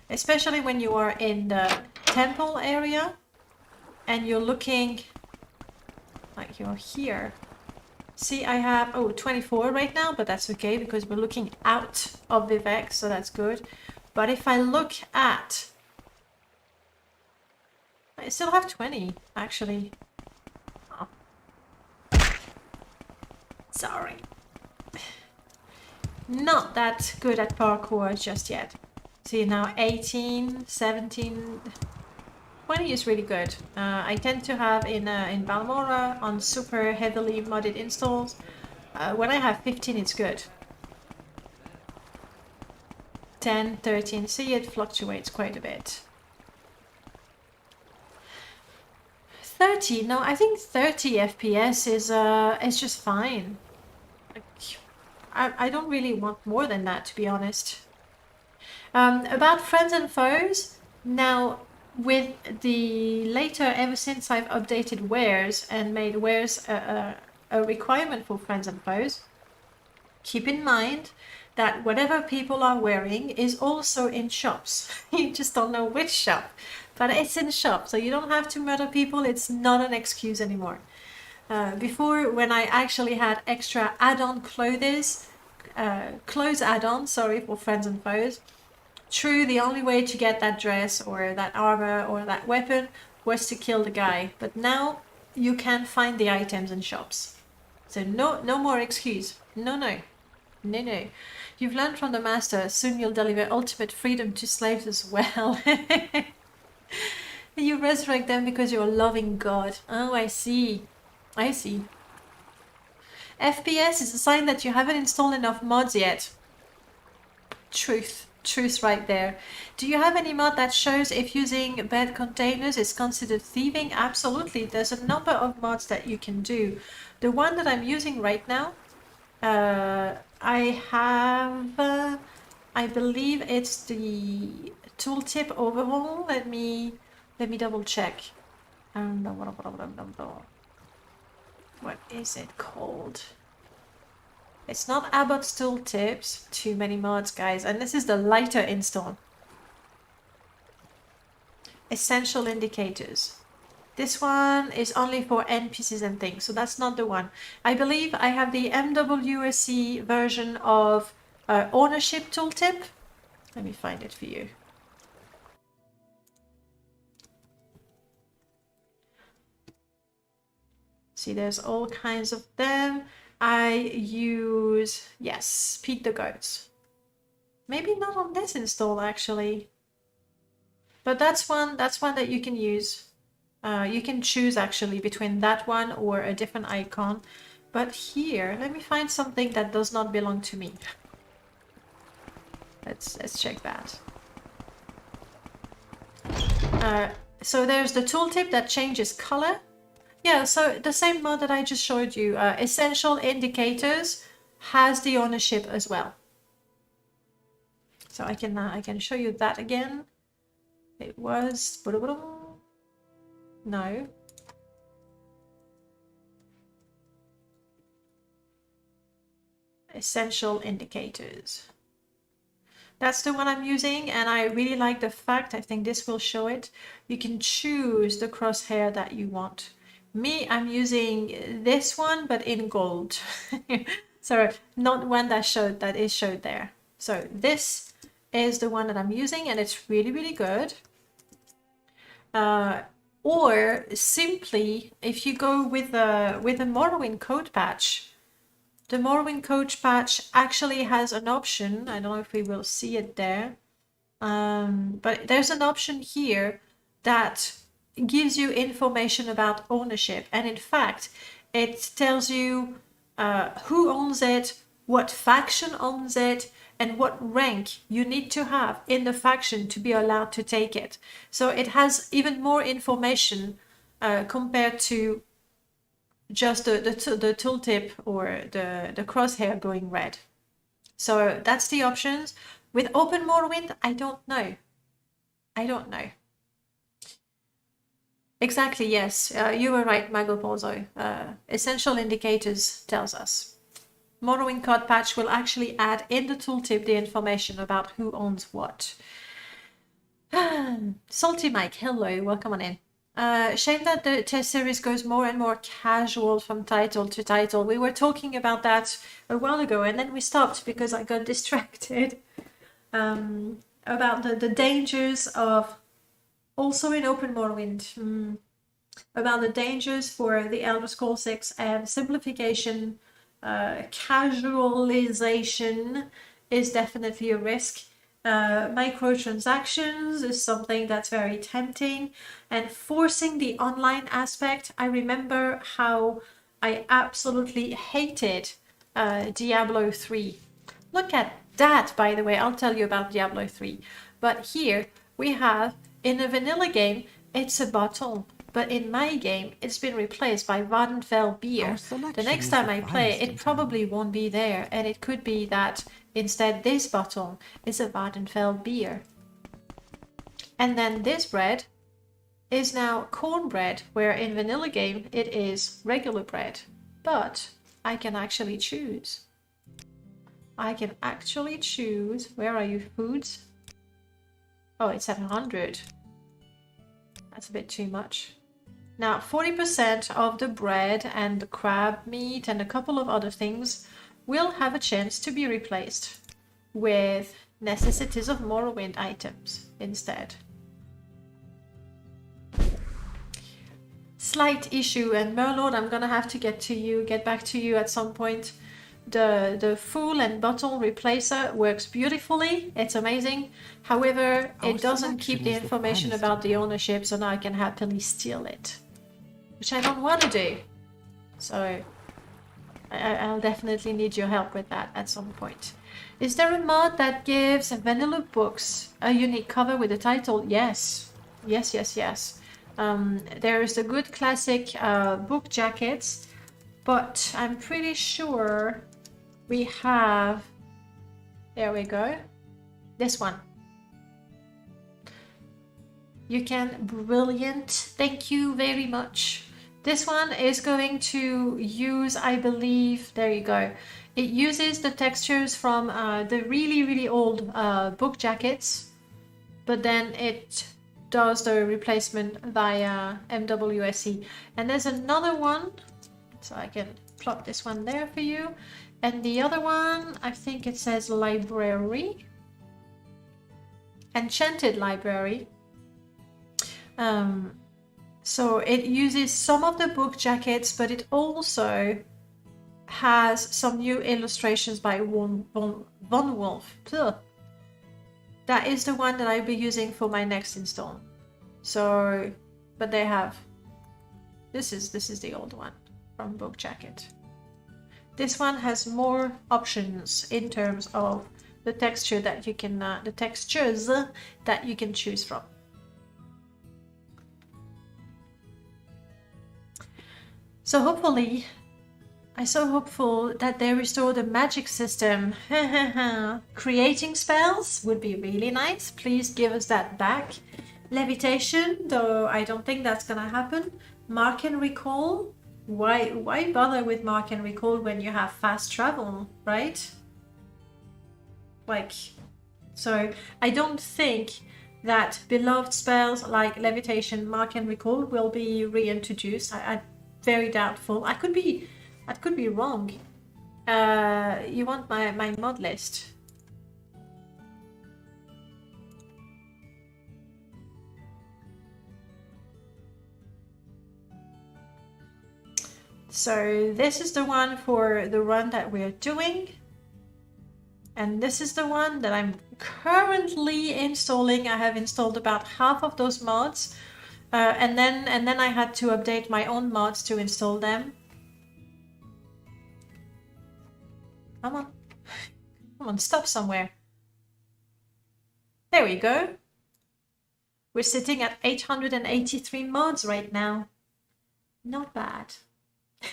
Especially when you are in the temple area and you're looking like you're here. See, I have 24 right now, but that's okay because we're looking out of Vivek, so that's good. But if I look at... I still have 20, actually. Oh. Sorry. Not that good at parkour just yet. See, now 18, 17... 20 is really good. I tend to have in Balmora on super heavily modded installs. When I have 15, it's good. 10, 13, see, it fluctuates quite a bit. 30, no, I think 30 FPS is just fine. I don't really want more than that, to be honest. About friends and foes, now with the later, ever since I've updated wares and made wares a requirement for friends and foes, keep in mind that whatever people are wearing is also in shops. You just don't know which shop, but it's in shop, so you don't have to murder people. It's not an excuse anymore. Before, when I actually had extra add-on clothes add-on, sorry, for friends and foes, true, the only way to get that dress or that armor or that weapon was to kill the guy, but now you can find the items in shops. So no more excuse. No. You've learned from the master. Soon you'll deliver ultimate freedom to slaves as well. You resurrect them because you're a loving God. Oh, I see. FPS is a sign that you haven't installed enough mods yet. Truth right there. Do you have any mod that shows if using bad containers is considered thieving? Absolutely. There's a number of mods that you can do. The one that I'm using right now, I have, I believe it's the tooltip overhaul. Let me double check. What is it called? It's not Abbott's tooltips. Too many mods, guys. And this is the lighter install. Essential indicators. This one is only for NPCs and things, so that's not the one. I believe I have the MWSE version of ownership tooltip. Let me find it for you. See, there's all kinds of them. I use, yes, Pete the Goats. Maybe not on this install actually, but that's one that you can use. You can choose actually between that one or a different icon. But here, let me find something that does not belong to me. Let's check that. So there's the tooltip that changes color. Yeah, so the same mod that I just showed you, Essential Indicators, has the ownership as well. So I can show you that again. It was no. Essential Indicators. That's the one I'm using, and I really like the fact, I think this will show it, you can choose the crosshair that you want. Me, I'm using this one, but in gold. So not one that is showed there. So this is the one that I'm using, and it's really, really good. Or simply, if you go with a Morrowind code patch, the Morrowind code patch actually has an option. I don't know if we will see it there, but there's an option here that gives you information about ownership, and in fact it tells you who owns it, what faction owns it, and what rank you need to have in the faction to be allowed to take it. So it has even more information compared to just the tooltip or the crosshair going red. So that's the options. With Open Morrowind, I don't know. Exactly, yes. You were right, Magopolzo. Essential Indicators tells us. Morrowind code patch will actually add in the tooltip the information about who owns what. Salty Mike, hello, welcome on in. Shame that the test series goes more and more casual from title to title. We were talking about that a while ago, and then we stopped because I got distracted about the dangers of, also in Open Morrowind, about the dangers for the Elder Scrolls 6 and simplification. Casualization is definitely a risk. Microtransactions is something that's very tempting, and forcing the online aspect. I remember how I absolutely hated Diablo 3. Look at that, by the way. I'll tell you about Diablo 3. But here we have, in a vanilla game, it's a bottle. But in my game, it's been replaced by Vattenfall beer. Our The selection next is time the I play, finest in it probably won't be there. And it could be that instead this bottle is a Vattenfall beer. And then this bread is now cornbread, where in vanilla game it is regular bread. But I can actually choose. I can actually choose. Where are you, foods? Oh, it's at 100. That's a bit too much. Now, 40% of the bread and the crab meat and a couple of other things will have a chance to be replaced with necessities of Morrowind items instead. Slight issue, and Merlord, I'm gonna have to get back to you at some point. The full and bottle replacer works beautifully. It's amazing. However, it doesn't keep the information about the ownership, so now I can happily steal it, which I don't want to do. So I'll definitely need your help with that at some point. Is there a mod that gives vanilla books a unique cover with a title? Yes. Yes, yes, yes. There is the good classic book jackets, but I'm pretty sure we have... There we go. This one. You can... Brilliant. Thank you very much. This one is going to use, I believe... There you go. It uses the textures from the really, really old book jackets, but then it does the replacement via MWSE. And there's another one, so I can plop this one there for you. And the other one, I think it says library. Enchanted library. So it uses some of the book jackets, but it also has some new illustrations by Von Wolf. Ugh. That is the one that I'll be using for my next install. So, but they have... This is the old one from Book Jacket. This one has more options in terms of the texture that you can, the textures that you can choose from. So hopefully, I'm so hopeful that they restore the magic system. Creating spells would be really nice. Please give us that back. Levitation, though I don't think that's gonna happen. Mark and recall. Why bother with mark and recall when you have fast travel, right? Like, so I don't think that beloved spells like levitation, mark and recall will be reintroduced. I'm very doubtful. I could be wrong. You want my mod list? So this is the one for the run that we're doing. And this is the one that I'm currently installing. I have installed about half of those mods. And then I had to update my own mods to install them. Come on. Come on, stop somewhere. There we go. We're sitting at 883 mods right now. Not bad.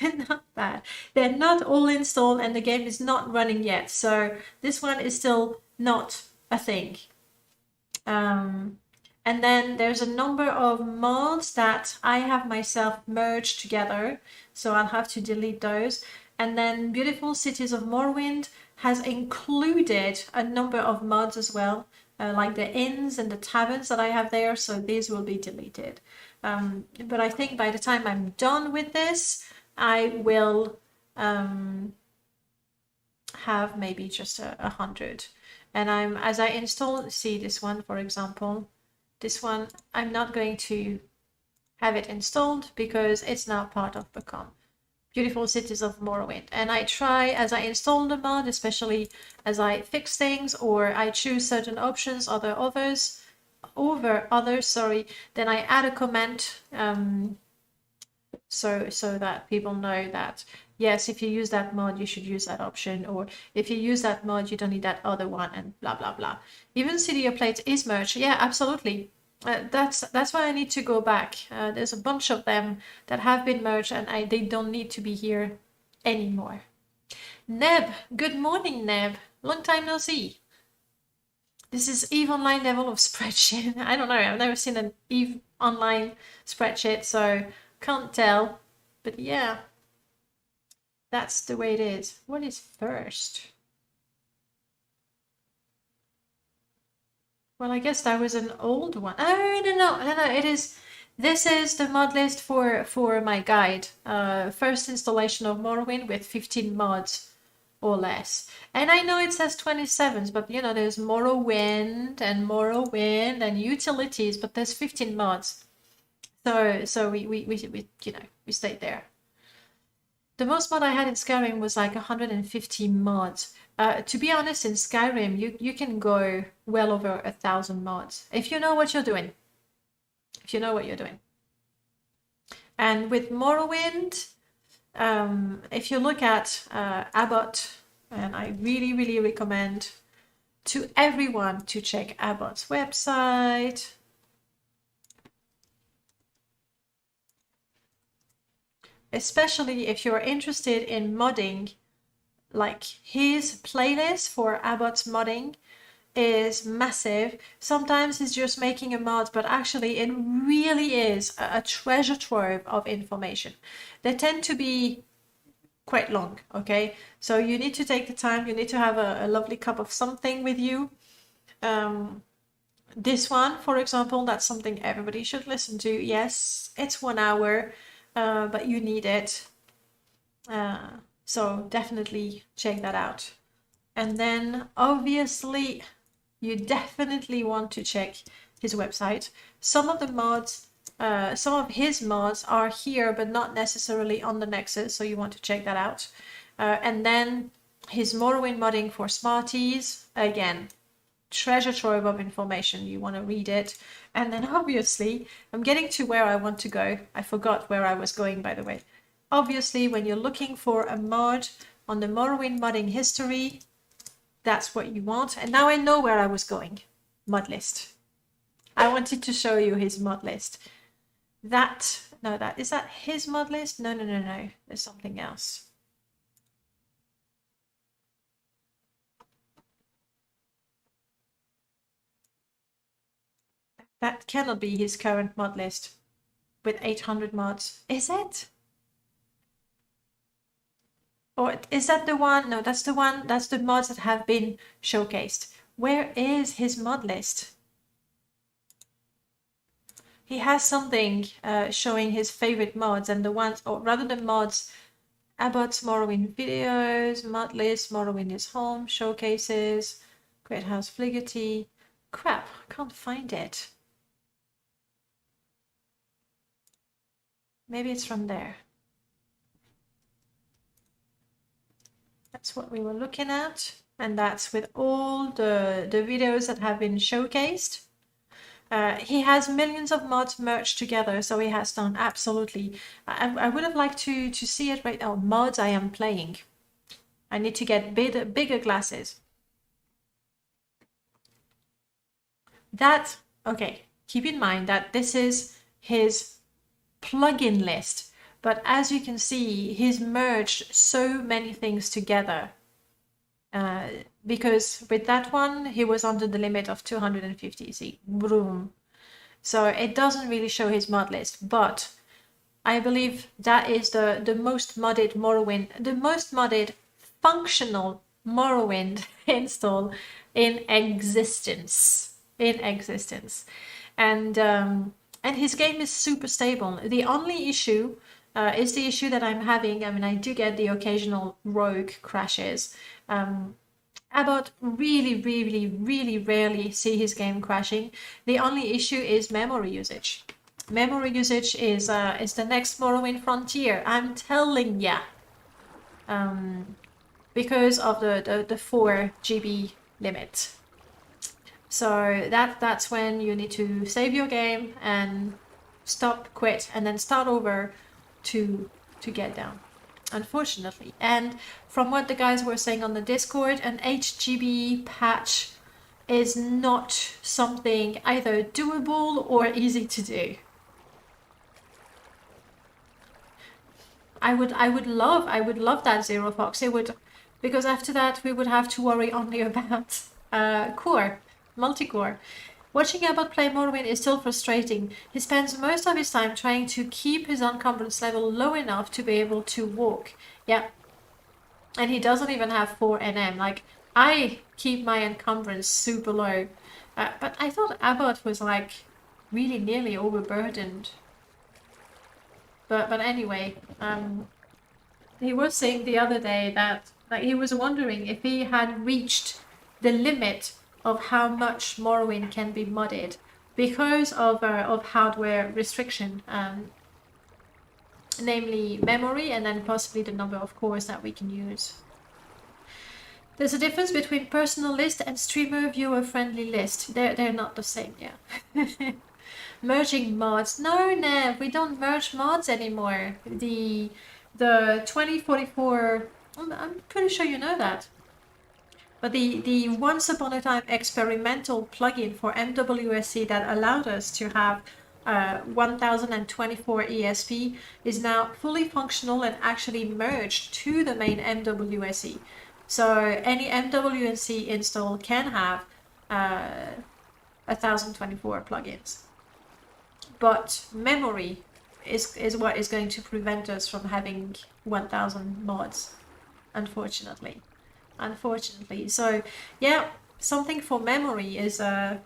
Not bad. They're not all installed and the game is not running yet. So this one is still not a thing. And then there's a number of mods that I have myself merged together. So I'll have to delete those. And then Beautiful Cities of Morrowind has included a number of mods as well, like the inns and the taverns that I have there. So these will be deleted. But I think by the time I'm done with this, I will have maybe just 100. And as I install, see this one, for example, this one, I'm not going to have it installed because it's now part of Become. Beautiful Cities of Morrowind. And I try, as I install the mod, especially as I fix things or I choose certain options over others, sorry, then I add a comment so that people know that yes, if you use that mod, you should use that option, or if you use that mod, you don't need that other one, and blah blah blah. Even City of Plates is merged. Yeah, absolutely. That's why I need to go back. There's a bunch of them that have been merged, and they don't need to be here anymore. Neb, good morning, Neb. Long time no see. This is EVE Online level of spreadsheet. I don't know. I've never seen an EVE Online spreadsheet, so can't tell. But yeah, that's the way it is. What is first? Well, I guess that was an old one. Oh, no. It is. This is the mod list for my guide. First installation of Morrowind with 15 mods or less. And I know it says 27s, but you know, there's Morrowind and utilities, but there's 15 mods. So we stayed there. The most mod I had in Skyrim was like 150 mods. To be honest, in Skyrim, you can go well over 1,000 mods if you know what you're doing. And with Morrowind, if you look at Abbott, and I really recommend to everyone to check Abbott's website. Especially if you're interested in modding, like his playlist for Abbott's modding is massive. Sometimes he's just making a mod, but actually it really is a treasure trove of information. They tend to be quite long, okay? So you need to take the time, you need to have a lovely cup of something with you. This one, for example, that's something everybody should listen to. Yes, it's 1 hour, but you need it. So definitely check that out. And then obviously you definitely want to check his website. Some of his mods are here, but not necessarily on the Nexus, so you want to check that out. And then his Morrowind modding for Smarties, again, treasure trove of information. You want to read it. And then obviously, I'm getting to where I want to go. I forgot where I was going, by the way. Obviously, when you're looking for a mod on the Morrowind modding history, that's what you want. And now I know where I was going. Mod list. I wanted to show you his mod list. Is that his mod list? No. There's something else. That cannot be his current mod list with 800 mods. Is it? Or is that the one? No, that's the one. That's the mods that have been showcased. Where is his mod list? He has something showing his favorite mods and the ones, or rather the mods, Abbott's Morrowind videos, mod list, Morrowind is home, showcases, Great House Fligety. Crap, I can't find it. Maybe it's from there. That's what we were looking at. And that's with all the videos that have been showcased. He has millions of mods merged together, so he has done absolutely. I would have liked to see it right now. Mods I am playing. I need to get bigger glasses. Okay, keep in mind that this is his plugin list, but as you can see, he's merged so many things together. Because with that one, he was under the limit of 250. See, boom. So it doesn't really show his mod list, but I believe that is the most modded Morrowind, the most modded functional Morrowind install in existence. And his game is super stable. The only issue is the issue that I'm having. I mean, I do get the occasional rogue crashes. Abbott really rarely see his game crashing. The only issue is memory usage. memory usage is the next Morrowind frontier. I'm telling ya. Because of the 4 GB limit. So that's when you need to save your game and stop, quit, and then start over to get down, unfortunately. And from what the guys were saying on the Discord, an 8 GB patch is not something either doable or easy to do. I would love that Zero Fox. It would, because after that we would have to worry only about multi-core. Watching Abbott play Morrowind is still frustrating. He spends most of his time trying to keep his encumbrance level low enough to be able to walk. Yeah. And he doesn't even have 4 NM. Like, I keep my encumbrance super low. But I thought Abbott was like really nearly overburdened. But anyway, he was saying the other day that he was wondering if he had reached the limit of how much Morrowind can be modded because of hardware restriction, namely memory and then possibly the number of cores that we can use. There's a difference between personal list and streamer viewer friendly list. They're not the same, yeah. Merging mods. No, Nev, we don't merge mods anymore. The 2044, I'm pretty sure you know that. But the once upon a time experimental plugin for MWSC that allowed us to have 1024 ESP is now fully functional and actually merged to the main MWSC. So any MWSC install can have 1024 plugins. But memory is what is going to prevent us from having 1000 mods, unfortunately. So yeah, something for memory is the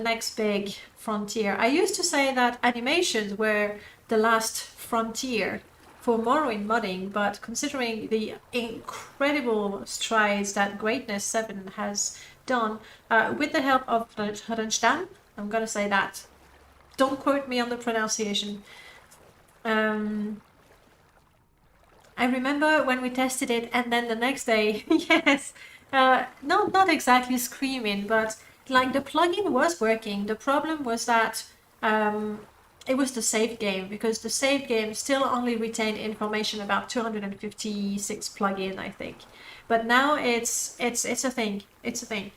next big frontier. I used to say that animations were the last frontier for Morrowind modding, but considering the incredible strides that Greatness 7 has done, with the help of Hrnstan, I'm gonna say that. Don't quote me on the pronunciation. I remember when we tested it, and then the next day, yes, not exactly screaming, but like the plugin was working. The problem was that it was the save game, because the save game still only retained information about 256 plugin, I think. But now it's a thing. It's a thing.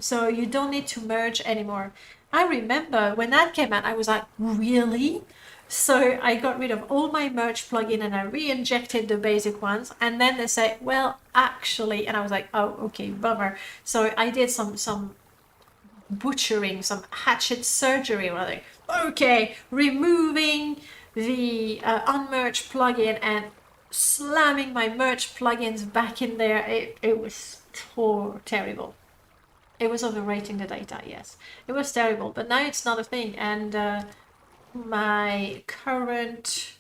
So you don't need to merge anymore. I remember when that came out, I was like, really? So I got rid of all my merge plugin and I re-injected the basic ones. And then they say, well, actually, and I was like, oh, okay, bummer. So I did some butchering, some hatchet surgery. Like, okay, removing the unmerged plugin and slamming my merged plugins back in there. It was terrible. It was overwriting the data, yes. It was terrible, but now it's not a thing. And my current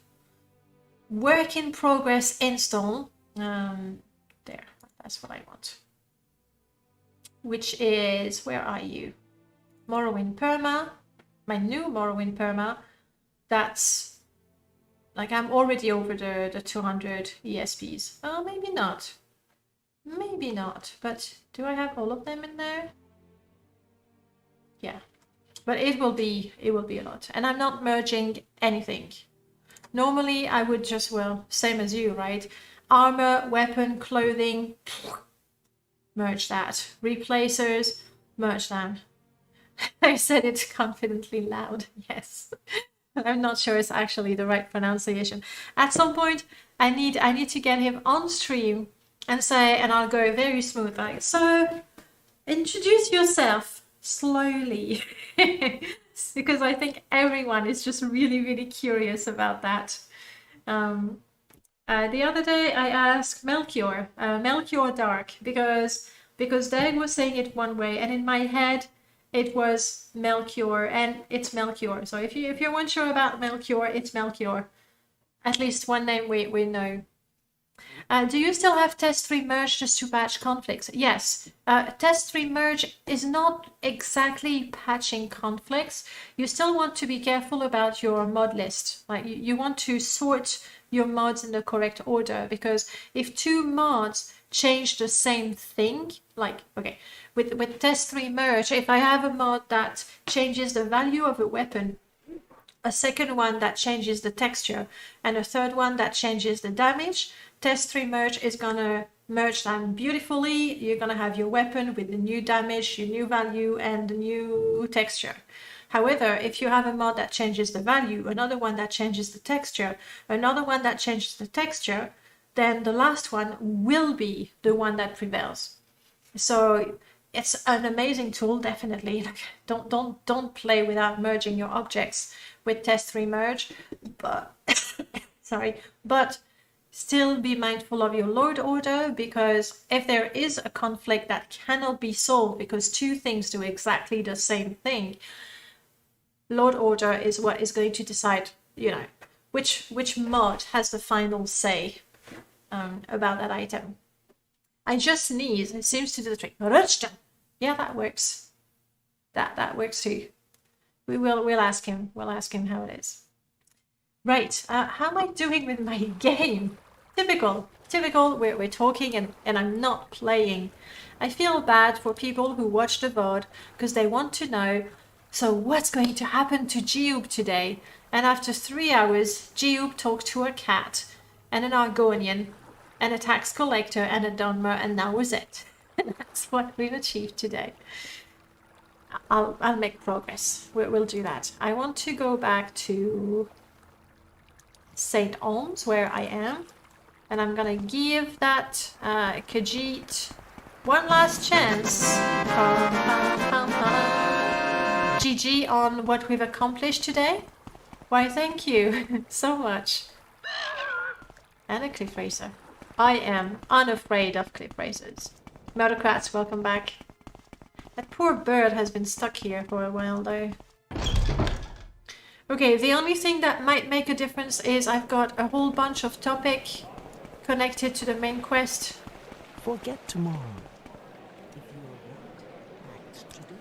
work in progress install, there, that's what I want. Which is, where are you? Morrowind Perma, my new Morrowind Perma. That's, like, I'm already over the 200 ESPs. Oh, maybe not. Maybe not, but do I have all of them in there? Yeah, but it will be a lot, and I'm not merging anything. Normally I would just, well, same as you, right? Armor, weapon, clothing, merge that. Replacers, merge them. I said it confidently loud, yes. I'm not sure it's actually the right pronunciation. At some point I need to get him on stream and say, and I'll go very smooth, like, so introduce yourself slowly. Because I think everyone is just really, really curious about that. The other day I asked Melchior Dark, because Dag was saying it one way, and in my head it was Melchior, and it's Melchior. So if you're unsure about Melchior, it's Melchior. At least one name we know. Do you still have test 3 merge just to patch conflicts? Yes. Test 3 merge is not exactly patching conflicts. You still want to be careful about your mod list. Like you want to sort your mods in the correct order, because if two mods change the same thing, like, okay, with test 3 merge, if I have a mod that changes the value of a weapon, a second one that changes the texture, and a third one that changes the damage, test 3 merge is gonna merge them beautifully. You're gonna have your weapon with the new damage, your new value, and the new texture. However, if you have a mod that changes the value, another one that changes the texture, another one that changes the texture, then the last one will be the one that prevails. So it's an amazing tool, definitely. Like, don't play without merging your objects with test 3 merge, but sorry, but still be mindful of your load order, because if there is a conflict that cannot be solved because two things do exactly the same thing, load order is what is going to decide, you know, which mod has the final say about that item. I just sneeze. It seems to do the trick. Yeah, that works. That works too. We'll ask him. We'll ask him how it is. Right. How am I doing with my game? Typical. We're talking and I'm not playing. I feel bad for people who watch the VOD because they want to know, so what's going to happen to Jiub today? And after 3 hours, Jiub talked to a cat and an Argonian and a tax collector and a Dunmer, and that was it. And that's what we've achieved today. I'll make progress. We'll do that. I want to go back to St. Alms, where I am, and I'm gonna give that Khajiit one last chance. GG on what we've accomplished today. Why, thank you so much. And a cliff racer. I am unafraid of cliff racers. Murdercrats, welcome back. That poor bird has been stuck here for a while though. Okay, the only thing that might make a difference is I've got a whole bunch of topic connected to the main quest. Forget tomorrow. If you are right, act today.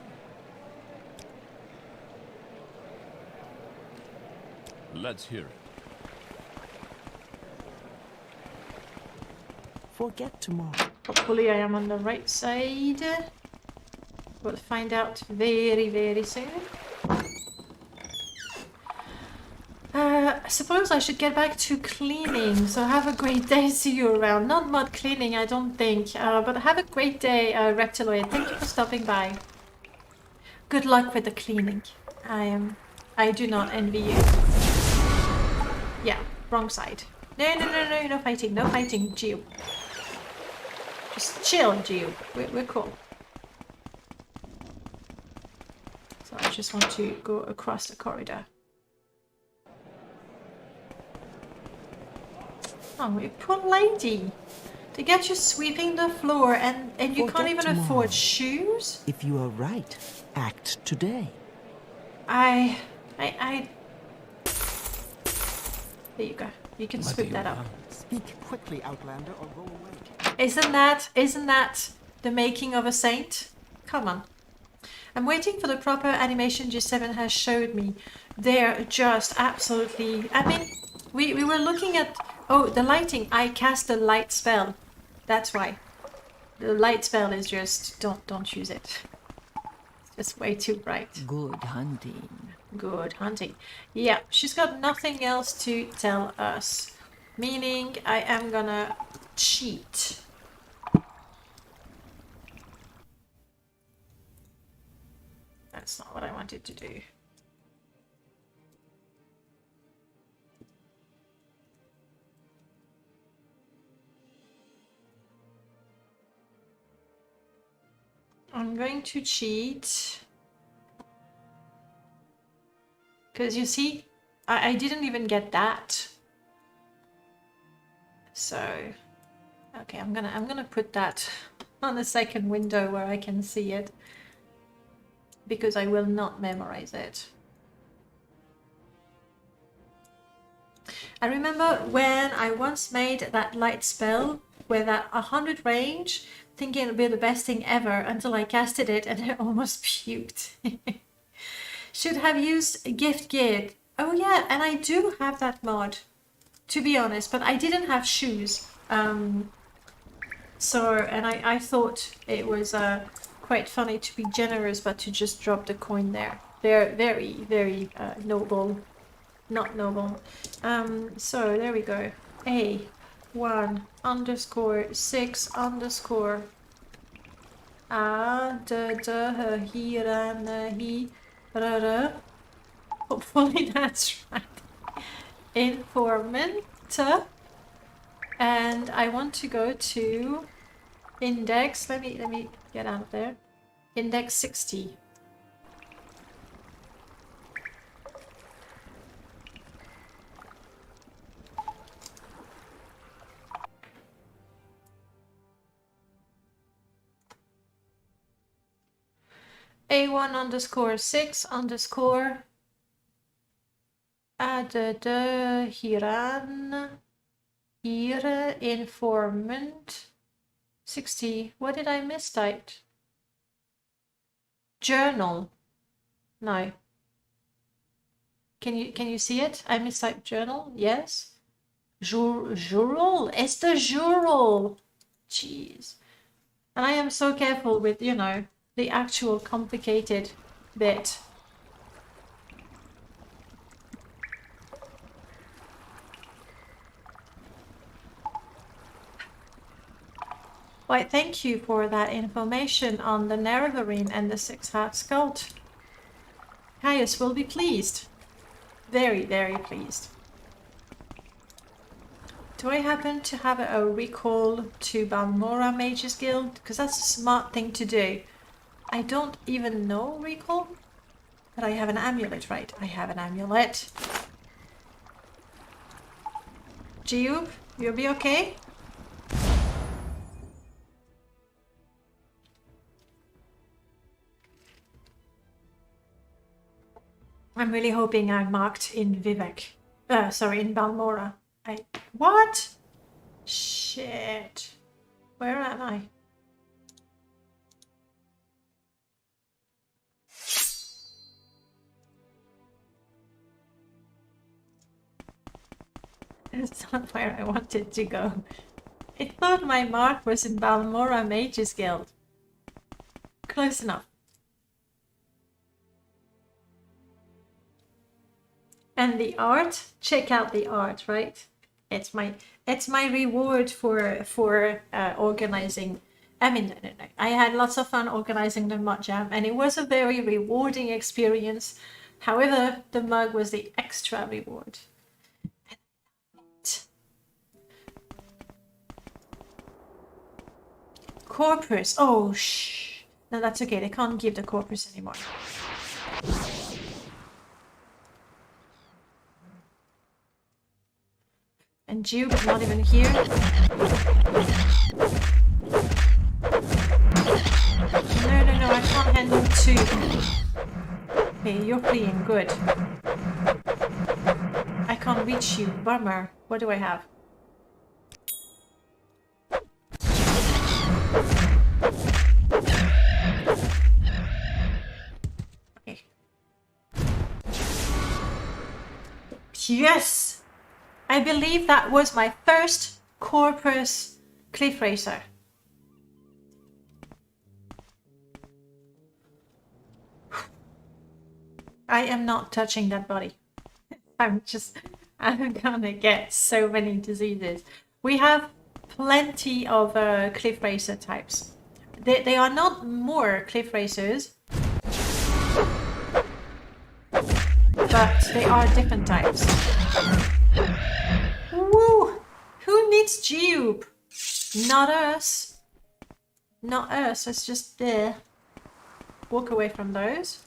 Let's hear it. Forget tomorrow. Hopefully I am on the right side. We'll find out very, very soon. I suppose I should get back to cleaning, so have a great day, see you around. Not mud cleaning, I don't think, but have a great day, Reptiloid. Thank you for stopping by. Good luck with the cleaning. I do not envy you. Yeah, wrong side. No fighting, Jiub. Just chill, Jiub. We're cool. So I just want to go across the corridor. Oh, you poor lady. To get you sweeping the floor and you Forget can't even tomorrow. afford shoes? If you are right, act today. There you go. You can sweep that up. Speak quickly, Outlander, or go away. Isn't that the making of a saint? Come on. I'm waiting for the proper animation G7 has showed me. They're just absolutely... I mean, we were looking at... Oh, the lighting. I cast a light spell. That's why. The light spell is just... Don't use it. It's just way too bright. Good hunting. Good hunting. Yeah, she's got nothing else to tell us. Meaning I am gonna cheat. That's not what I wanted to do. I'm going to cheat. Because you see, I didn't even get that. So, okay, I'm gonna put that on the second window where I can see it. Because I will not memorize it. I remember when I once made that light spell with that 100 range, thinking it would be the best thing ever until I casted it and I almost puked. Should have used gift gear. Oh yeah, and I do have that mod, to be honest, but I didn't have shoes. So, and I thought it was quite funny to be generous, but to just drop the coin there. They're very, very noble. Not noble. So there we go. A1_6_ A d d h he ran he r. Hopefully that's right. Informant. And I want to go to index. Let me get out of there. Index 60. A1_6_ Adede Hiran Here Informant 60. What did I mistype? Journal. No. Can you see it? I mistyped journal. Yes. Jural. It's the jural. Jeez. And I am so careful with, you know, the actual complicated bit. Why, thank you for that information on the Nerevarine and the six-heart cult. Caius will be pleased. Very, very pleased. Do I happen to have a recall to Balmora Mages Guild? Because that's a smart thing to do. I don't even know recall, but I have an amulet, right? I have an amulet. Jiub, you'll be okay? I'm really hoping I'm marked in Vivek. Sorry, in Balmora. What? Shit. Where am I? It's not where I wanted to go. I thought my mark was in Balmora Mages Guild. Close enough. And the art, check out the art, right? It's my reward for organizing. I mean, no. I had lots of fun organizing the mud jam, and it was a very rewarding experience. However, the mug was the extra reward. Corpus. Oh, shh. No, that's okay. They can't give the corpus anymore. And Jiub is not even here. No, I can't handle two. Okay, you're playing good. I can't reach you. Bummer. What do I have? Okay. Yes! I believe that was my first Corpus Cliff Racer. I am not touching that body. I'm gonna get so many diseases. We have plenty of Cliff Racer types. They are not more Cliff Racers, but they are different types. Woo! Who needs Jiub? Not us. Not us. Let's just walk away from those.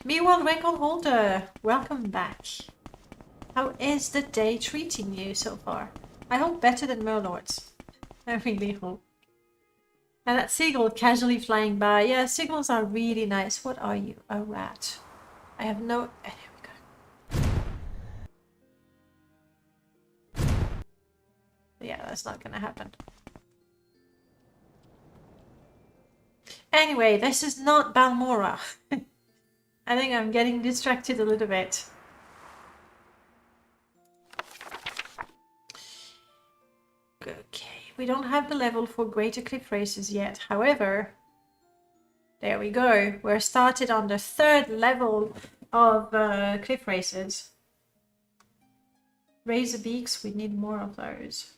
Meanwhile, record holder, welcome back. How is the day treating you so far? I hope better than Merlord's. I really hope. And that seagull casually flying by. Yeah, seagulls are really nice. What are you? A rat. I have no... There we go. that's not gonna happen. Anyway, this is not Balmora. I think I'm getting distracted a little bit. Okay, we don't have the level for greater cliff races yet. However, there we go. We're started on the 3rd level of cliff races. Razor beaks, we need more of those.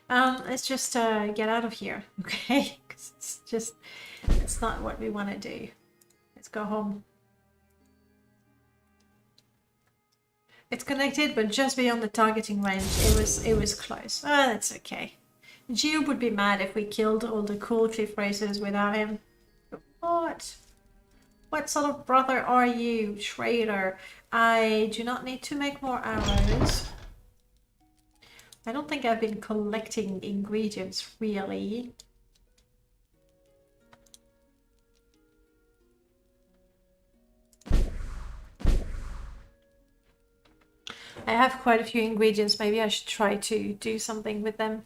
Let's just get out of here, okay? 'Cause it's not what we want to do. Let's go home. It's connected, but just beyond the targeting range. It was close. Oh, that's okay. Jiub would be mad if we killed all the cool cliff racers without him. What? What sort of brother are you, traitor? I do not need to make more arrows. I don't think I've been collecting ingredients, really. I have quite a few ingredients. Maybe I should try to do something with them.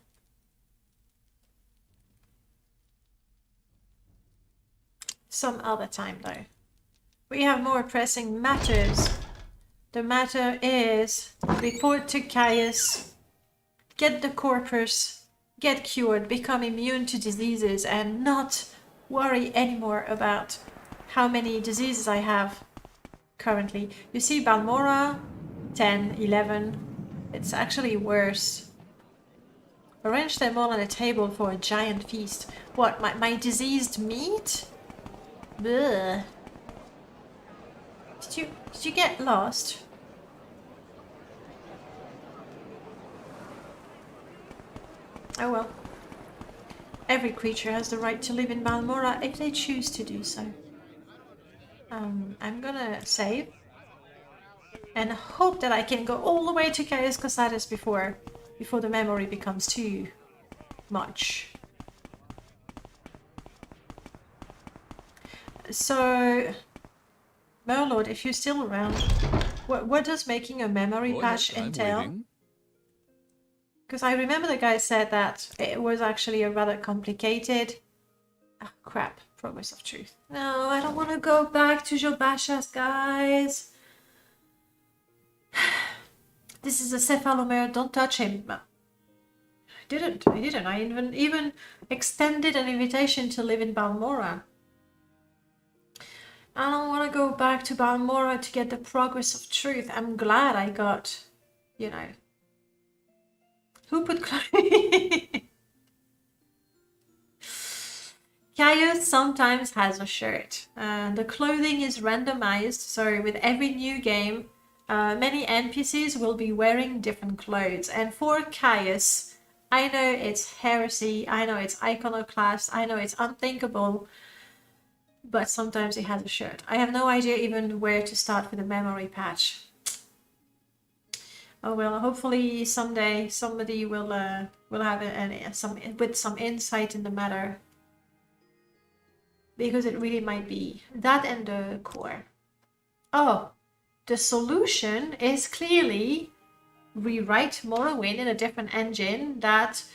Some other time, though. We have more pressing matters. The matter is report to Caius, get the corpus, get cured, become immune to diseases, and not worry anymore about how many diseases I have currently. You see Balmora, 10, 11. It's actually worse. Arrange them all on a table for a giant feast. What, my diseased meat? Bleh. Did you get lost? Oh well. Every creature has the right to live in Balmora if they choose to do so. I'm gonna save. And hope that I can go all the way to Caius Causatus before the memory becomes too much. So, Merlord, if you're still around, what does making a memory patch entail? Because I remember the guy said that it was actually a rather complicated... Oh, crap. Progress of Truth. No, I don't want to go back to Jobashas, guys. This is a cephalomere, don't touch him. I didn't. I even extended an invitation to live in Balmora. I don't want to go back to Balmora to get the Progress of Truth. I'm glad I got, you know... Who put clothing? Caius sometimes has a shirt. The clothing is randomized, so with every new game, many NPCs will be wearing different clothes. And for Caius, I know it's heresy, I know it's iconoclast, I know it's unthinkable, but sometimes he has a shirt. I have no idea even where to start with a memory patch. Oh well, hopefully someday somebody will have some insight in the matter, because it really might be that and the core. Oh, the solution is clearly rewrite Morrowind in a different engine that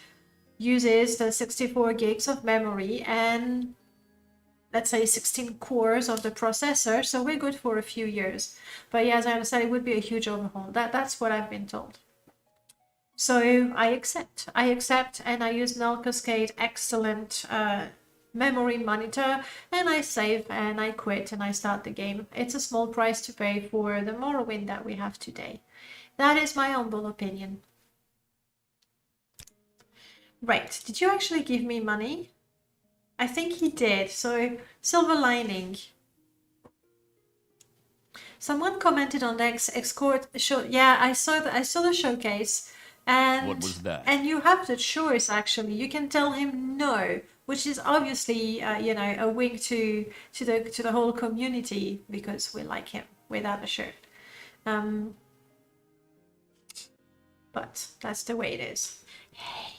uses the 64 gigs of memory and let's say 16 cores of the processor, so we're good for a few years. But yeah, as I understand, it would be a huge overhaul. That's what I've been told. So I accept, and I use Null Cascade, excellent memory monitor, and I save and I quit and I start the game. It's a small price to pay for the Morrowind that we have today. That is my humble opinion. Right, did you actually give me money? I think he did, so silver lining. Someone commented on the escort show. Yeah, I saw the showcase, and What was that? And you have the choice actually. You can tell him no, which is obviously you know, a wink to the whole community because we like him without a shirt. But that's the way it is. Hey.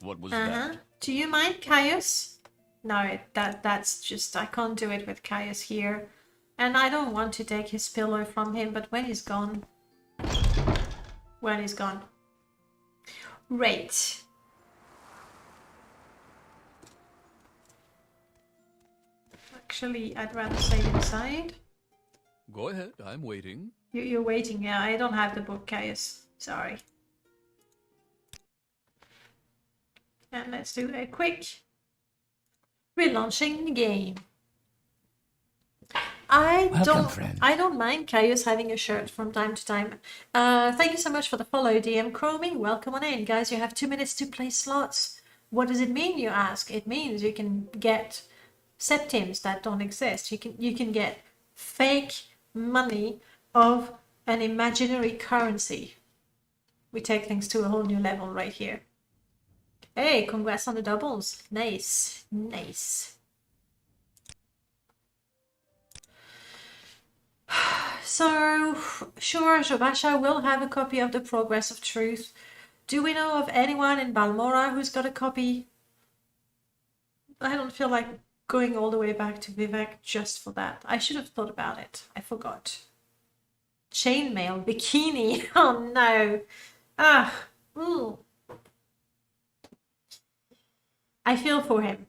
What was that? Do you mind, Caius? No, that's just, I can't do it with Caius here. And I don't want to take his pillow from him, but when he's gone... When he's gone. Right. Actually, I'd rather save inside. Go ahead, I'm waiting. You're waiting, yeah. I don't have the book, Caius. Sorry. And let's do a quick relaunching the game. Welcome, friend. I don't mind Caius having a shirt from time to time. Thank you so much for the follow, DM Chroming. Welcome on in, guys. You have 2 minutes to play slots. What does it mean, you ask? It means you can get septims that don't exist. You can get fake money of an imaginary currency. We take things to a whole new level right here. Hey, congrats on the doubles. Nice, nice. So, sure, Jobasha will have a copy of the Progress of Truth. Do we know of anyone in Balmora who's got a copy? I don't feel like going all the way back to Vivek just for that. I should have thought about it. I forgot. Chainmail bikini. Oh no. Ah. I feel for him.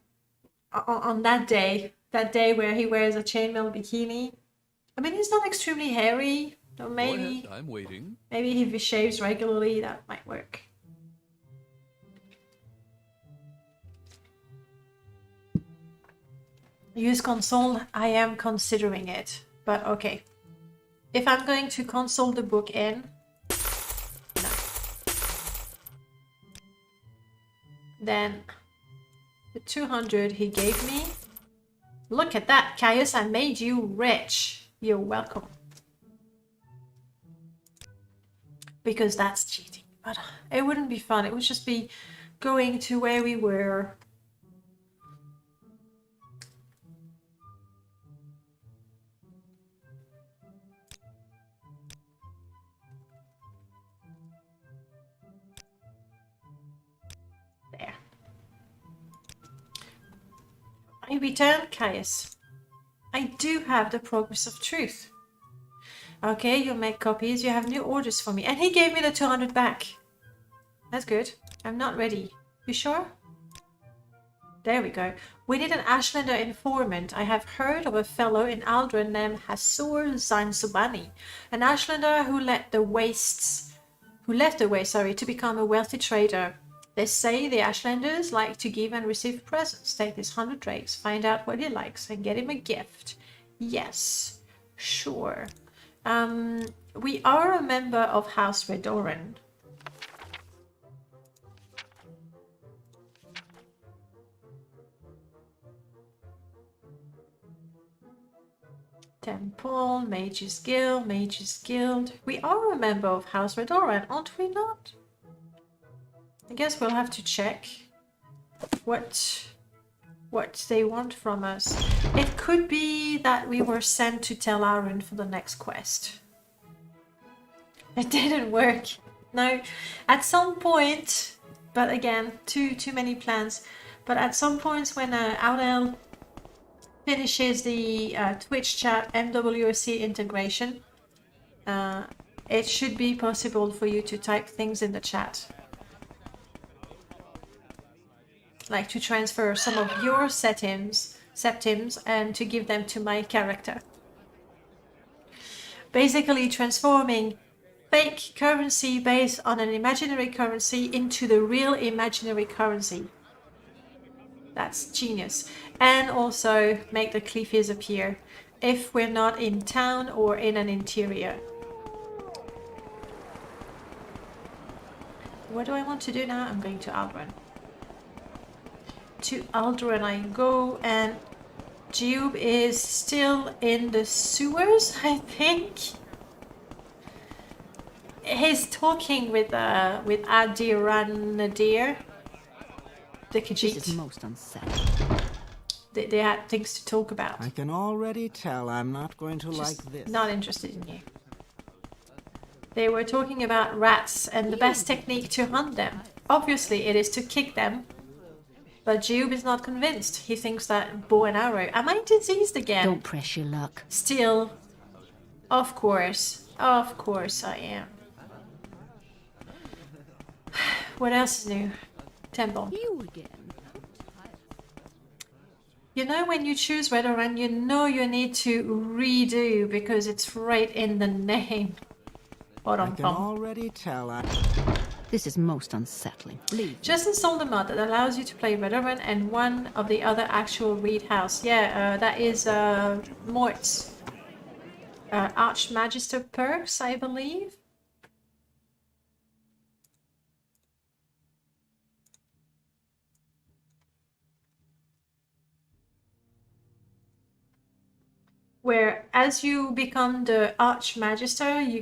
On that day where he wears a chainmail bikini. I mean, he's not extremely hairy. So maybe. Go ahead, I'm waiting. Maybe if he shaves regularly, that might work. Use console, I am considering it, but okay. If I'm going to console the book in, no. Then the 200 he gave me. Look at that, Caius, I made you rich. You're welcome. Because that's cheating, but it wouldn't be fun. It would just be going to where we were. There. I returned, Caius. I do have the Progress of Truth. Okay, you'll make copies. You have new orders for me. And he gave me the 200 back. That's good. I'm not ready. You sure? There we go. We need an Ashlander informant. I have heard of a fellow in Aldrin named Hasur Zain-Subani, an Ashlander who left the waste, to become a wealthy trader. They say the Ashlanders like to give and receive presents. Take this 100 drakes, find out what he likes, and get him a gift. Yes, sure. We are a member of House Redoran. Temple, Mage's Guild. We are a member of House Redoran, aren't we not? I guess we'll have to check what they want from us. It could be that we were sent to Tel Arin for the next quest. It didn't work. No, at some point, but again, too many plans. But at some points when Audel finishes the Twitch chat MWC integration, it should be possible for you to type things in the chat. Like to transfer some of your septims and to give them to my character. Basically transforming fake currency based on an imaginary currency into the real imaginary currency. That's genius. And also make the Cleafies appear if we're not in town or in an interior. What do I want to do now? I'm going to Aldrin. To Aldrin I go, and Jiub is still in the sewers, I think. He's talking with Adiranadir, the Khajiit. This is most unsettling. They had things to talk about. I can already tell I'm not going to Just like this. not interested in you. They were talking about rats and the best technique to hunt them. Obviously, it is to kick them But Jiub is not convinced. He thinks that bow and arrow. Am I diseased again? Don't press your luck. Still. Of course. Of course I am. What else is new? Temple. You again. You know when you choose Redorun, you know you need to redo because it's right in the name. I can already tell This is most unsettling. Leave. Just install the mod that allows you to play Redorun and one of the other actual Reed House. Yeah, that is Mort's Archmagister perks, I believe. Where as you become the Archmagister, you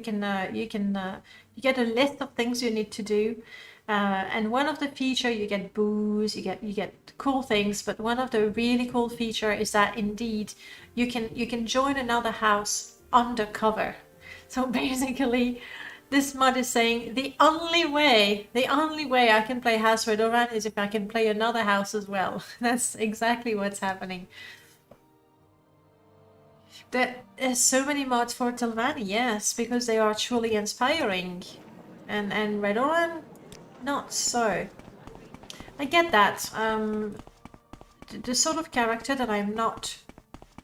get a list of things you need to do, and one of the feature you get booze, you get cool things. But one of the really cool feature is that indeed you can join another house undercover. So basically, this mod is saying the only way I can play House Redorun is if I can play another house as well. That's exactly what's happening. There's so many mods for Telvanni, yes, because they are truly inspiring. And Redorun, not so. I get that. The sort of character that I'm not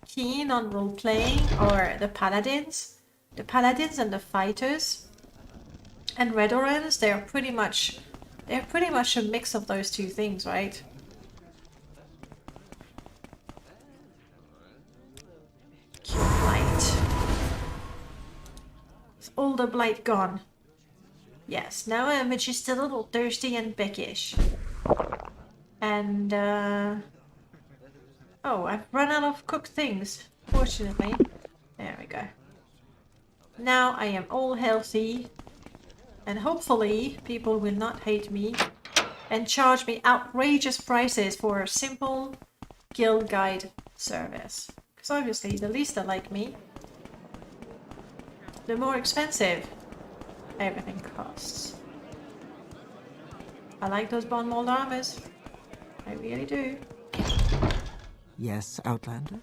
keen on role-playing are the paladins. The paladins and the fighters. And Redoruns, they're pretty much a mix of those two things, right? Blight. Is all the blight gone? Yes, now I'm just a little thirsty and peckish. And oh, I've run out of cooked things, fortunately. There we go. Now I am all healthy. And hopefully people will not hate me and charge me outrageous prices for a simple guild guide service. Because obviously the least they like me, the more expensive everything costs. I like those bone mold armors. I really do. Yes, Outlander?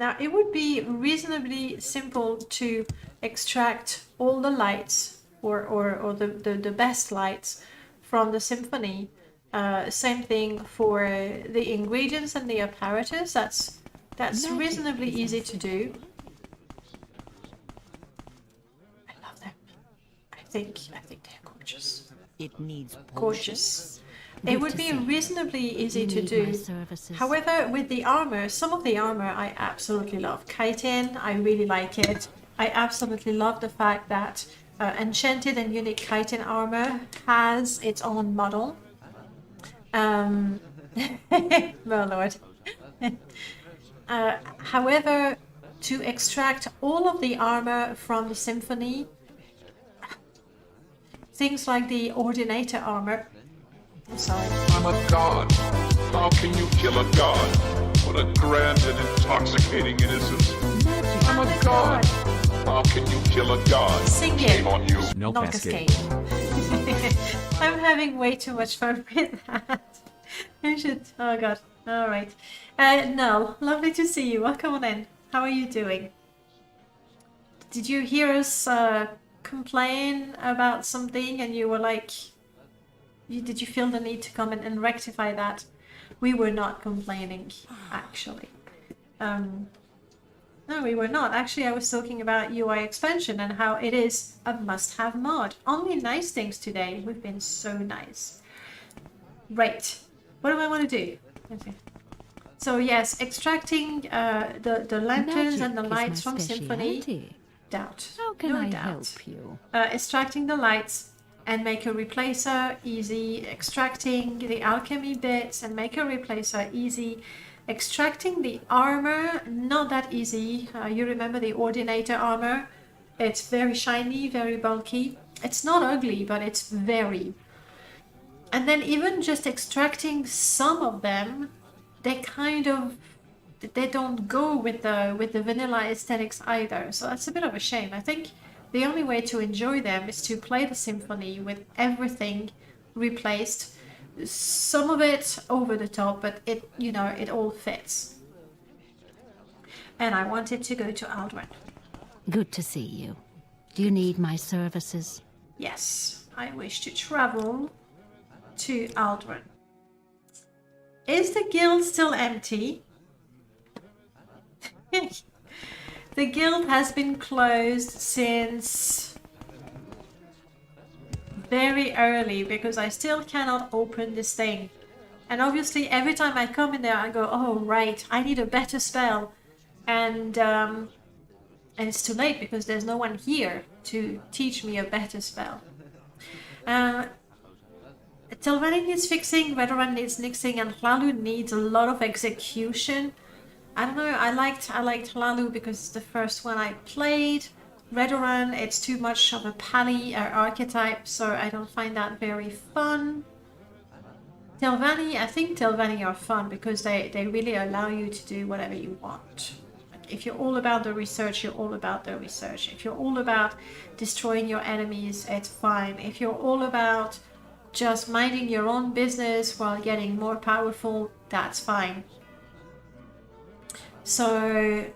Now it would be reasonably simple to extract all the lights or the best lights from the symphony. Same thing for the ingredients and the apparatus. That's reasonably easy to do. I love them. I think they're gorgeous. It needs Gorgeous. It would be reasonably easy to do. However, with the armor, some of the armor I absolutely love. Chitin, I really like it. I absolutely love the fact that enchanted and unique chitin armor has its own model. Oh lord. However, to extract all of the armor from the symphony, things like the ordinator armor. I'm sorry. I'm a god. How can you kill a god? What a grand and intoxicating innocence. I'm a god. How can you kill a god? Sing Shame it. on you. No Not cascade. cascade. I'm having way too much fun with that. I should. Oh god. All right. Nell, lovely to see you. Welcome on in. How are you doing? Did you hear us complain about something and you were like, did you feel the need to come in and rectify that? We were not complaining, actually. No, we were not. Actually, I was talking about UI expansion and how it is a must-have mod. Only nice things today. We've been so nice. Right. What do I want to do? Okay. So yes, extracting the lanterns and the lights from Symphony. Doubt. How can no I doubt. help you? Extracting the lights and make a replacer easy. Extracting the alchemy bits and make a replacer easy. Extracting the armor, not that easy. You remember the ordinator armor? It's very shiny, very bulky. It's not ugly, but it's very. And then even just extracting some of them, they don't go with the vanilla aesthetics either. So that's a bit of a shame. I think the only way to enjoy them is to play the symphony with everything replaced some of it over the top, but it, you know, it all fits. And I wanted to go to Aldrin. Good to see you. Do you need my services? Yes, I wish to travel to Aldrin. Is the guild still empty? The guild has been closed since very early because I still cannot open this thing. And obviously every time I come in there I go, oh right, I need a better spell. And it's too late because there's no one here to teach me a better spell. Telvanni needs fixing, Veteran needs nixing, and Hlalu needs a lot of execution. I don't know, I liked Hlalu because it's the first one I played. Redoran, it's too much of a pally archetype, so I don't find that very fun. Telvanni, I think Telvanni are fun because they really allow you to do whatever you want. If you're all about the research, you're all about the research. If you're all about destroying your enemies, it's fine. If you're all about just minding your own business while getting more powerful, that's fine. So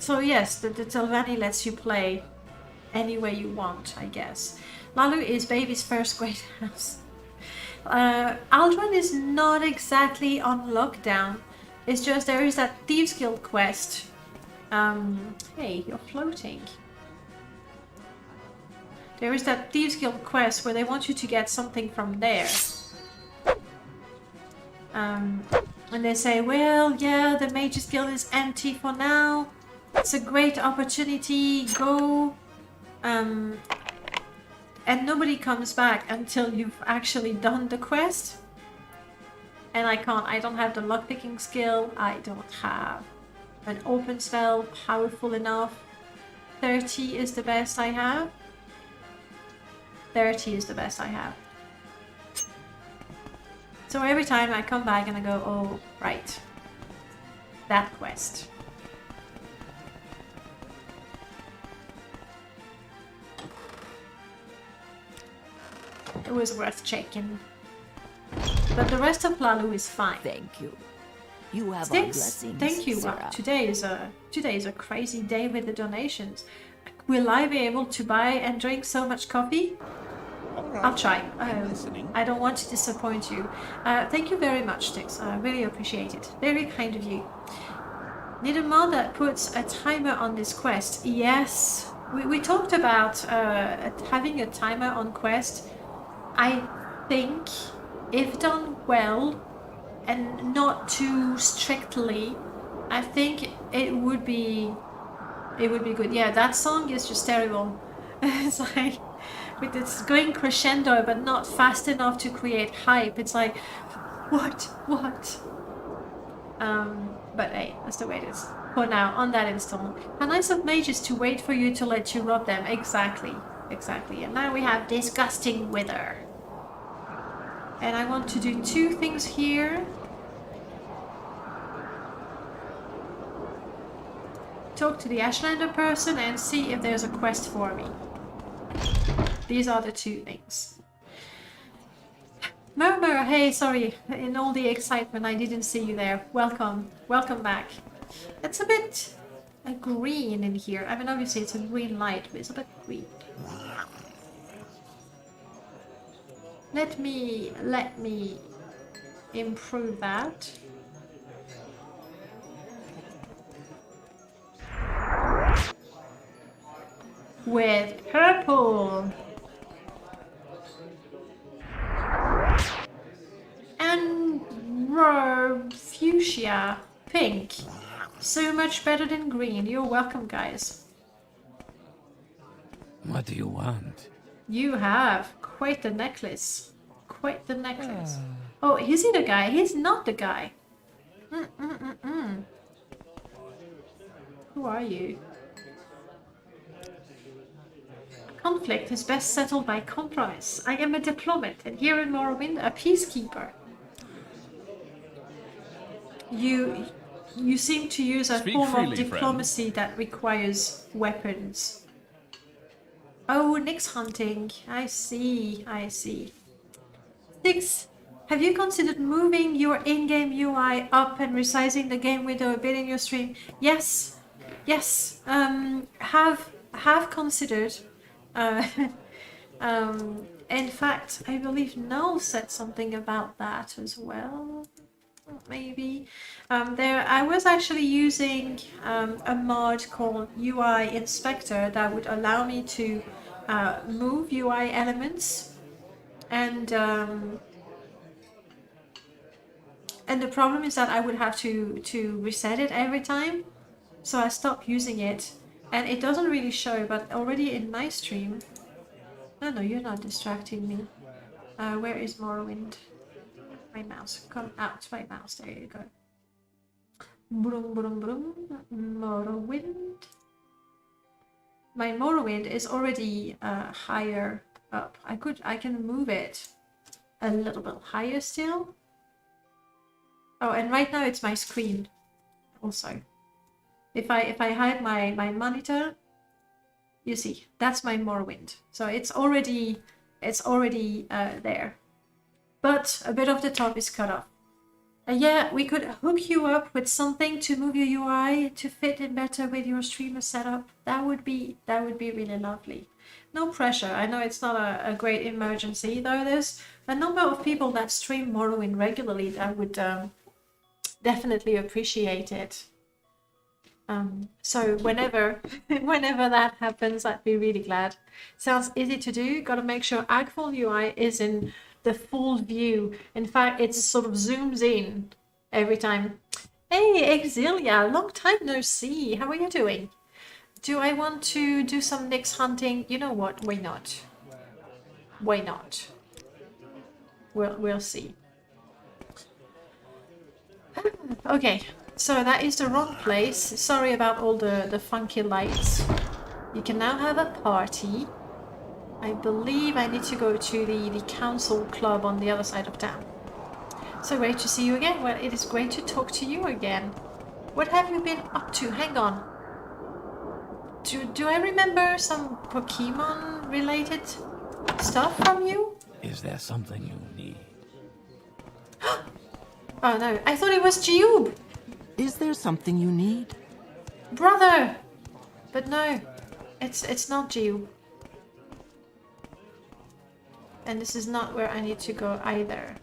yes, the Telvanni lets you play any way you want, I guess. Hlalu is baby's first great house. Aldrin is not exactly on lockdown. It's just there is that Thieves Guild quest. Hey, you're floating. There is that Thieves Guild quest where they want you to get something from there. And they say, well, yeah, the Mages Guild is empty for now. It's a great opportunity, go. And nobody comes back until you've actually done the quest. And I don't have the lockpicking skill. I don't have an open spell powerful enough. 30 is the best I have. 30 is the best I have. So every time I come back and I go, oh, right. That quest. It was worth checking. But the rest of Hlalu is fine. Thank you. You have our Thanks. blessings. Thank you. Sarah. Today is a crazy day with the donations. Will I be able to buy and drink so much coffee? I'll try. I don't want to disappoint you. Thank you very much, Tix. I really appreciate it. Very kind of you. Need a mod that puts a timer on this quest. Yes. We talked about having a timer on quest. I think if done well and not too strictly, I think it would be good. Yeah, that song is just terrible. It's like it's going crescendo but not fast enough to create hype. It's like what? But hey, that's the way it is. For now, on that install. How nice of mages to wait for you to let you rob them. Exactly. And now we have disgusting wither. And I want to do two things here. Talk to the Ashlander person and see if there's a quest for me. These are the two things. Murmur, hey, sorry. In all the excitement, I didn't see you there. Welcome back. It's a bit green in here. I mean, obviously it's a green light, but it's a bit green. Let me improve that. With purple. And fuchsia pink. So much better than green. You're welcome, guys. What do you want? You have quite the necklace. Oh, is he the guy? He's not the guy. Who are you? Conflict is best settled by compromise. I am a diplomat, and here in Morrowind, a peacekeeper. You seem to use a Speak form freely, of diplomacy that requires weapons. Oh, Nyx hunting. I see. 6 Have you considered moving your in-game UI up and resizing the game window a bit in your stream? Yes, yes. Have considered. Uh, in fact, I believe Null said something about that as well. Maybe. I was actually using a mod called UI Inspector that would allow me to move UI elements, and the problem is that I would have to reset it every time, so I stopped using it, and it doesn't really show, but already in my stream. No, you're not distracting me. Where is Morrowind? My mouse. Come out, my mouse. There you go. Brum, brum, brum. Morrowind. My Morrowind is already higher up. I can move it a little bit higher still. Oh, and right now it's my screen also. If I hide my monitor, you see, that's my Morrowind. So it's already there. But a bit of the top is cut off. Yeah, we could hook you up with something to move your UI to fit in better with your streamer setup. That would be really lovely. No pressure. I know it's not a great emergency, though. There's a number of people that stream Morrowind regularly that would definitely appreciate it. So whenever that happens, I'd be really glad. Sounds easy to do. Got to make sure Agful UI is in the full view. In fact, it sort of zooms in every time. Hey, Exilia, long time no see. How are you doing? Do I want to do some Nyx hunting? You know what? Why not? Why not? We'll see. Okay, so that is the wrong place. Sorry about all the funky lights. You can now have a party. I believe I need to go to the council club on the other side of town. So great to see you again. Well, it is great to talk to you again. What have you been up to? Hang on. Do I remember some Pokemon related stuff from you? Is there something you need? Oh no, I thought it was Jiub! Is there something you need? Brother! But no, it's not Jiub. And this is not where I need to go either.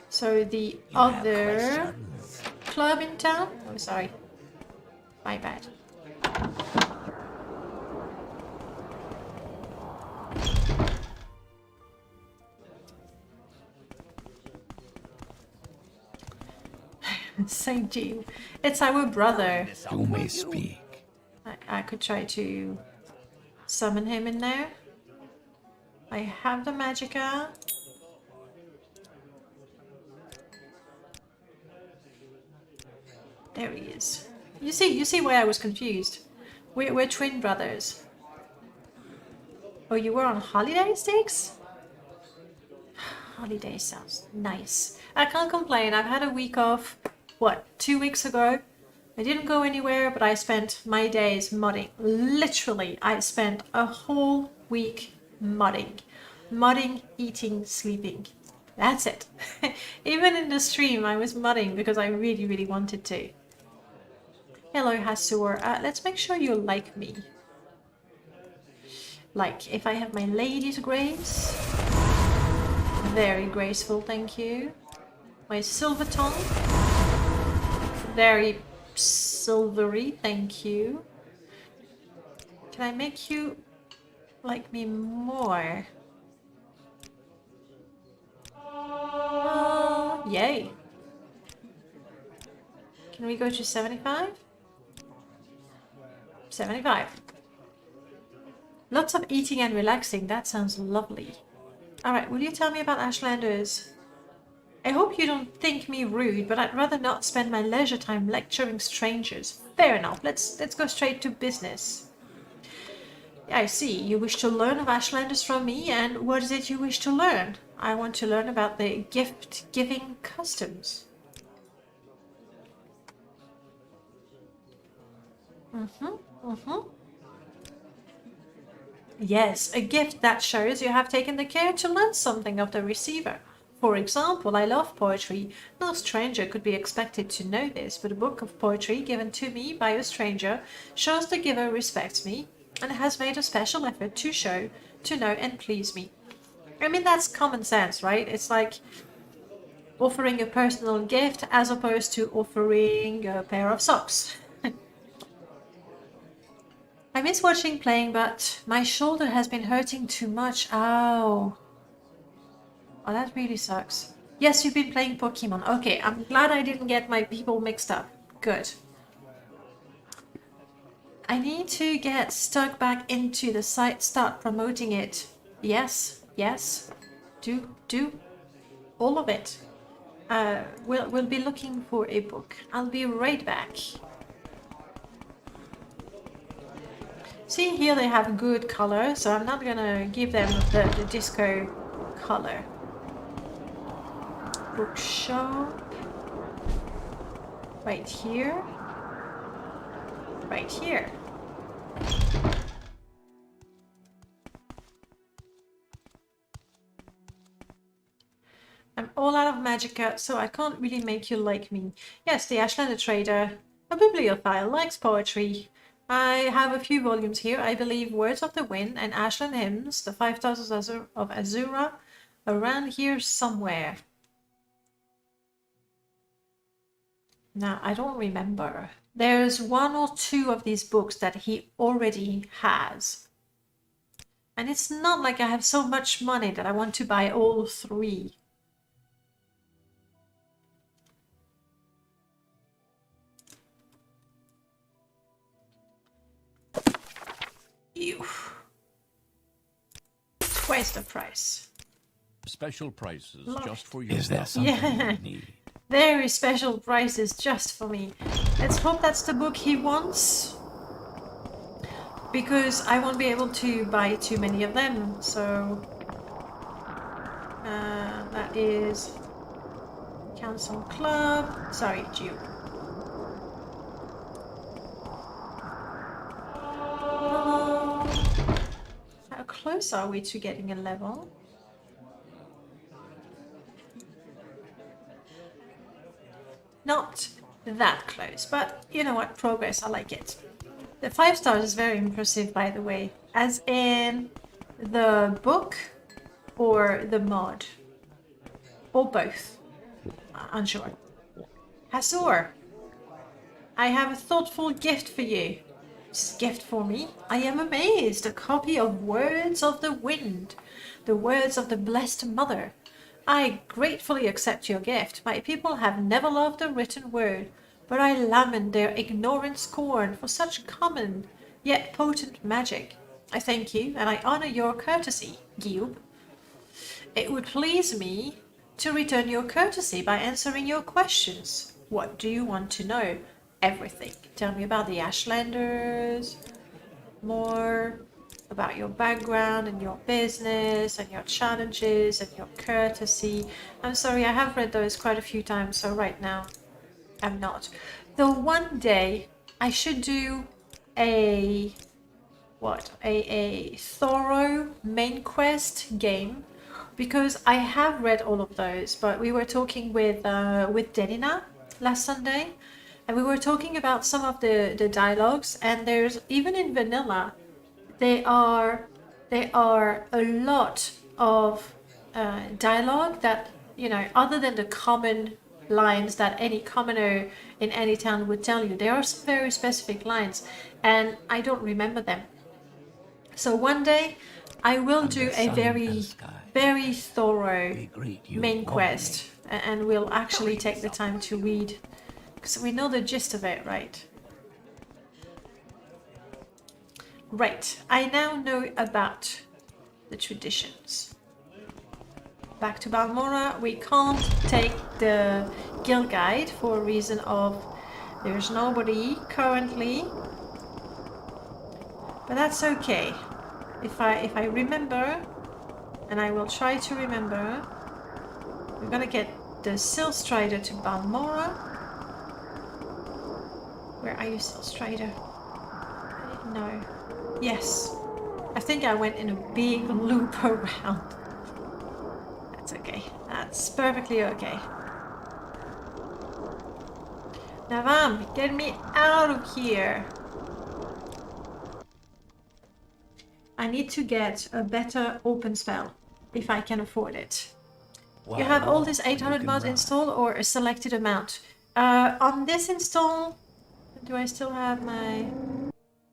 So the other club in town? Oh, sorry. My bad. Saint Jiub. It's our brother. You may speak. I could try to summon him in there. I have the Magicka. There he is. You see why I was confused. We're twin brothers. Oh, you were on holiday, Sticks? Holiday sounds nice. I can't complain. I've had a week off. What, 2 weeks ago? I didn't go anywhere, but I spent my days modding. Literally, I spent a whole week modding. Modding, eating, sleeping. That's it. Even in the stream, I was modding because I really, really wanted to. Hello, Hasur. Let's make sure you like me. Like, if I have my lady's grace. Very graceful, thank you. My silver tongue. Very silvery, thank you. Can I make you like me more? Yay. Can we go to 75? 75. Lots of eating and relaxing. That sounds lovely. Alright, will you tell me about Ashlanders? I hope you don't think me rude, but I'd rather not spend my leisure time lecturing strangers. Fair enough. Let's go straight to business. I see. You wish to learn of Ashlanders from me, and what is it you wish to learn? I want to learn about the gift-giving customs. Yes, a gift that shows you have taken the care to learn something of the receiver. For example, I love poetry. No stranger could be expected to know this, but a book of poetry given to me by a stranger shows the giver respects me and has made a special effort to show, to know, and please me. I mean, that's common sense, right? It's like offering a personal gift as opposed to offering a pair of socks. I miss watching playing, but my shoulder has been hurting too much. Ow. Oh, that really sucks. Yes, you've been playing Pokemon. Okay, I'm glad I didn't get my people mixed up. Good. I need to get stuck back into the site, start promoting it. Yes, yes. Do. All of it. We'll be looking for a book. I'll be right back. See, here they have good color, so I'm not gonna give them the disco color. Bookshop. Right here. Right here. I'm all out of magicka, so I can't really make you like me. Yes, the Ashlander Trader, a bibliophile, likes poetry. I have a few volumes here. I believe Words of the Wind and Ashland Hymns, the 5000 of Azura, around here somewhere. Now, I don't remember. There's one or two of these books that he already has. And it's not like I have so much money that I want to buy all three. Ew. Twice the price. Special prices Love just it. for you. Is there something Yeah. you need? Very special prices just for me. Let's hope that's the book he wants. Because I won't be able to buy too many of them, so... that is... Council Club... Sorry, Jiub. How close are we to getting a level? Not that close, but you know what? Progress, I like it. The 5 stars is very impressive, by the way. As in the book or the mod? Or both? Unsure. Hasur, I have a thoughtful gift for you. This gift for me? I am amazed. A copy of Words of the Wind, the words of the Blessed Mother. I gratefully accept your gift. My people have never loved a written word, but I lament their ignorant scorn for such common yet potent magic. I thank you, and I honor your courtesy, Jiub. It would please me to return your courtesy by answering your questions. What do you want to know? Everything. Tell me about the Ashlanders, more about your background and your business and your challenges and your courtesy. I'm sorry, I have read those quite a few times, so right now I'm not. Though one day I should do a thorough main quest game, because I have read all of those, but we were talking with Denina last Sunday, and we were talking about some of the dialogues, and there's even in vanilla there are a lot of dialogue that, you know, other than the common lines that any commoner in any town would tell you, there are some very specific lines, and I don't remember them. So one day I will do a very thorough main quest, and we'll actually take the time to read, because we know the gist of it, right? Right, I now know about the traditions. Back to Balmora. We can't take the guild guide for a reason of there's nobody currently, but that's okay. If I remember, and I will try to remember, we're gonna get the Silstrider to Balmora. Where are you, Silstrider? I didn't know. Yes, I think I went in a big loop around. That's okay. That's perfectly okay. Navam, get me out of here. I need to get a better open spell if I can afford it. You have all these 800 mods installed or a selected amount. On this install, do I still have my...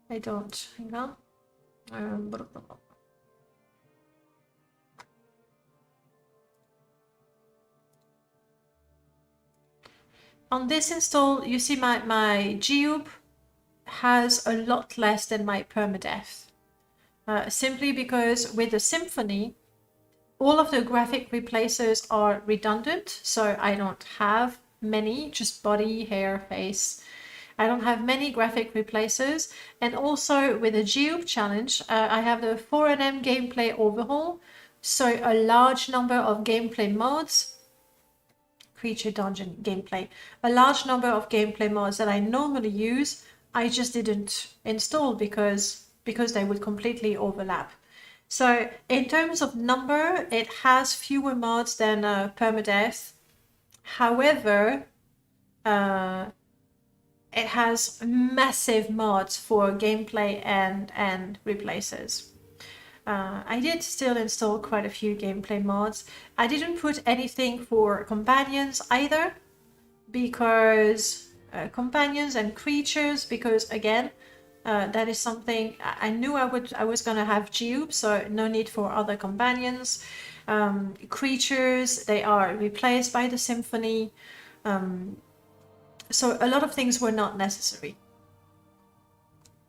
I don't. Hang on. On this install, you see my Jiub has a lot less than my permadeath. Simply because with the Symphony, all of the graphic replacers are redundant, so I don't have many, just body, hair, face. I don't have many graphic replacers. And also with the Jiub challenge, I have the 4NM gameplay overhaul, so a large number of gameplay mods, creature dungeon gameplay, a large number of gameplay mods that I normally use, I just didn't install because they would completely overlap. So in terms of number, it has fewer mods than permadeath. However, it has massive mods for gameplay and replacers. I did still install quite a few gameplay mods. I didn't put anything for companions either, because companions and creatures, because again, that is something I knew I was gonna have Jiub, so no need for other companions. Creatures, they are replaced by the Symphony. So a lot of things were not necessary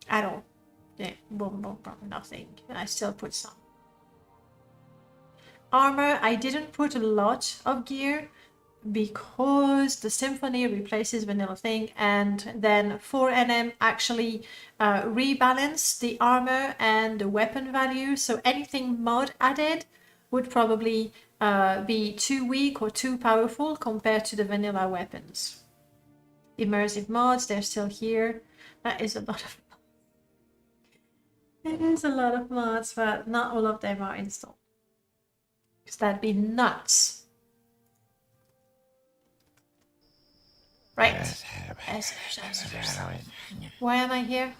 at all. Yeah, nothing. I still put some. Armor, I didn't put a lot of gear because the Symphony replaces Vanilla Thing, and then 4NM actually rebalance the armor and the weapon value, so anything mod added would probably be too weak or too powerful compared to the vanilla weapons. Immersive mods, they're still here. That is a lot of... It is a lot of mods, but not all of them are installed. Because that'd be nuts. Right. Why am I here?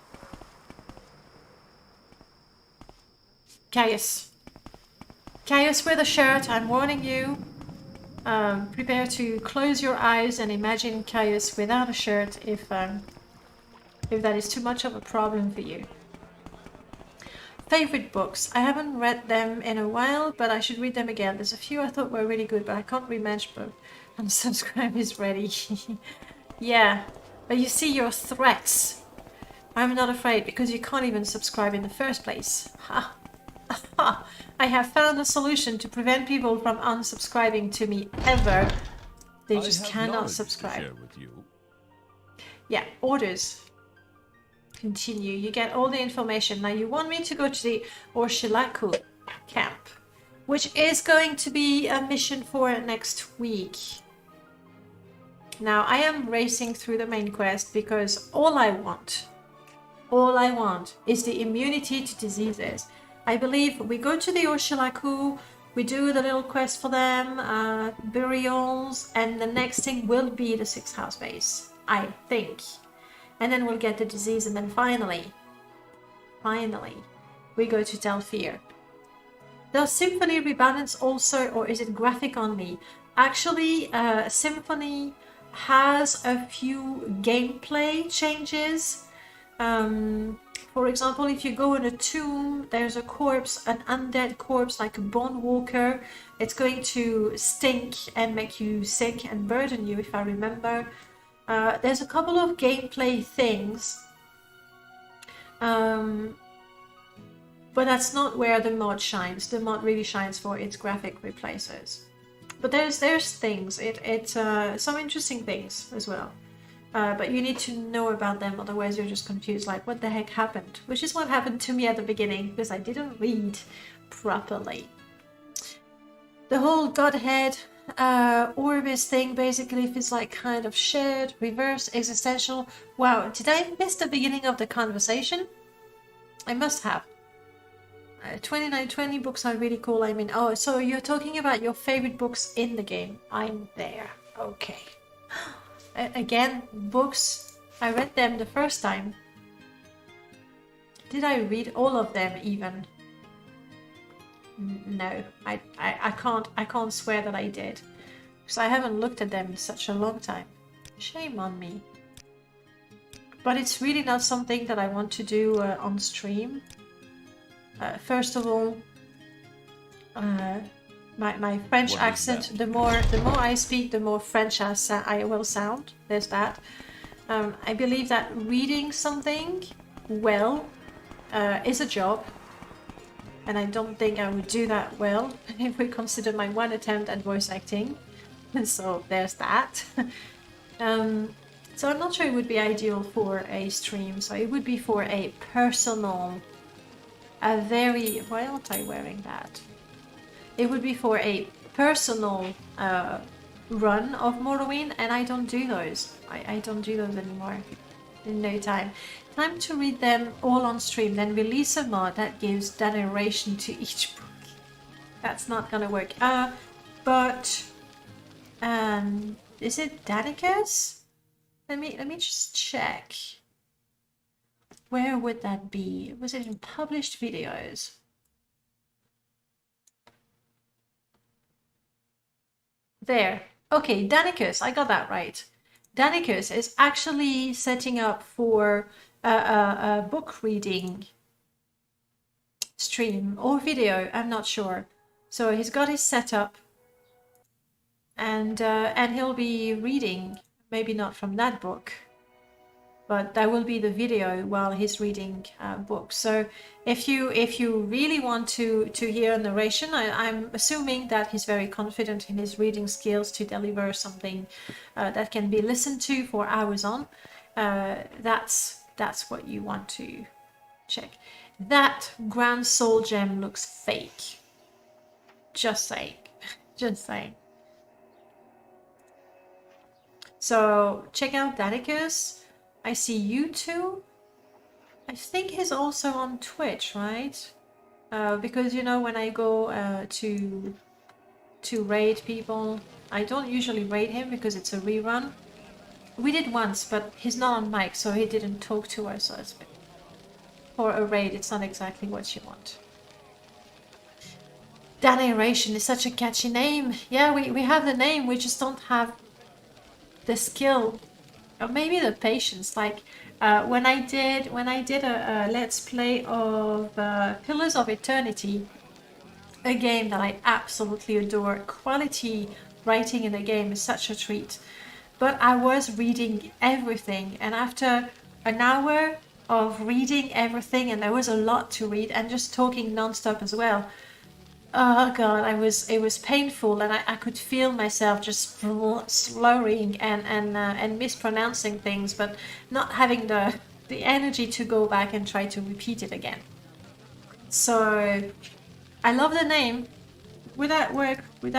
Caius. Caius with a shirt, I'm warning you. Prepare to close your eyes and imagine Caius without a shirt if that is too much of a problem for you. Favorite books. I haven't read them in a while, but I should read them again. There's a few I thought were really good, but I can't remember. Unsubscribe is ready. Yeah, but you see your threats. I'm not afraid because you can't even subscribe in the first place. Ha! Ha! I have found a solution to prevent people from unsubscribing to me ever. They just cannot subscribe. Yeah, orders. Continue. You get all the information. Now you want me to go to the Orshilaku camp, which is going to be a mission for next week. Now I am racing through the main quest because all I want is the immunity to diseases. I believe we go to the Orshilaku, we do the little quest for them, burials, and the next thing will be the 6th house base, I think. And then we'll get the disease, and then finally, we go to Telfir. Does Symphony rebalance also, or is it graphic only? Actually, Symphony has a few gameplay changes. For example, if you go in a tomb, there's a corpse, an undead corpse like a bone walker. It's going to stink and make you sick and burden you, if I remember. There's a couple of gameplay things, but that's not where the mod shines. The mod really shines for its graphic replacers. But there's things, it's some interesting things as well. But you need to know about them, otherwise you're just confused, like what the heck happened? Which is what happened to me at the beginning, because I didn't read properly. The whole Godhead Orbis thing basically feels like kind of shared, reverse, existential. Wow, did I miss the beginning of the conversation? I must have. 2920 books are really cool. I mean, oh, so you're talking about your favorite books in the game. I'm there. Okay. Again, books, I read them the first time. Did I read all of them even? No, I can't swear that I did. Because I haven't looked at them in such a long time. Shame on me. But it's really not something that I want to do on stream. First of all, my French accent, the more I speak, the more French I will sound. There's that. I believe that reading something well is a job. And I don't think I would do that well if we consider my one attempt at voice acting. And so there's that. So I'm not sure it would be ideal for a stream. So it would be for a personal, a very... Why aren't I wearing that? It would be for a personal run of Morrowind, and I don't do those. I don't do those anymore. In no time. Time to read them all on stream, then release a mod that gives the narration to each book. That's not gonna work. But is it Danicus? Let me just check. Where would that be? Was it in published videos? There. Okay, Danicus, I got that right. Danicus is actually setting up for a book reading stream or video, I'm not sure. So he's got his setup, and he'll be reading, maybe not from that book, but that will be the video while he's reading books. So if you really want to hear a narration, I'm assuming that he's very confident in his reading skills to deliver something that can be listened to for hours on. That's what you want to check. That Grand Soul Gem looks fake. Just saying. Just saying. So check out Danicus. I see you two. I think he's also on Twitch, right? Because you know when I go to raid people, I don't usually raid him because it's a rerun. We did once, but he's not on mic, so he didn't talk to us. So for a raid, it's not exactly what you want. That narration is such a catchy name. Yeah, we have the name, we just don't have the skill, or maybe the patience. Like when I did a let's play of Pillars of Eternity, a game that I absolutely adore. Quality writing in a game is such a treat. But I was reading everything, and after an hour of reading everything, and there was a lot to read, and just talking non-stop as well, oh god, it was painful, and I could feel myself just slurring and mispronouncing things, but not having the energy to go back and try to repeat it again. So I love the name. Would that work with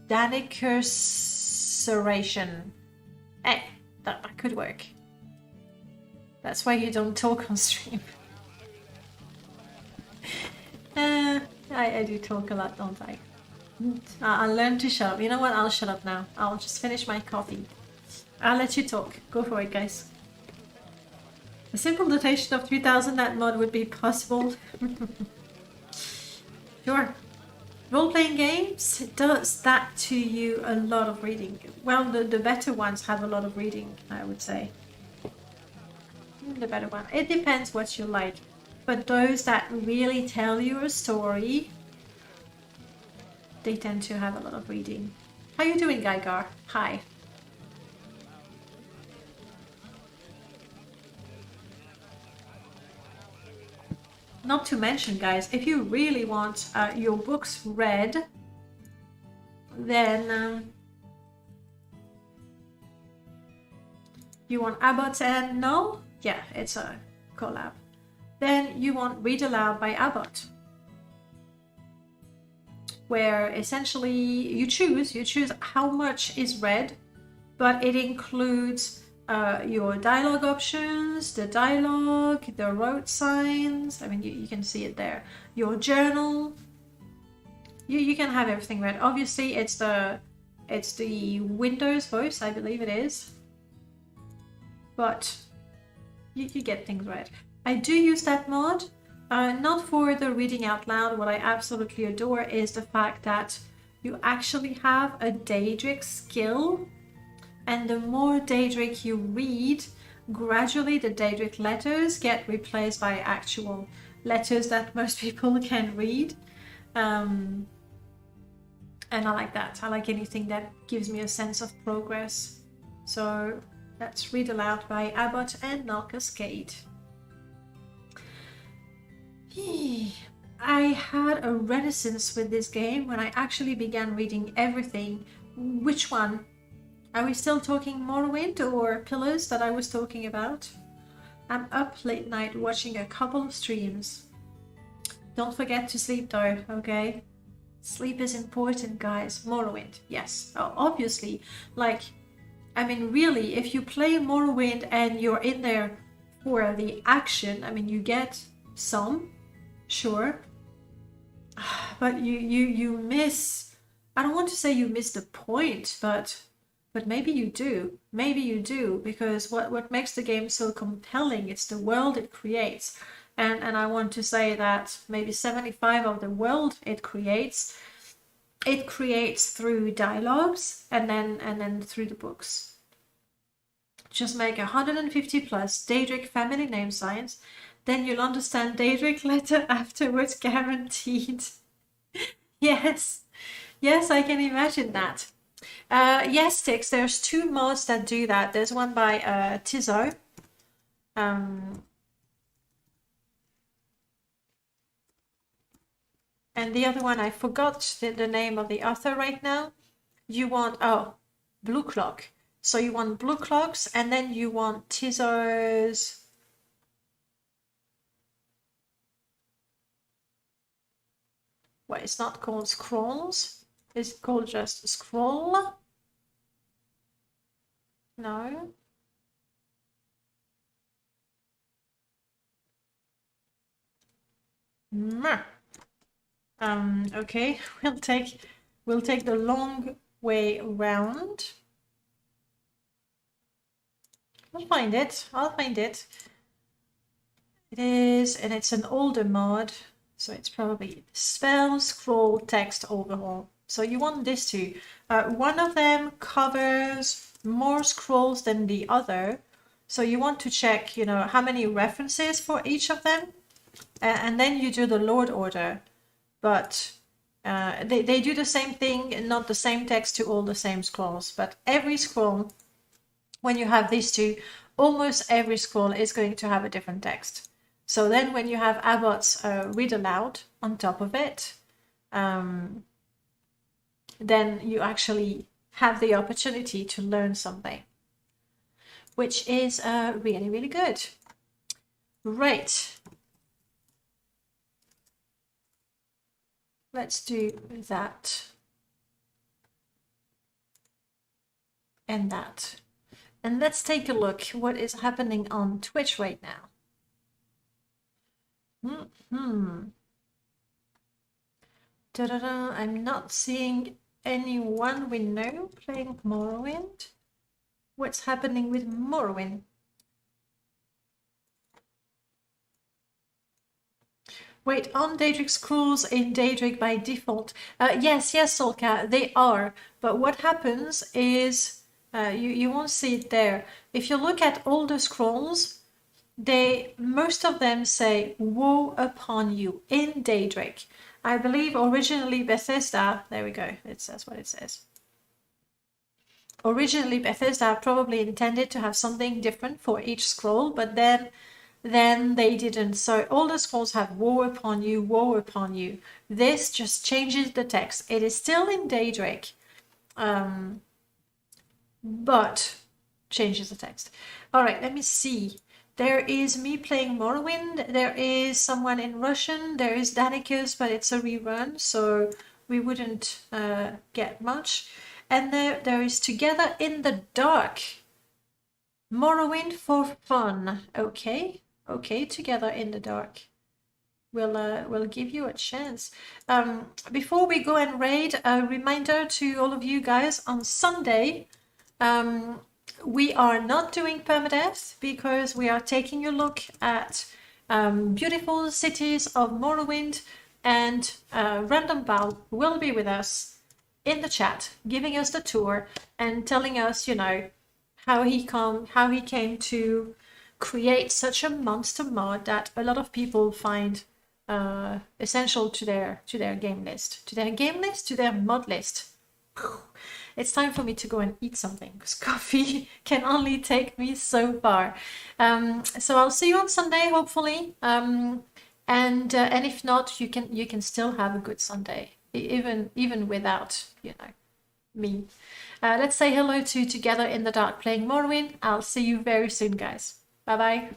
Danicuration? Hey, that could work. That's why you don't talk on stream. I do talk a lot, don't I? I'll learn to shut up. You know what? I'll shut up now. I'll just finish my coffee. I'll let you talk. Go for it, guys. A simple notation of 3000 that mod would be possible. Sure. Role-playing games does that to you a lot of reading. Well, the better ones have a lot of reading, I would say. The better one. It depends what you like. But those that really tell you a story, they tend to have a lot of reading. How you doing, Geigar? Hi. Not to mention, guys, if you really want your books read, then you want Abbott and Null? Yeah, it's a collab. Then you want Read Aloud by Abbott, where essentially you choose how much is read, but it includes your dialogue options, the dialogue, the road signs. I mean, you can see it there. Your journal. You can have everything read. Obviously, it's the Windows voice, I believe it is. But you get things read. I do use that mod, not for the reading out loud. What I absolutely adore is the fact that you actually have a Daedric skill, and the more Daedric you read, gradually the Daedric letters get replaced by actual letters that most people can read. And I like that. I like anything that gives me a sense of progress. So let's read aloud by Abbott and Nalcascade. I had a renaissance with this game when I actually began reading everything. Which one? Are we still talking Morrowind or Pillars that I was talking about? I'm up late night watching a couple of streams. Don't forget to sleep though, okay? Sleep is important, guys. Morrowind, yes. Oh, obviously, like, I mean, really, if you play Morrowind and you're in there for the action, I mean, you get some, sure, but you miss. I don't want to say you miss the point, but maybe you do. Maybe you do, because what makes the game so compelling, it's the world it creates. And I want to say that maybe 75% of the world it creates through dialogues and then through the books. Just make 150 plus Daedric family name signs, then you'll understand Daedric letter afterwards, guaranteed. Yes, I can imagine that. Yes, Tix, there's 2 mods that do that. There's one by Tizo. And the other one, I forgot the name of the author right now. You want, Blue Clock. So you want Blue Clocks, and then you want Tizo's... Well, it's not called Scrolls. It's called just Scroll. No. Okay, we'll take the long way round. I'll find it. It is, and it's an older mod, so it's probably spell scroll text overhaul. So you want this too. One of them covers more scrolls than the other, so you want to check, how many references for each of them, and then you do the Lord order. But they do the same thing, not the same text to all the same scrolls. But every scroll, when you have these two, almost every scroll is going to have a different text. So then when you have Abbott's read aloud on top of it, then you actually have the opportunity to learn something, which is really, really good. Right. Let's do that and that. And let's take a look what is happening on Twitch right now. I'm not seeing anyone we know playing Morrowind. What's happening with Morrowind? Wait, on Daedric scrolls in Daedric by default? Yes, Solka, they are. But what happens is, you won't see it there. If you look at older scrolls, most of them say, woe upon you, in Daedric. I believe originally Bethesda, there we go, that's what it says. Originally Bethesda probably intended to have something different for each scroll, but then they didn't. So all the scrolls have woe upon you, woe upon you. This just changes the text. It is still in Daedric, but changes the text. All right, let me see. There is me playing Morrowind. There is someone in Russian. There is Danicus, but it's a rerun, so we wouldn't get much. And there is Together in the Dark. Morrowind for fun. Okay, okay, Together in the Dark. We'll give you a chance. Before we go and raid, a reminder to all of you guys, on Sunday, we are not doing permadeath because we are taking a look at beautiful cities of Morrowind, and Random Val will be with us in the chat, giving us the tour and telling us, you know, how he came to create such a monster mod that a lot of people find essential to their game list, to their mod list. It's time for me to go and eat something because coffee can only take me so far. So I'll see you on Sunday, hopefully. And if not, you can still have a good Sunday, even without, you know, me. Let's say hello to Together in the Dark playing Morrowind. I'll see you very soon, guys. Bye bye.